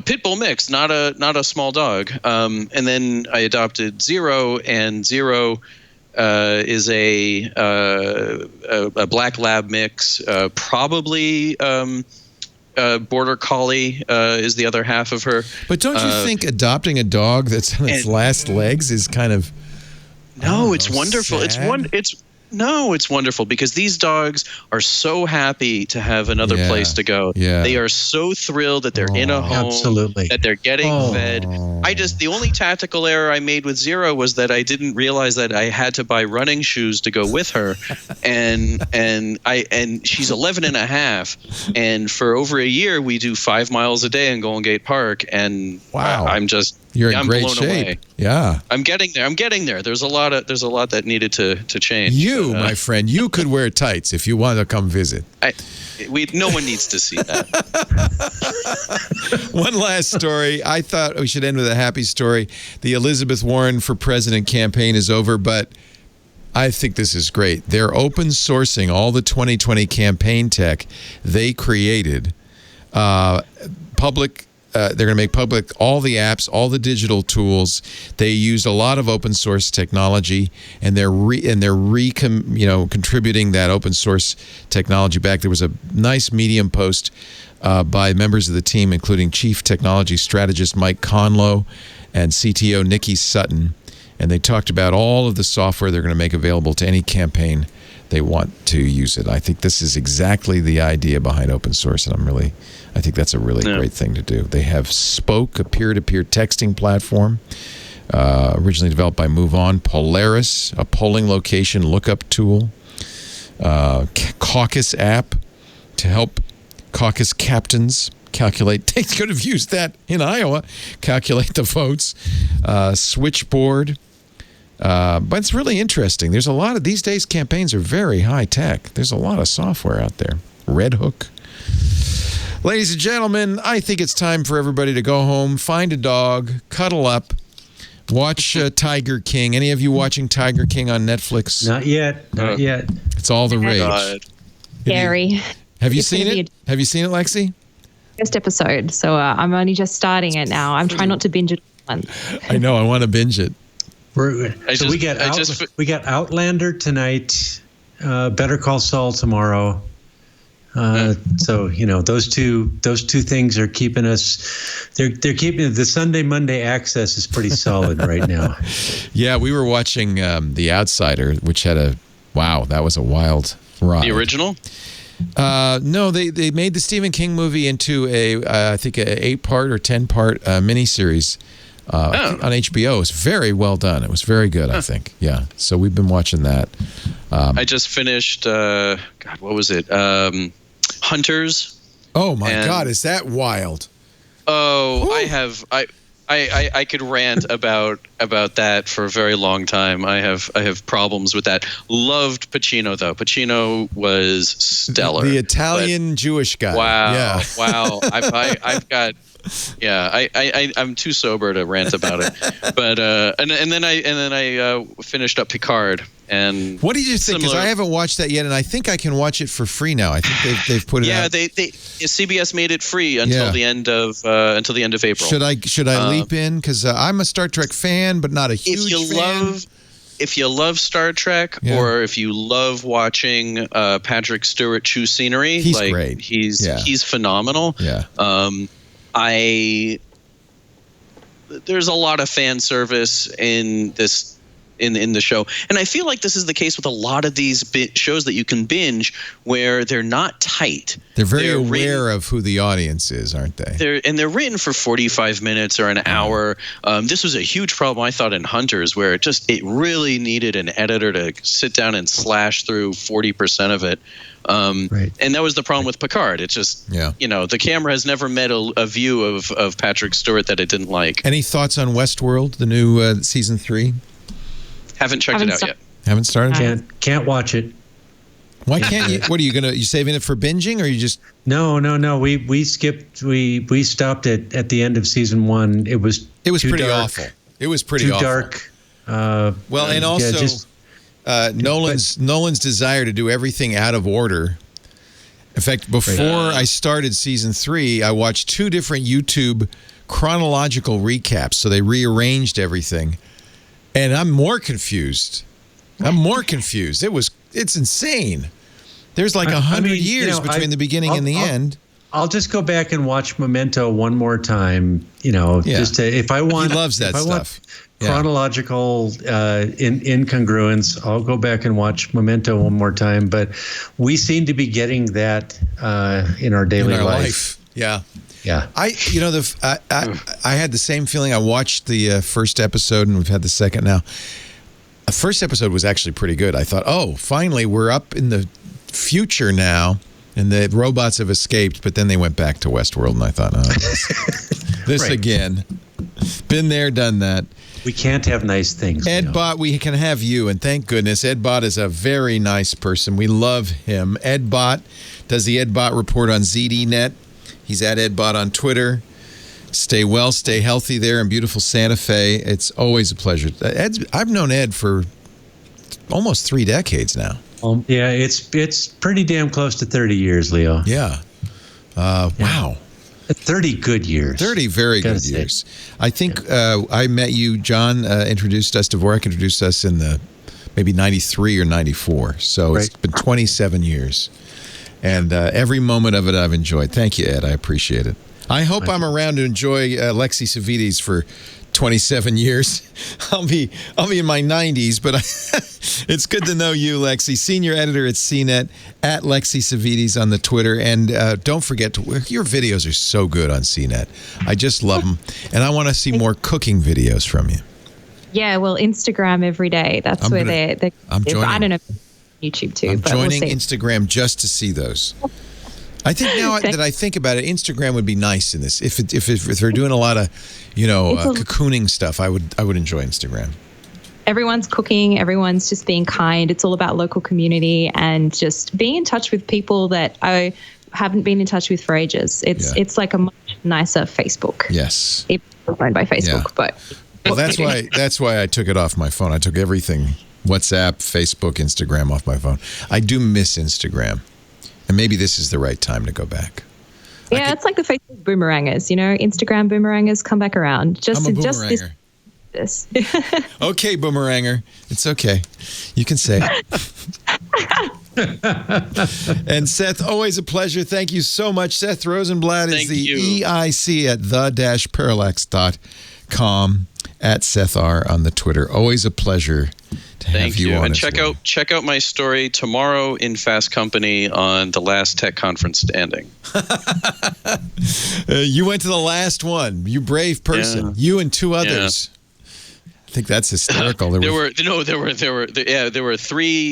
pit bull mix, not a small dog. And then I adopted Zero, and Zero is a black lab mix, probably border collie is the other half of her. But don't you think adopting a dog that's on its last legs is kind of No, it's wonderful. Sad? It's wonderful because these dogs are so happy to have another place to go. Yeah. They are so thrilled that they're in a home, absolutely. that they're getting fed. The only tactical error I made with Zero was that I didn't realize that I had to buy running shoes to go with her. and she's 11 and a half. And for over a year, we do 5 miles a day in Golden Gate Park. And You're in great blown shape. away. Yeah. I'm getting there. There's a lot that needed to change. You, my friend, you could wear tights if you want to come visit. No one needs to see that. One last story. I thought we should end with a happy story. The Elizabeth Warren for President campaign is over, but I think this is great. They're open sourcing all the 2020 campaign tech they created. They're going to make public all the apps, all the digital tools. They used a lot of open source technology, and they're contributing that open source technology back. There was a nice Medium post by members of the team, including Chief Technology Strategist Mike Conlow and CTO Nikki Sutton, and they talked about all of the software they're going to make available to any campaign they want to use it. I think this is exactly the idea behind open source, and I think that's a really great thing to do. They have Spoke, a peer-to-peer texting platform, originally developed by MoveOn. Polaris, a polling location lookup tool. Caucus app to help caucus captains calculate. They could have used that in Iowa. Calculate the votes. Switchboard. But it's really interesting. There's a lot of these days. Campaigns are very high tech. There's a lot of software out there. Red Hook. Ladies and gentlemen, I think it's time for everybody to go home, find a dog, cuddle up, watch Tiger King. Any of you watching Tiger King on Netflix? Not yet. It's all the rage. Scary. Have you seen it? Have you seen it, Lexi? First episode, so I'm only just starting it now. I'm trying not to binge it once. I know. I want to binge it. We got Outlander tonight. Better Call Saul tomorrow. So those two things are keeping us. They're keeping the Sunday Monday access is pretty solid right now. Yeah, we were watching The Outsider, which had that was a wild ride. The original? No, they made the Stephen King movie into I think an 8-part or 10-part miniseries on HBO. It was very well done. It was very good, I think. Yeah. So we've been watching that. I just finished. God, what was it? Hunters. Oh my God, is that wild? Oh, Woo. I could rant about that for a very long time. I have problems with that. Loved Pacino though. Pacino was stellar. The Italian Jewish guy. Wow. Yeah. Wow. I've got. Yeah, I'm too sober to rant about it. But and then I finished up Picard. And what did you think? Because I haven't watched that yet, and I think I can watch it for free now. I think they've put it out. Yeah, CBS made it free until the end of April. Should I leap in? Because I'm a Star Trek fan, but not a huge fan. If you love Star Trek, or if you love watching Patrick Stewart chew scenery, he's great. He's phenomenal. Yeah. There's a lot of fan service in this. In the show, and I feel like this is the case with a lot of these shows that you can binge, where they're not tight. They're very aware of who the audience is, aren't they? They're written for 45 minutes or an hour. This was a huge problem, I thought, in Hunters, where it really needed an editor to sit down and slash through 40% of it. Right. And that was the problem with Picard. It's just, the camera has never met a view of Patrick Stewart that it didn't like. Any thoughts on Westworld, the new season 3? Haven't checked it out yet. Haven't started? Can't watch it. Why can't you? What are you saving it for binging, or you just? No. We skipped. We stopped it at the end of season 1. It was pretty dark. awful. It was pretty awful. Dark. And also Nolan's desire to do everything out of order. In fact, before I started season 3, I watched 2 different YouTube chronological recaps. So they rearranged everything. And I'm more confused. It's insane. There's like 100 years between the beginning and the end. I'll just go back and watch Memento one more time. Just to, if I want. He loves that stuff. chronological incongruence. I'll go back and watch Memento one more time, but we seem to be getting that in our daily life. Yeah. Yeah. I had the same feeling. I watched the first episode, and we've had the second now. The first episode was actually pretty good. I thought, oh, finally, we're up in the future now, and the robots have escaped, but then they went back to Westworld, and I thought, oh, this Right. again. Been there, done that. We can't have nice things. Ed Bot, we can have you, and thank goodness. Ed Bot is a very nice person. We love him. Ed Bot does the Ed Bot report on ZDNet. He's at Ed Bot on Twitter. Stay well, stay healthy there in beautiful Santa Fe. It's always a pleasure. I've known Ed for almost 3 decades now. Yeah, it's pretty damn close to 30 years, Leo. Yeah. Wow. 30 good years. 30 very good years. I think I met you, John introduced us, Dvorak introduced us in the maybe 93 or 94. So It's been 27 years. And every moment of it I've enjoyed. Thank you, Ed. I appreciate it. I hope I'm around to enjoy Lexi Savides for 27 years. I'll be in my 90s, but it's good to know you, Lexi. Senior editor at CNET, at Lexi Savides on the Twitter. And don't forget, your videos are so good on CNET. I just love them. And I want to see more cooking videos from you. Yeah, well, Instagram every day. That's where they're I'm joining. I don't know, YouTube too. I'm but joining we'll see. Instagram just to see those. I think now that I think about it, Instagram would be nice in this. If they're doing a lot of, cocooning stuff, I would enjoy Instagram. Everyone's cooking. Everyone's just being kind. It's all about local community and just being in touch with people that I haven't been in touch with for ages. It's like a much nicer Facebook. Yes. It's owned by Facebook, but well, that's why I took it off my phone. I took everything, WhatsApp, Facebook, Instagram off my phone. I do miss Instagram. And maybe this is the right time to go back. Yeah, it's like the Facebook boomerangers. Instagram boomerangers come back around. I'm a boomeranger. This. Okay, boomeranger. It's okay. You can say it. And Seth, always a pleasure. Thank you so much. Seth Rosenblatt is the EIC at the-parallax.com, at Seth R on the Twitter. Always a pleasure to have you on. And check out my story tomorrow in Fast Company on the last tech conference standing. You went to the last one. You brave person. Yeah. You and 2 others. Yeah. I think that's hysterical. There were 3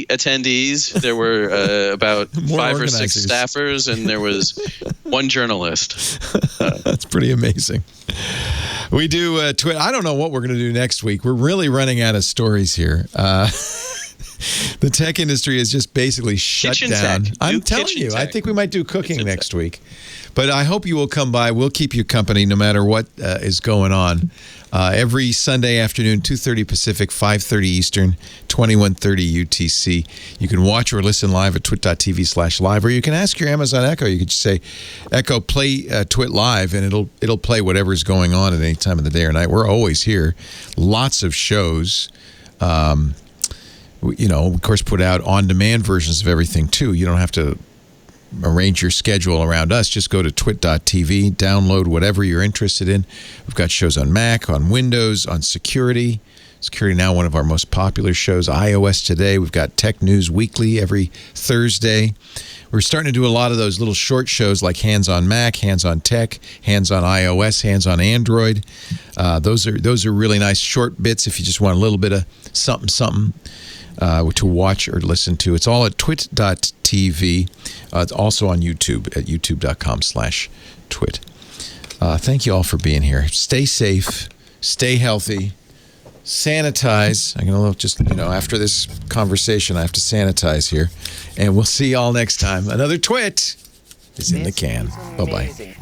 attendees. There were about 5 or 6 staffers, and there was 1 journalist. That's pretty amazing. We do Twitter. I don't know what we're going to do next week. We're really running out of stories here. The tech industry is just basically shut down. I'm telling you, I think we might do cooking next week. But I hope you will come by. We'll keep you company no matter what is going on. Every Sunday afternoon, 2:30 Pacific, 5:30 Eastern, 21:30 UTC. You can watch or listen live at twit.tv/live, or you can ask your Amazon Echo. You can just say, Echo, play Twit Live, and it'll play whatever's going on at any time of the day or night. We're always here. Lots of shows. Of course, put out on-demand versions of everything, too. You don't have to arrange your schedule around us. Just go to twit.tv, download whatever you're interested in. We've got shows on Mac, on Windows, on security. Security Now, one of our most popular shows. iOS Today. We've got Tech News Weekly every Thursday. We're starting to do a lot of those little short shows like Hands on Mac, Hands on Tech, Hands on iOS, Hands on Android. Those are really nice short bits if you just want a little bit of something to watch or listen to. It's all at twit.tv. It's also on YouTube at youtube.com/twit. Thank you all for being here. Stay safe. Stay healthy. Sanitize. I'm going to after this conversation, I have to sanitize here. And we'll see you all next time. Another Twit is in the can. Bye-bye.